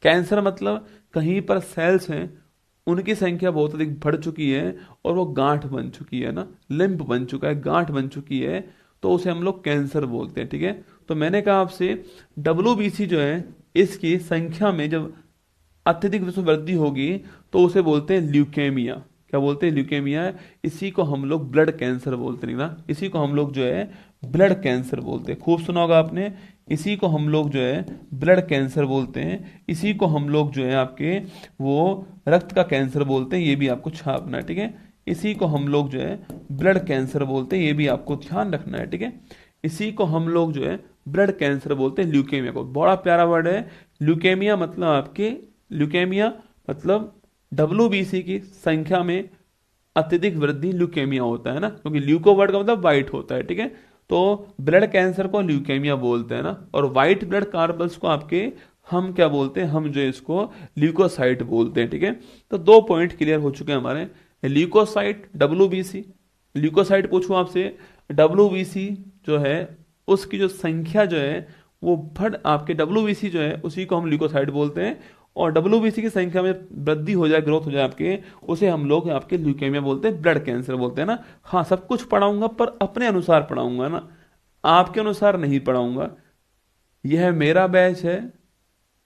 कैंसर मतलब कहीं पर सेल्स हैं उनकी संख्या बहुत अधिक बढ़ चुकी है और वो गांठ बन चुकी है ना, लिम्फ बन चुका है, गांठ बन चुकी है, तो उसे हम लोग कैंसर बोलते हैं, ठीक है। तो मैंने कहा आपसे WBC जो है इसकी संख्या में जब अत्यधिक वृद्धि होगी तो उसे बोलते हैं ल्यूकेमिया। क्या बोलते हैं? ल्यूकेमिया। इसी को हम लोग ब्लड कैंसर बोलते हैं ना, इसी को हम लोग जो है ब्लड कैंसर बोलते हैं। खूब सुना होगा आपने, इसी को हम लोग जो है ब्लड कैंसर बोलते हैं, इसी को हम लोग जो है आपके वो रक्त का कैंसर बोलते हैं। ये भी आपको छापना है, ठीक है। इसी को हम लोग जो है ब्लड कैंसर बोलते हैं, ये भी आपको ध्यान रखना है, ठीक है। इसी को हम लोग जो है ब्लड कैंसर बोलते हैं, ल्यूकेमिया को। बड़ा प्यारा वर्ड है ल्यूकेमिया। मतलब आपके ल्यूकेमिया मतलब WBC की संख्या में अत्यधिक वृद्धि ल्यूकेमिया होता है ना, क्योंकि ल्यूको वर्ड का मतलब व्हाइट होता है, ठीक है। तो ब्लड कैंसर को ल्यूकेमिया बोलते हैं ना, और व्हाइट ब्लड कार्बल्स को आपके हम क्या बोलते हैं, हम जो इसको ल्यूकोसाइट बोलते हैं, ठीक है। तो दो पॉइंट क्लियर हो चुके हैं हमारे, ल्यूकोसाइट, WBC। ल्यूकोसाइट पूछूं आपसे, WBC जो है उसकी जो संख्या जो है वो बढ़ आपके WBC जो है उसी को हम ल्यूकोसाइट बोलते हैं, और WBC की संख्या में वृद्धि हो जाए, ग्रोथ हो जाए आपके, उसे हम लोग आपके ल्यूकेमिया बोलते हैं, ब्लड कैंसर बोलते हैं ना। हाँ, सब कुछ पढ़ाऊंगा पर अपने अनुसार पढ़ाऊंगा ना, आपके अनुसार नहीं पढ़ाऊंगा। यह मेरा बैच है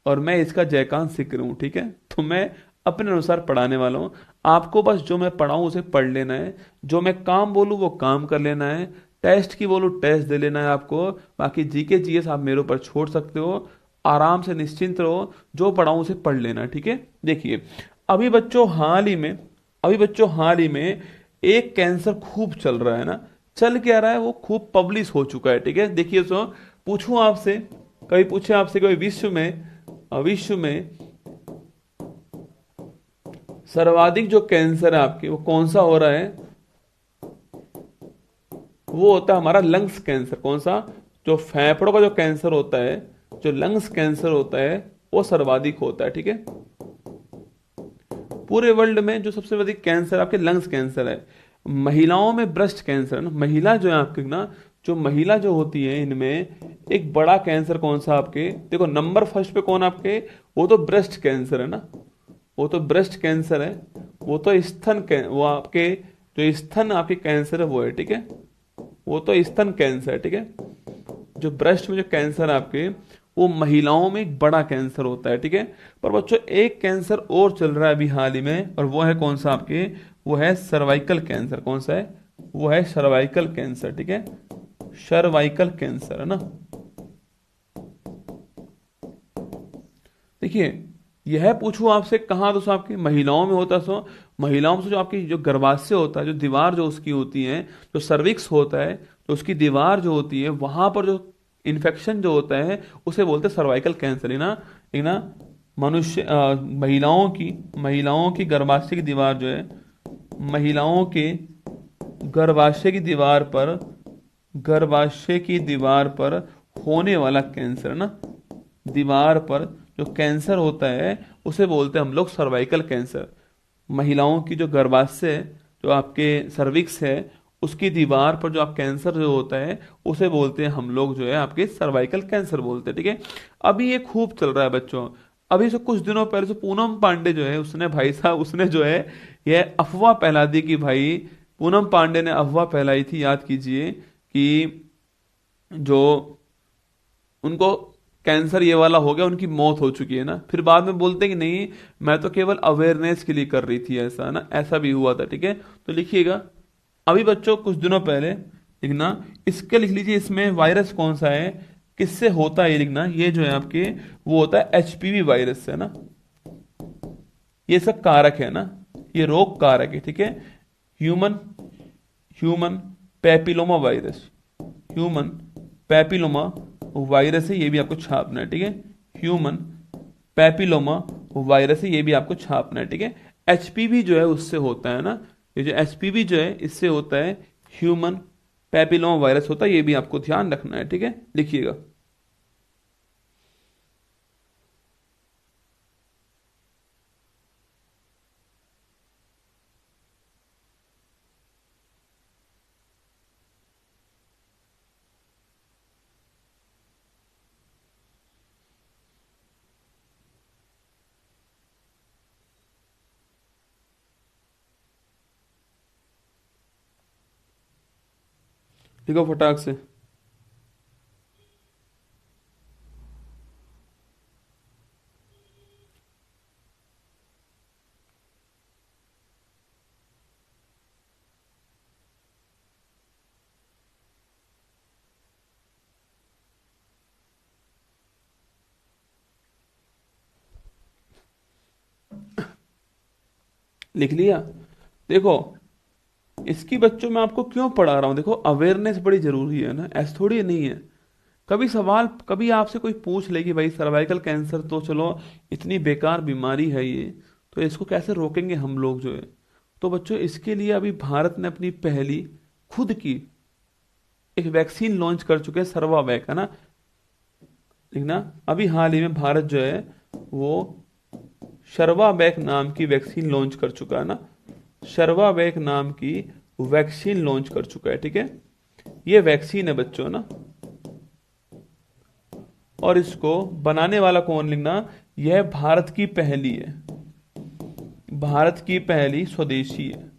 और मैं इसका जयकांत सिक्र हूं, ठीक है। तो मैं अपने अनुसार पढ़ाने वाला हूं, आपको बस जो मैं पढ़ाऊं उसे पढ़ लेना है, जो मैं काम बोलूं वो काम कर लेना है, टेस्ट की बोलूं टेस्ट दे लेना है आपको। बाकी जीके जीएस आप मेरे ऊपर छोड़ सकते हो, आराम से निश्चिंत रहो, जो पढ़ाऊं उसे पढ़ लेना, ठीक है। देखिए, अभी बच्चों हाल ही में अभी बच्चों हाल ही में एक कैंसर खूब चल रहा है ना, चल क्या रहा है, वो खूब पब्लिश हो चुका है, ठीक है। देखिए, सो पूछूं आपसे, कभी पूछे आपसे कोई विश्व में सर्वाधिक जो कैंसर है आपके वो कौन सा हो रहा है, वो होता है हमारा लंग्स कैंसर। कौन सा? जो फेफड़ों का जो कैंसर होता है, जो लंग्स कैंसर होता है, वो सर्वाधिक होता है, ठीक है। पूरे वर्ल्ड में जो सबसे अधिक कैंसर आपके लंग्स कैंसर है। महिलाओं में ब्रेस्ट कैंसर है ना, महिला जो है आपके ना, जो महिला जो होती है इनमें एक बड़ा कैंसर कौन सा आपके, देखो नंबर फर्स्ट पे कौन आपके, वो तो ब्रेस्ट कैंसर है ना, वो तो ब्रेस्ट कैंसर है, वो तो वो आपके जो स्तन आपके कैंसर है वो है, ठीक है। वो तो स्तन कैंसर है, ठीक है। जो ब्रेस्ट में जो कैंसर है आपके, वो महिलाओं में एक बड़ा कैंसर होता है, ठीक है। पर बच्चों एक कैंसर और चल रहा है अभी हाल ही में, और वो है कौन सा आपके, वो है सर्वाइकल कैंसर। कौन सा है? वो है सर्वाइकल कैंसर, ठीक है। सर्वाइकल कैंसर है ना। देखिए, यह पूछूं आपसे कहाँ, दोस्तों आपकी महिलाओं में होता है। सो महिलाओं में से जो आपकी जो गर्भाशय होता है, जो दीवार जो उसकी होती है, जो सर्विक्स होता है, तो उसकी दीवार जो होती है वहां पर जो इन्फेक्शन जो होता है उसे बोलते हैं सर्वाइकल कैंसर, है ना। है ना। महिलाओं की गर्भाशय की दीवार जो है, महिलाओं के गर्भाशय की दीवार पर होने वाला कैंसर है ना, दीवार पर जो कैंसर होता है उसे बोलते हैं हम लोग सर्वाइकल कैंसर। महिलाओं की जो गर्भाशय, जो आपके सर्विक्स है, उसकी दीवार पर जो आप कैंसर जो होता है उसे बोलते हैं हम लोग जो है आपके सर्वाइकल कैंसर बोलते हैं, ठीक है। अभी ये खूब चल रहा है बच्चों। अभी से कुछ दिनों पहले से पूनम पांडे जो है, उसने भाई साहब, उसने जो है यह अफवाह फैला दी कि भाई, पूनम पांडे ने अफवाह फैलाई थी, याद कीजिए, कि जो उनको कैंसर ये वाला हो गया, उनकी मौत हो चुकी है ना। फिर बाद में बोलते हैं कि नहीं, मैं तो केवल अवेयरनेस के लिए कर रही थी, ऐसा ना, ऐसा भी हुआ था, ठीक है। तो लिखिएगा, अभी बच्चों कुछ दिनों पहले लिखना, इसके लिख लीजिए, इसमें वायरस कौन सा है, किससे होता है, ये लिखना। ये जो है आपके, वो होता है HPV वायरस से ना, ये सब कारक है ना, ये रोग कारक है, ठीक है। Human human papilloma virus, human papilloma virus है, ये भी आपको छापना है, ठीक है। ह्यूमन पैपिलोमा वायरस है, ये भी आपको छापना है, ठीक है। HPV जो है उससे होता है ना, ये जो HPV जो है इससे होता है, ह्यूमन पैपिलोमा वायरस होता है, ये भी आपको ध्यान रखना है, ठीक है। लिखिएगा। लिखो फटाक से। लिख लिया। देखो, इसकी बच्चों में आपको क्यों पढ़ा रहा हूं, देखो अवेयरनेस बड़ी जरूरी है ना, ऐसा थोड़ी नहीं है। कभी आपसे कोई पूछ ले कि भाई सर्वाइकल कैंसर तो चलो इतनी बेकार बीमारी है ये, तो इसको कैसे रोकेंगे हम लोग जो है। तो बच्चों इसके लिए अभी भारत ने अपनी पहली खुद की एक वैक्सीन लॉन्च कर चुके हैं, सर्वावैक, है ना। लिखना, अभी हाल ही में भारत जो है वो शर्वावैक नाम की वैक्सीन लॉन्च कर चुका है ना। शर्वावैक नाम की वैक्सीन लॉन्च कर चुका है, ठीक है। ये वैक्सीन है बच्चों ना, और इसको बनाने वाला कौन, लिखना, यह भारत की पहली है, भारत की पहली स्वदेशी है,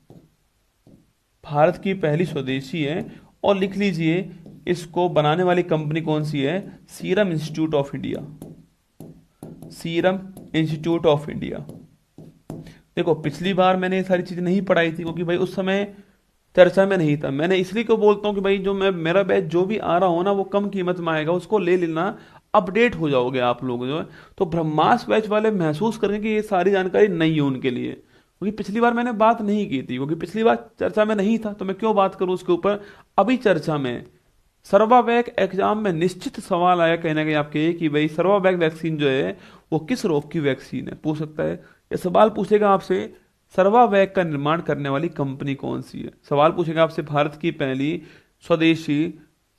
भारत की पहली स्वदेशी है। और लिख लीजिए, इसको बनाने वाली कंपनी कौन सी है, serum institute of India, serum institute of India. देखो पिछली बार मैंने ये सारी चीजें नहीं पढ़ाई थी, क्योंकि भाई उस समय चर्चा में नहीं था। मैंने इसलिए क्यों बोलता हूँ कि भाई जो मैं मेरा बैच जो भी आ रहा हो ना वो कम कीमत में आएगा, उसको ले लेना, अपडेट हो जाओगे आप लोग जो है। तो ब्रह्मास्त्र बैच वाले महसूस करेंगे कि ये सारी जानकारी नहीं है उनके लिए, क्योंकि पिछली बार मैंने बात नहीं की थी, क्योंकि पिछली बार चर्चा में नहीं था, तो मैं क्यों बात करूं उसके ऊपर। अभी चर्चा में सर्वावैक एग्जाम में निश्चित सवाल आया कहीं ना कहीं आपके कि भाई सर्वावैक वैक्सीन जो है वो किस रोग की वैक्सीन है, पूछ सकता है। ये सवाल पूछेगा आपसे, सर्वावैक का निर्माण करने वाली कंपनी कौन सी है। सवाल पूछेगा आपसे, भारत की पहली स्वदेशी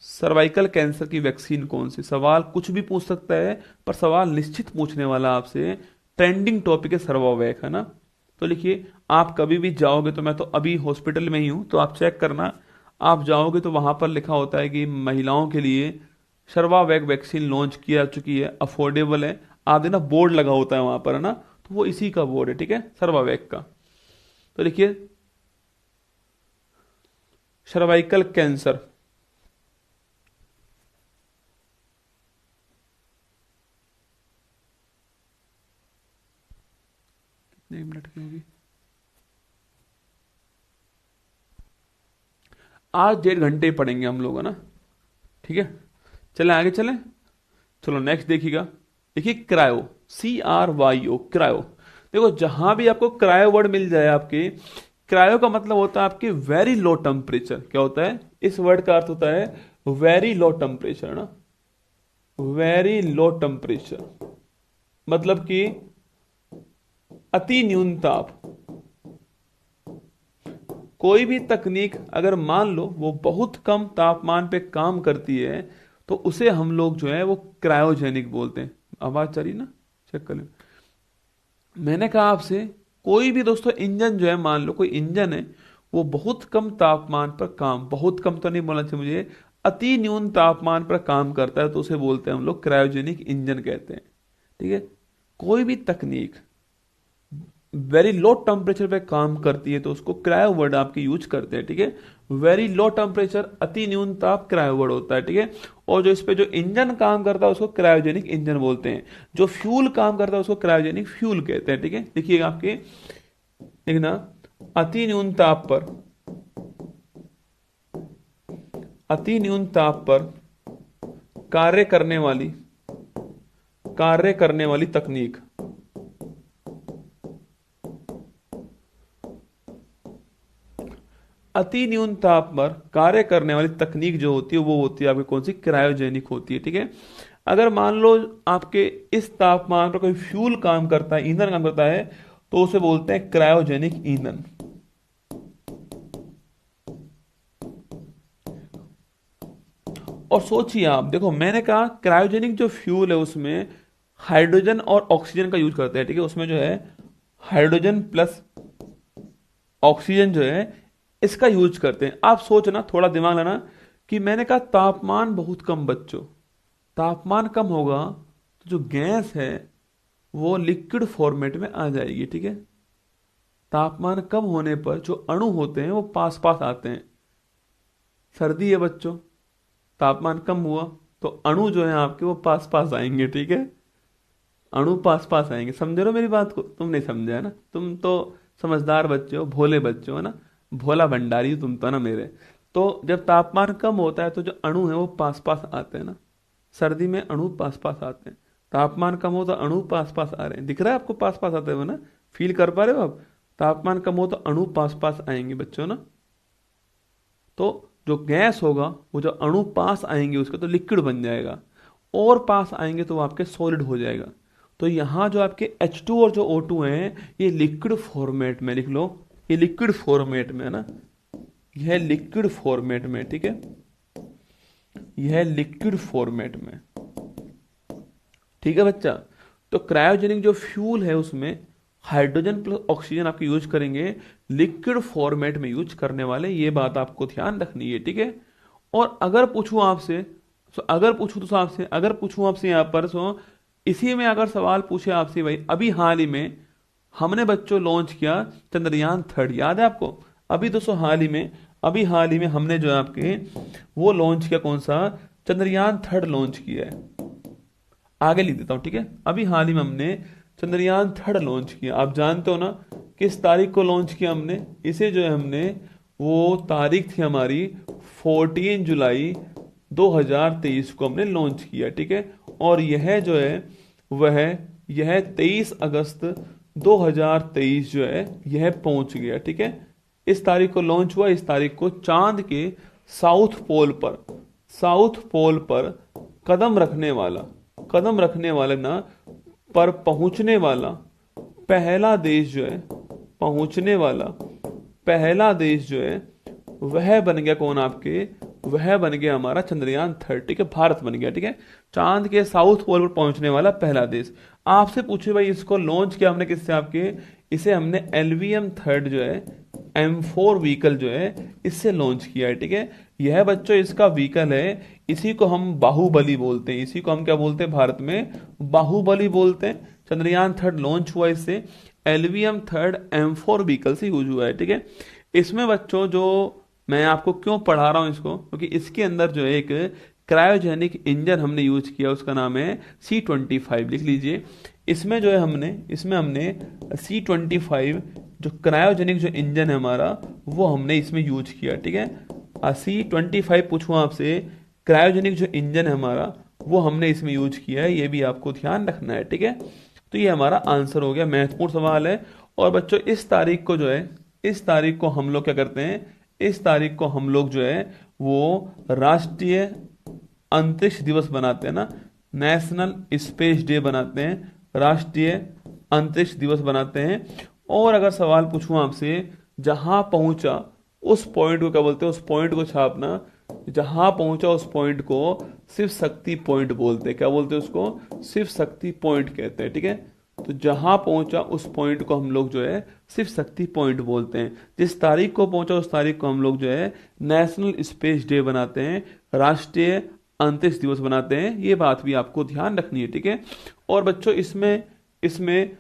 सर्वाइकल कैंसर की वैक्सीन कौन सी। सवाल कुछ भी पूछ सकता है, पर सवाल निश्चित पूछने वाला आपसे ट्रेंडिंग टॉपिक है सर्वावैक, है ना। तो लिखिए, आप कभी भी जाओगे, तो मैं तो अभी हॉस्पिटल में ही हूं, तो आप चेक करना, आप जाओगे तो वहां पर लिखा होता है कि महिलाओं के लिए सर्वावैक वैक्सीन लॉन्च किया चुकी है, अफोर्डेबल है। आप देना, बोर्ड लगा होता है वहां पर, है ना, तो वो इसी का बोर्ड है, ठीक है, सर्वावैक का। तो लिखिए, सर्वाइकल कैंसर, कितने मिनट की होगी, आज 1.5 घंटे पढ़ेंगे हम लोग, है ना, ठीक है। चले आगे चलें, चलो नेक्स्ट देखिएगा। देखिए क्रायो, CRYO, क्रायो। देखो जहां भी आपको क्रायो वर्ड मिल जाए आपके, क्रायो का मतलब होता है आपके वेरी लो टेम्परेचर। क्या होता है, इस वर्ड का अर्थ होता है वेरी लो टेम्परेचर ना, वेरी लो टेम्परेचर, मतलब कि अति न्यून ताप। कोई भी तकनीक अगर मान लो वो बहुत कम तापमान पे काम करती है, तो उसे हम लोग जो है वो क्रायोजेनिक बोलते हैं। आवाज चली ना, चेक कर लें। मैंने कहा आपसे, कोई भी दोस्तों इंजन जो है, मान लो कोई इंजन है, वो बहुत कम तापमान पर काम, बहुत कम तो नहीं बोलना चाहिए मुझे, अति न्यून तापमान पर काम करता है, तो उसे बोलते हैं हम लोग क्रायोजेनिक इंजन कहते हैं, ठीक है। कोई भी तकनीक वेरी लो टेम्परेचर पे काम करती है तो उसको क्रायो वर्ड आपके यूज करते हैं, ठीक है। वेरी लो टेम्परेचर, अति न्यून ताप, क्रायो वर्ड होता है, ठीक है। और जो इस पे जो इंजन काम करता है उसको क्रायोजेनिक इंजन बोलते हैं। जो फ्यूल काम करता है उसको क्रायोजेनिक फ्यूल कहते हैं, ठीक है। देखिएगा आपके, लिखना, अति न्यून ताप पर, अति न्यून ताप पर कार्य करने वाली, कार्य करने वाली तकनीक, अति न्यून ताप पर कार्य करने वाली तकनीक जो होती है वो होती है आपकी कौन सी, क्रायोजेनिक होती है, ठीक है। अगर मान लो आपके इस तापमान पर कोई फ्यूल काम करता है, ईंधन काम करता है, तो उसे बोलते हैं क्रायोजेनिक ईंधन। और सोचिए आप, देखो मैंने कहा क्रायोजेनिक जो फ्यूल है उसमें हाइड्रोजन और ऑक्सीजन का यूज करते हैं, ठीक है। उसमें जो है हाइड्रोजन प्लस ऑक्सीजन जो है इसका यूज करते हैं। आप सोचना, थोड़ा दिमाग लाना, कि मैंने कहा तापमान बहुत कम बच्चों, तापमान कम होगा तो जो गैस है वो लिक्विड फॉर्मेट में आ जाएगी, ठीक है। तापमान कम होने पर जो अणु होते हैं वो पास पास आते हैं। सर्दी है बच्चों, तापमान कम हुआ तो अणु जो है आपके वो पास पास आएंगे, ठीक है। अणु पास पास आएंगे, समझ रहे हो मेरी बात को, तुम नहीं समझे है ना, तुम तो समझदार बच्चे हो, भोले बच्चे हो ना, भोला भंडारी हो तुम तो ना मेरे। तो जब तापमान कम होता है तो जो अणु है वो पास पास आते हैं ना, सर्दी में अणु पास पास आते हैं। तापमान कम हो तो अणु पास पास आ रहे हैं, दिख रहा है आपको पास पास आते हुए ना, फील कर पा रहे हो आप। तापमान कम हो तो अणु पास पास आएंगे बच्चों ना। तो जो गैस होगा वो जो अणु पास आएंगे उसके तो लिक्विड बन जाएगा, और पास आएंगे तो वो आपके सॉलिड हो जाएगा। तो यहाँ जो आपके H2 और जो O2 हैं ये लिक्विड फॉर्मेट में लिख लो, ये लिक्विड फॉर्मेट में है ना, यह लिक्विड फॉर्मेट में, ठीक है, यह लिक्विड फॉर्मेट में, ठीक है बच्चा। तो क्रायोजेनिक जो फ्यूल है उसमें हाइड्रोजन प्लस ऑक्सीजन आपके यूज करेंगे, लिक्विड फॉर्मेट में यूज करने वाले, ये बात आपको ध्यान रखनी है, ठीक है। और अगर पूछूं आपसे, अगर पूछूं आपसे यहाँ पर इसी में अगर सवाल पूछे आपसे, भाई अभी हाल ही में हमने बच्चों लॉन्च किया चंद्रयान 3, याद है आपको? अभी दोस्तों अभी हाल ही में हमने जो है आपके वो लॉन्च किया, कौन सा? चंद्रयान 3 लॉन्च किया है। आगे लिख देता हूं, ठीक है। अभी हाल ही में हमने चंद्रयान 3 लॉन्च किया। आप जानते हो ना किस तारीख को लॉन्च किया हमने इसे? जो है हमने, वो तारीख थी हमारी 14 जुलाई 2023 को हमने लॉन्च किया, ठीक है। और यह जो है वह यह 23 अगस्त 2023 जो है यह पहुंच गया, ठीक है। इस तारीख को लॉन्च हुआ, इस तारीख को चांद के साउथ पोल पर कदम रखने वाला ना पर पहुंचने वाला पहला देश जो है, वह बन गया कौन आपके? वह बन गया हमारा चंद्रयान 3, ठीक है। भारत बन गया, ठीक है, चांद के साउथ पोल पर पहुंचने वाला पहला देश। आपसे पूछे भाई इसको लॉन्च किया हमने किससे? आपके इसे हमने LVM 3 जो है M4 व्हीकल जो है इससे लॉन्च किया है, ठीक है। यह बच्चों इसका व्हीकल है, इसी को हम बाहुबली बोलते हैं, इसी को हम क्या बोलते हैं भारत में? बाहुबली बोलते हैं। चंद्रयान 3 लॉन्च हुआ इससे, LVM 3 M4 व्हीकल से यूज हुआ है, ठीक है। इसमें बच्चों जो मैं आपको क्यों पढ़ा रहा हूं इसको, क्योंकि इसके अंदर जो है एक क्रायोजेनिक इंजन हमने यूज किया, उसका नाम है C25, लिख लीजिए। इसमें जो है हमने C25 जो क्रायोजेनिक जो इंजन है हमारा, वो हमने इसमें यूज किया, ठीक है। C25 पूछूं आपसे, क्रायोजेनिक जो इंजन है हमारा वो हमने इसमें यूज किया है, ये भी आपको ध्यान रखना है, ठीक है। तो ये हमारा आंसर हो गया, महत्वपूर्ण सवाल है। और बच्चों इस तारीख को हम लोग क्या करते हैं? इस तारीख को हम लोग जो है वो राष्ट्रीय अंतरिक्ष दिवस बनाते हैं ना, नेशनल स्पेस डे बनाते हैं, राष्ट्रीय अंतरिक्ष दिवस बनाते हैं। और अगर सवाल पूछूं आपसे, जहां पहुंचा उस पॉइंट को क्या बोलते हैं? उस पॉइंट को छापना, जहां पहुंचा उस पॉइंट को शिव शक्ति पॉइंट बोलते हैं। क्या बोलते हैं उसको? शिव शक्ति पॉइंट कहते हैं, ठीक है। तो जहां पहुंचा उस पॉइंट को हम लोग जो है शिव शक्ति पॉइंट बोलते हैं। जिस तारीख को पहुंचा उस तारीख को हम लोग जो है नेशनल स्पेस डे बनाते हैं, राष्ट्रीय अंतरिक्ष दिवस बनाते हैं। ये बात भी आपको ध्यान रखनी है, ठीक है। और बच्चों इसमें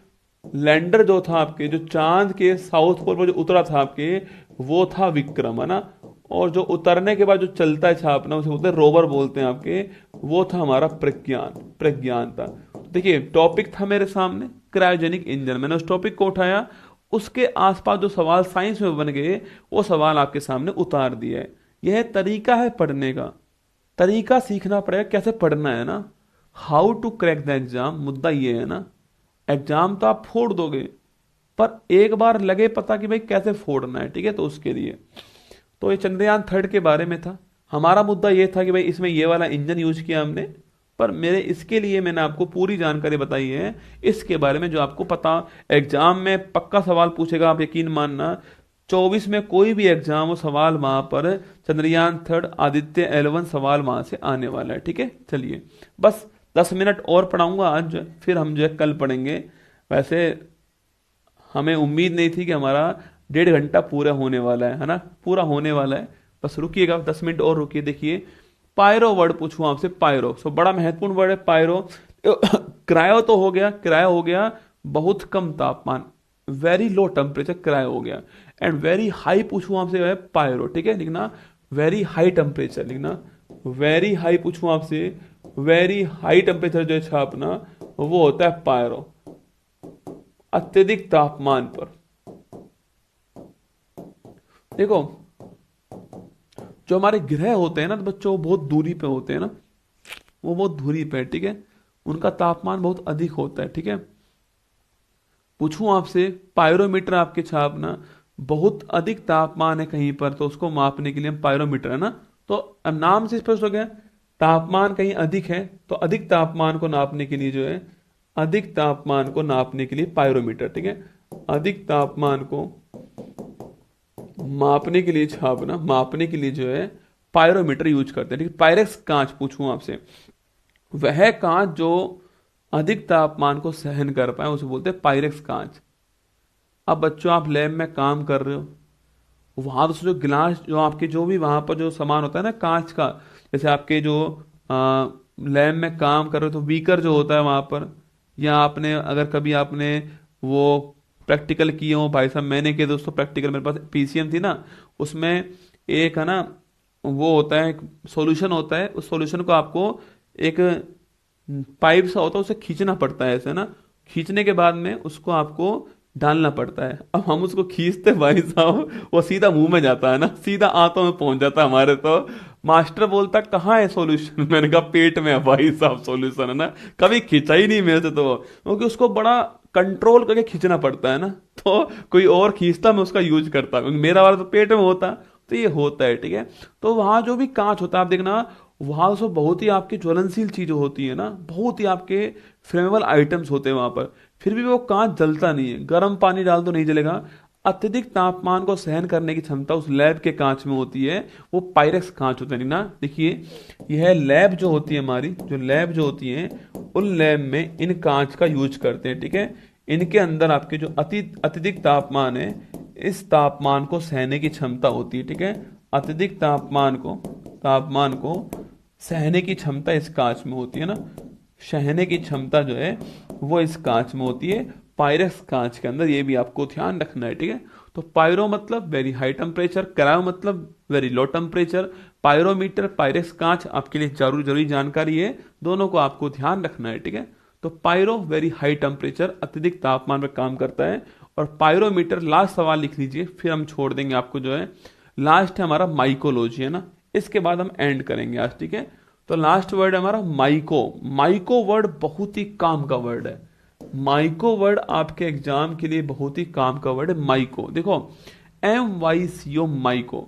लैंडर जो था आपके, जो चांद के साउथ पोल पर जो उतरा था आपके, वो था विक्रम, है ना। और जो उतरने के बाद जो चलता है छापना, उसे बोलते हैं रोवर बोलते हैं आपके, वो था हमारा प्रज्ञान था। देखिए टॉपिक था मेरे सामने क्रायोजेनिक इंजन, मैंने उस टॉपिक को उठाया, उसके आसपास जो सवाल साइंस में बन गए वो सवाल आपके सामने उतार दिया है। यह तरीका है पढ़ने का, तरीका सीखना पड़ेगा कैसे पढ़ना है ना। How to crack the exam, मुद्दा ये है ना। एग्जाम तो आप फोड़ दोगे, पर एक बार लगे पता कि भाई कैसे फोड़ना है, ठीक है। तो उसके लिए तो ये चंद्रयान 3 के बारे में था। हमारा मुद्दा ये था कि भाई इसमें ये वाला इंजन यूज किया हमने, पर इसके लिए मैंने आपको पूरी जानकारी बताई है इसके बारे में जो आपको पता। एग्जाम में पक्का सवाल पूछेगा, आप यकीन मानना। 24 में कोई भी एग्जाम हो, सवाल वहां पर चंद्रयान 3 आदित्य L1 सवाल वहां से आने वाला है, ठीक है। चलिए बस 10 मिनट और पढ़ाऊंगा आज, फिर हम जो है कल पढ़ेंगे। वैसे हमें उम्मीद नहीं थी कि हमारा 1.5 घंटा पूरा होने वाला है ना, पूरा होने वाला है। बस रुकिएगा 10 मिनट और रुकिए। देखिए पायरो वर्ड पूछूं आपसे, पायरो बड़ा महत्वपूर्ण वर्ड है पायरो। क्रायो तो हो गया बहुत कम तापमान, वेरी लो टेम्परेचर क्रायो हो गया। एंड वेरी हाई पूछूं आपसे है पायरो, ठीक है, लिखना वेरी हाई टेम्परेचर, लिखना वेरी हाई पूछूं आपसे, वेरी हाई टेम्परेचर जो है छापना वो होता है पायरो, अत्यधिक तापमान पर। देखो जो हमारे ग्रह होते हैं ना तो बच्चों, वो बहुत दूरी पे होते हैं ना, वो बहुत दूरी पे है, ठीक है, उनका तापमान बहुत अधिक होता है, ठीक है। पूछूं आपसे पायरोमीटर आपके छापना, बहुत अधिक तापमान है कहीं पर तो उसको मापने के लिए हम पायरोमीटर, है ना। तो अब नाम से स्पष्ट हो गया, तापमान कहीं अधिक है तो अधिक तापमान को नापने के लिए जो है अधिक तापमान को नापने के लिए पायरोमीटर, ठीक है। अधिक तापमान को मापने के लिए, छापना मापने के लिए जो है पायरोमीटर यूज करते हैं, ठीक है। पायरेक्स कांच पूछूं आपसे, वह कांच जो अधिक तापमान को सहन कर पाए उसे बोलते हैं पायरेक्स कांच। अब बच्चों आप लैब में काम कर रहे हो, वहां तो जो गिलास, जो आपके जो भी वहां पर जो सामान होता है ना कांच का, जैसे आपके जो लैब में काम कर रहे हो तो बीकर जो होता है वहां पर, या आपने अगर कभी आपने वो प्रैक्टिकल किए हो, भाई साहब मैंने किए दोस्तों प्रैक्टिकल, मेरे पास पीसीएम थी ना, उसमें एक है ना वो होता है, सॉल्यूशन होता है, उस सॉल्यूशन को आपको एक पाइप सा होता है उसे खींचना पड़ता है ऐसे ना, खींचने के बाद में उसको आपको डालना पड़ता है। अब हम उसको खींचते भाई साहब वो सीधा मुंह में जाता है ना, सीधा आंतों में पहुंच जाता है हमारे। तो मास्टर बोलता कहाँ है सॉल्यूशन, मैंने कहा पेट में है भाई साहब सॉल्यूशन, है ना। कभी खींचा ही नहीं मेरे से तो, क्योंकि उसको बड़ा कंट्रोल करके खींचना पड़ता है ना, तो कोई और खींचता मैं उसका यूज करता, क्योंकि मेरा वाला तो पेट में होता। तो ये होता है, ठीक है। तो वहां जो भी कांच होता है आप देखना, वहां से बहुत ही आपकी ज्वलनशील चीजें होती है ना, बहुत ही आपके फ्लेमेबल आइटम्स होते हैं वहां पर, फिर भी वो कांच जलता नहीं है। गर्म पानी डाल तो नहीं जलेगा। अत्यधिक तापमान को सहन करने की क्षमता उस लैब के कांच में होती है, वो पायरेक्स कांच होते हैं ना। देखिए यह लैब जो होती है हमारी, जो लैब जो होती है उन लैब में इन कांच का यूज करते हैं, ठीक है। इनके अंदर आपके जो अत्यधिक तापमान है, इस तापमान को सहने की क्षमता होती है, ठीक है। अत्यधिक तापमान को सहने की क्षमता इस कांच में होती है ना, सहने की क्षमता जो है वो इस कांच में होती है, पायरेक्स कांच के अंदर। ये भी आपको ध्यान रखना है, ठीक है। तो पायरो मतलब वेरी हाई टेम्परेचर, क्रायो मतलब very low temperature, pyrometer, Pyrex कांच आपके लिए जरूरी जानकारी है, दोनों को आपको ध्यान रखना है, ठीक है। तो पायरो वेरी हाई टेम्परेचर, अत्यधिक तापमान पर काम करता है, और पायरोमीटर, लास्ट सवाल लिख लीजिए फिर हम छोड़ देंगे आपको जो है, लास्ट है हमारा माइकोलॉजी, है ना। इसके बाद हम एंड करेंगे आज, ठीक है। तो लास्ट वर्ड है हमारा माइको। माइको वर्ड बहुत ही काम का वर्ड है, माइको वर्ड आपके एग्जाम के लिए बहुत ही काम का वर्ड है माइको। देखो MYCO माइको,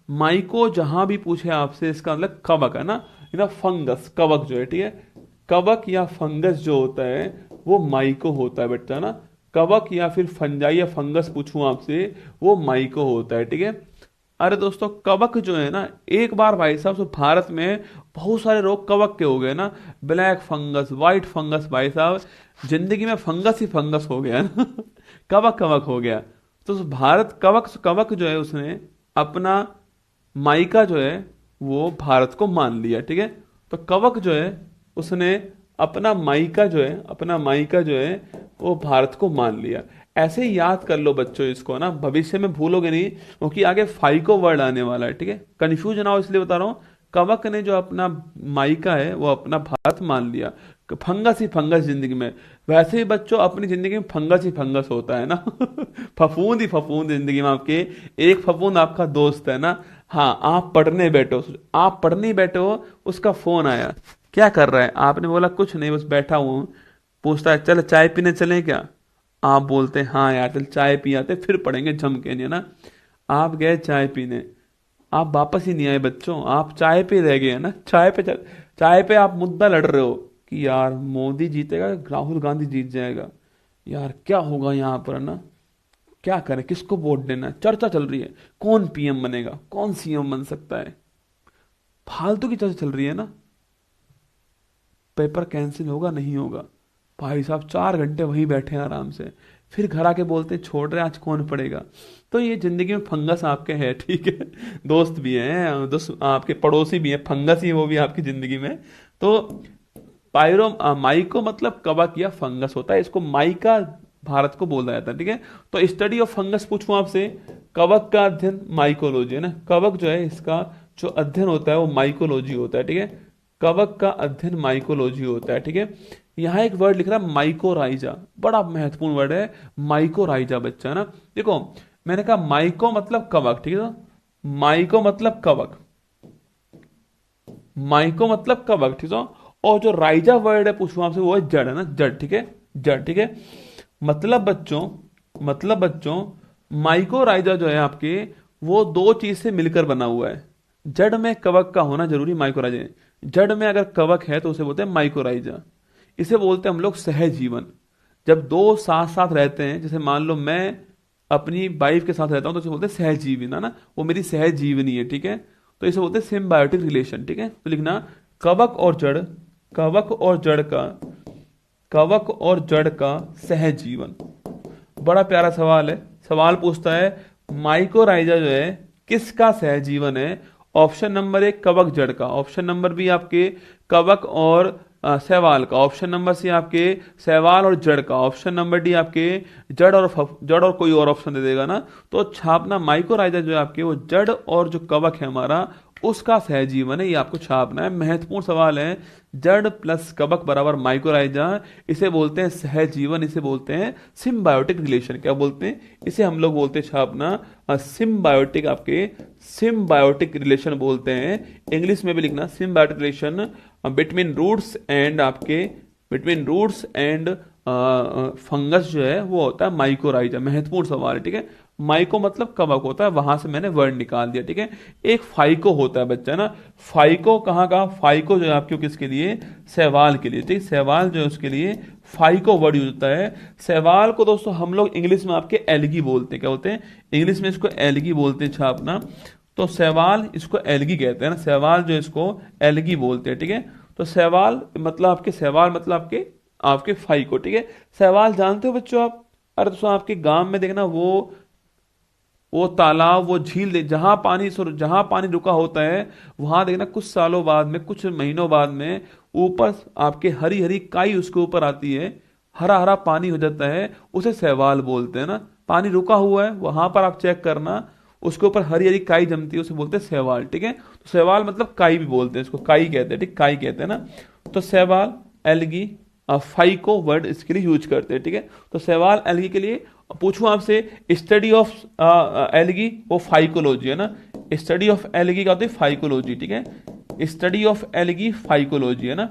माइको जहां भी पूछे आपसे इसका मतलब कवक है ना, फंगस, कवक जो है, ठीक है। कवक या फंगस जो होता है वो माइको होता है बच्चा ना, कवक या फिर फंजाई या फंगस पूछूं आपसे वो माइको होता है, ठीक है। अरे दोस्तों कवक जो है ना, एक बार भाई साहब, भारत में बहुत सारे रोग कवक के हो गए ना, ब्लैक फंगस, व्हाइट फंगस, भाई साहब जिंदगी में फंगस ही फंगस हो गया ना कवक कवक हो गया। तो भारत कवक कवक जो है उसने अपना माइका जो है वो भारत को मान लिया, ठीक है। तो कवक जो है उसने अपना माइका जो है वो भारत को मान लिया। ऐसे ही याद कर लो बच्चों इसको ना, भविष्य में भूलोगे नहीं, क्योंकि आगे फाइको वर्ड आने वाला है, ठीक है। कंफ्यूज ना हो इसलिए बता रहा हूं। कवक ने जो अपना माइका है वो अपना भारत मान लिया, फंगस ही फंगस जिंदगी में। वैसे ही बच्चों अपनी जिंदगी में फंगस ही फंगस होता है ना फफूंद ही फफूंद जिंदगी में आपके, एक फफूंद आपका दोस्त है ना। हाँ आप पढ़ने बैठे हो, उसका फोन आया, क्या कर रहा है, आपने बोला कुछ नहीं बस बैठा हूं, पूछता है चल चाय पीने चलें क्या, आप बोलते हैं हाँ यार चल चाय पी आते फिर पढ़ेंगे जम के, नहीं ना। आप गए चाय पीने, आप वापस ही नहीं आए बच्चों, आप चाय पे रह गए ना, चाय पे आप मुद्दा लड़ रहे हो कि यार मोदी जीतेगा, राहुल गांधी जीत जाएगा, यार क्या होगा यहाँ पर ना, क्या करें, किसको वोट देना है, चर्चा चल रही है कौन पीएम बनेगा, कौन सीएम बन सकता है, फालतू की चर्चा चल रही है ना। पेपर कैंसिल होगा नहीं होगा, भाई साहब 4 घंटे वहीं बैठे हैं आराम से, फिर घर आके बोलते हैं छोड़ रहे आज कौन पड़ेगा। तो ये जिंदगी में फंगस आपके है, ठीक है। दोस्त भी हैं, दोस्त आपके पड़ोसी भी हैं, फंगस ही वो भी आपकी जिंदगी में। तो माइको मतलब कवक या फंगस होता है, इसको माइका भारत को बोला जाता है, ठीक है। तो स्टडी ऑफ फंगस पूछूं आपसे, कवक का अध्ययन माइकोलॉजी है ना, कवक जो है इसका जो अध्ययन होता है वो माइकोलॉजी होता है, ठीक है। कवक का अध्ययन माइकोलॉजी होता है, ठीक है। यहां एक वर्ड लिख रहा है माइकोराइजा, बड़ा महत्वपूर्ण वर्ड है माइकोराइजा बच्चा ना। देखो मैंने कहा माइको मतलब कवक, ठीक है, माइको मतलब कवक, माइको मतलब कवक, ठीक है। और जो राइजा वर्ड है पूछूं आपसे वो है जड़, है ना, जड़, ठीक है, जड़, ठीक है। मतलब बच्चों माइकोराइजा जो है आपके वो दो चीज से मिलकर बना हुआ है, जड़ में कवक का होना जरूरी, माइकोराइजा जड़ में अगर कवक है तो उसे बोलते हैं माइकोराइजा। इसे बोलते हैं हम लोग सहजीवन। जब दो साथ साथ रहते हैं, जैसे मान लो मैं अपनी वाइफ के साथ रहता हूं तो इसे बोलते हैं सहजीवन, है ना, वो मेरी सहजीवनी है, ठीक है। तो इसे बोलते हैं सिम्बायोटिक रिलेशन, ठीक है। तो लिखना कवक और जड़, कवक और जड़ का, कवक और जड़ का सहजीवन। बड़ा प्यारा सवाल है। सवाल पूछता है माइकोराइजा जो है किसका सहजीवन है। ऑप्शन नंबर 1 कवक जड़ का, ऑप्शन नंबर बी आपके कवक और शैवाल का, ऑप्शन नंबर सी आपके शैवाल और जड़ का, ऑप्शन नंबर डी आपके जड़ और कोई और ऑप्शन दे देगा ना। तो छापना माइकोराइजा जो है आपके वो जड़ और जो कवक है हमारा उसका सहजीवन है, ये आपको छापना है। महत्वपूर्ण सवाल है। जड़ प्लस कवक बराबर माइकोराइजा, इसे बोलते हैं सहजीवन, इसे बोलते हैं सिम्बायोटिक रिलेशन। क्या बोलते हैं इसे? हम लोग बोलते हैं छापना सिम्बायोटिक, आपके सिम्बायोटिक रिलेशन बोलते हैं। इंग्लिश में भी लिखना symbiotic relation between roots and आपके बिटवीन रूट्स एंड फंगस जो है वो होता है माइकोराइजा। महत्वपूर्ण सवाल है, ठीक है। माइको मतलब कवक होता है, वहां से मैंने वर्ड निकाल दिया, ठीक है। एक फाइको होता है बच्चा ना, फाइको कहाँ का? फाइको जो है आपके किसके लिए? शैवाल के लिए, ठीक। शैवाल जो है उसके लिए फाइको वर्ड यूज होता है। शैवाल को दोस्तों हम लोग इंग्लिश में आपके एल्गी बोलते हैं। क्या बोलते हैं? इंग्लिश में इसको एल्गी बोलते हैं छापना। तो शैवाल इसको एल्गी कहते हैं ना, शैवाल जो इसको एल्गी बोलते हैं, ठीक है। तो शैवाल मतलब आपके, शैवाल मतलब आपके आपके फाइको, ठीक है। शैवाल जानते हो बच्चों आप? अरे दोस्तों आपके गांव में देखना वो तालाब, वो झील, जहां पानी रुका होता है वहां देखना कुछ सालों बाद में, कुछ महीनों बाद में ऊपर आपके हरी हरी काई उसके ऊपर आती है, हरा हरा पानी हो जाता है, उसे शैवाल बोलते हैं ना। पानी रुका हुआ है वहां पर आप चेक करना, उसके ऊपर हरी हरी काई जमती है, उसे बोलते हैं शैवाल, ठीक है। तो शैवाल मतलब काई भी बोलते हैं इसको, काई कहते हैं, ठीक, काई कहते हैं ना। तो शैवाल एल्गी फाइको वर्ड इसके लिए यूज करते हैं, ठीक है। तो शैवाल एल्गी के लिए पूछूं आपसे, स्टडी ऑफ एल्गी वो फाइकोलॉजी है ना। स्टडी ऑफ एल्गी का होता है फाइकोलॉजी, ठीक है। स्टडी ऑफ एल्गी फाइकोलॉजी है ना,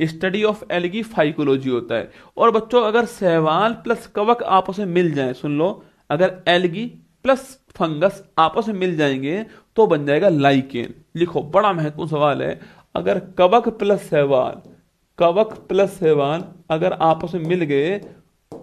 स्टडी ऑफ एल्गी फाइकोलॉजी होता है। और बच्चों अगर शैवाल प्लस कवक आपस में मिल जाए, सुन लो, अगर एल्गी प्लस फंगस आपस में मिल जाएंगे तो बन जाएगा लाइकेन। लिखो, बड़ा महत्वपूर्ण सवाल है। अगर कवक प्लस शैवाल, कवक प्लस शैवाल अगर आपस में मिल गए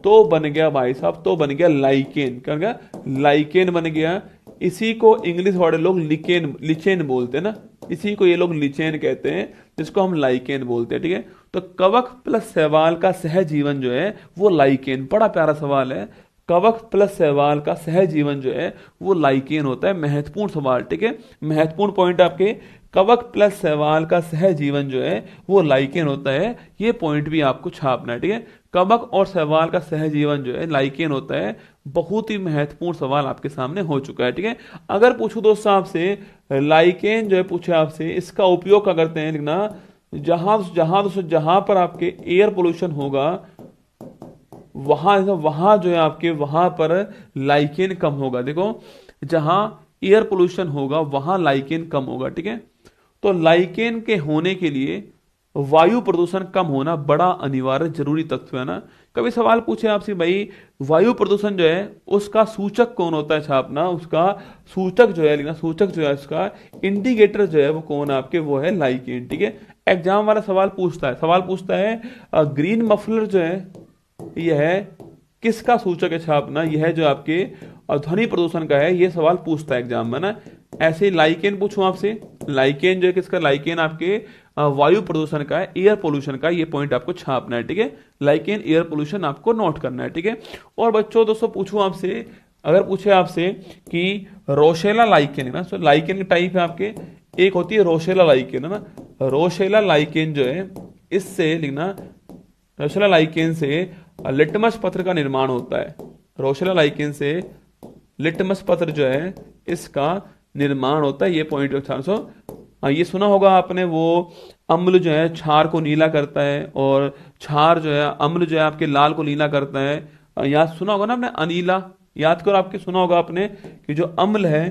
तो बन गया भाई साहब, तो बन गया लाइकेन। क्या गया? लाइकेन बन गया। इसी को इंग्लिश वाले लोग लिचेन बोलते हैं ना, इसी को ये लोग लिचेन कहते हैं, जिसको हम लाइकेन बोलते हैं, ठीक है। तो कवक प्लस शैवाल का सहजीवन जो है वो लाइकेन। बड़ा प्यारा सवाल है। कवक प्लस शैवाल का सहजीवन जो है वो लाइकेन होता है। महत्वपूर्ण सवाल, ठीक है। महत्वपूर्ण पॉइंट आपके, कवक प्लस शैवाल का सहजीवन जो है वो लाइकेन होता है। ये पॉइंट भी आपको छापना है, ठीक है। कवक और शैवाल का सहजीवन जो है लाइकेन होता है। बहुत ही महत्वपूर्ण सवाल आपके सामने हो चुका है, ठीक है। अगर पूछूं दोस्तों आपसे, लाइकेन जो है पूछे आपसे, इसका उपयोग क्या करते हैं? लिखना, जहां पर आपके एयर पोल्यूशन होगा वहां जो है आपके वहां पर लाइकेन कम होगा। देखो, जहां एयर पोल्यूशन होगा वहां लाइकेन कम होगा, ठीक है। तो लाइकेन के होने के लिए वायु प्रदूषण कम होना बड़ा अनिवार्य जरूरी तत्व है ना। कभी सवाल पूछे आपसे, भाई वायु प्रदूषण जो है उसका सूचक कौन होता है छापना, उसका सूचक जो है, सूचक जो है उसका इंडिकेटर जो है वो कौन है आपके? वो है लाइकेन, ठीक है। एग्जाम वाला सवाल पूछता है ग्रीन मफलर जो है यह किसका सूचक है छापना, यह जो आपके ध्वनि प्रदूषण का है, यह सवाल पूछता है एग्जाम में ना। ऐसे लाइकेन पूछूं आपसे, लाइकेन जो है किसका? लाइकेन आपके वायु प्रदूषण का है, एयर पोल्यूशन का। ये पॉइंट आपको छापना है, ठीक है। लाइकेन एयर पोल्यूशन आपको नोट करना है, ठीक है। और बच्चों दोस्तों पूछूं आपसे, अगर पूछे आपसे कि रोशेला लाइकेन है ना, तो लाइकेन के टाइप है आपके, एक होती है रोशेला लाइकेन है ना। रोशेला लाइकेन जो है, इससे लिखना, रोशेला लाइकेन से लिटमस पत्र का निर्माण होता है। रोशेला लाइकेन से लिटमस पत्र जो है इसका निर्माण होता है। ये पॉइंट 400 ये सुना होगा आपने, वो अम्ल जो है क्षार को नीला करता है, और क्षार जो है, अम्ल जो है आपके लाल को नीला करता है। याद सुना होगा ना आपने, अनीला, याद करो, आपके सुना होगा आपने कि जो अम्ल है,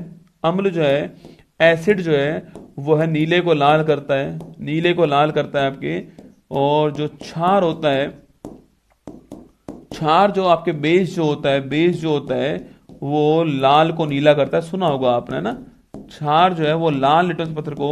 अम्ल जो है, एसिड जो है वो है नीले को लाल करता है, नीले को लाल करता है आपके। और जो क्षार होता है, क्षार जो आपके बेस जो होता है वो लाल को नीला करता है। सुना होगा आपने ना, क्षार जो है वो लाल लिटमस पत्र को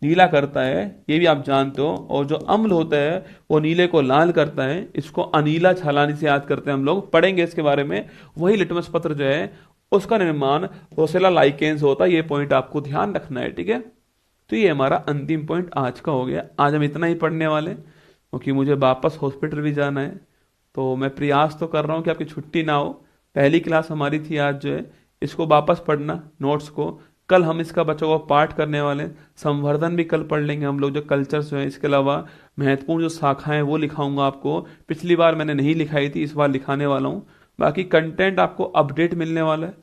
नीला करता है, ये भी आप जानते हो। और जो अम्ल होता है वो नीले को लाल करता है, इसको अनीला छालानी से याद करते हैं, हम लोग पढ़ेंगे इसके बारे में। वही लिटमस पत्र जो है उसका निर्माण रोसेला लाइकेंस होता है, ये पॉइंट आपको ध्यान रखना है, ठीक है। तो ये हमारा अंतिम पॉइंट आज का हो गया। आज हम इतना ही पढ़ने वाले, क्योंकि मुझे वापस हॉस्पिटल भी जाना है। तो मैं प्रयास तो कर रहा हूँ कि आपकी छुट्टी ना हो। पहली क्लास हमारी थी आज जो है, इसको वापस पढ़ना नोट्स को। कल हम इसका बच्चों को पाठ करने वाले हैं। संवर्धन भी कल पढ़ लेंगे हम लोग, जो कल्चर्स जो है। इसके अलावा महत्वपूर्ण जो शाखाएं वो लिखाऊंगा आपको। पिछली बार मैंने नहीं लिखाई थी, इस बार लिखाने वाला हूँ। बाकी कंटेंट आपको अपडेट मिलने वाला है।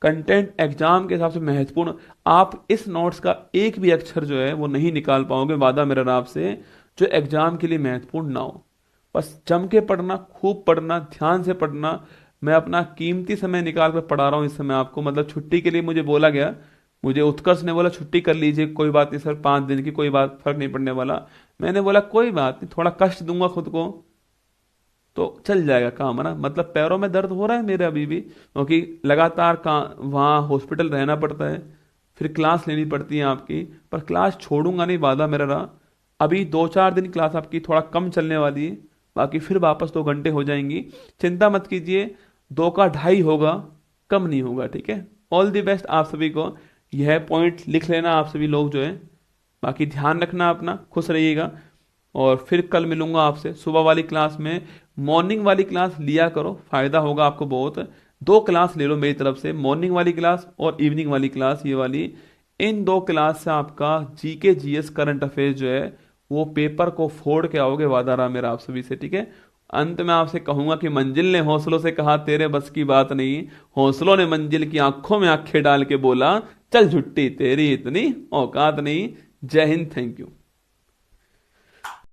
कंटेंट एग्जाम के हिसाब से महत्वपूर्ण। आप इस नोट्स का एक भी अक्षर जो है वो नहीं निकाल पाओगे, वादा मेरा रहा आपसे, जो एग्जाम के लिए महत्वपूर्ण ना हो। बस जम के पढ़ना, खूब पढ़ना, ध्यान से पढ़ना। मैं अपना कीमती समय निकाल कर पढ़ा रहा हूँ इस समय आपको। मतलब छुट्टी के लिए मुझे बोला गया, मुझे उत्कर्ष ने बोला छुट्टी कर लीजिए, कोई बात नहीं सर, 5 दिन की कोई बात, फर्क नहीं पड़ने वाला। मैंने बोला कोई बात नहीं, थोड़ा कष्ट दूंगा खुद को तो चल जाएगा काम, है ना। मतलब पैरों में दर्द हो रहा है मेरे अभी भी, क्योंकि लगातार का वहाँ हॉस्पिटल रहना पड़ता है, फिर क्लास लेनी पड़ती है आपकी। पर क्लास छोड़ूंगा नहीं, वादा मेरा रहा। अभी 2-4 दिन क्लास आपकी थोड़ा कम चलने वाली है, बाकी फिर वापस 2 घंटे हो जाएंगी। चिंता मत कीजिए, 2 का 2.5 होगा, कम नहीं होगा, ठीक है। ऑल दी बेस्ट आप सभी को। यह पॉइंट लिख लेना आप सभी लोग जो है। बाकी ध्यान रखना अपना, खुश रहिएगा। और फिर कल मिलूंगा आपसे सुबह वाली क्लास में। मॉर्निंग वाली क्लास लिया करो, फायदा होगा आपको बहुत। 2 क्लास ले लो मेरी तरफ से, मॉर्निंग वाली क्लास और इवनिंग वाली क्लास, ये वाली। इन 2 क्लास से आपका जीके जीएस करंट अफेयर्स जो है वो पेपर को फोड़ के आओगे, वादा रहा मेरा आप सभी से, ठीक है। अंत में आपसे कहूंगा कि मंजिल ने हौसलों से कहा तेरे बस की बात नहीं, हौसलों ने मंजिल की आंखों में आंखें डाल के बोला चल झुट्टी तेरी इतनी औकात नहीं। जय हिंद, थैंक यू।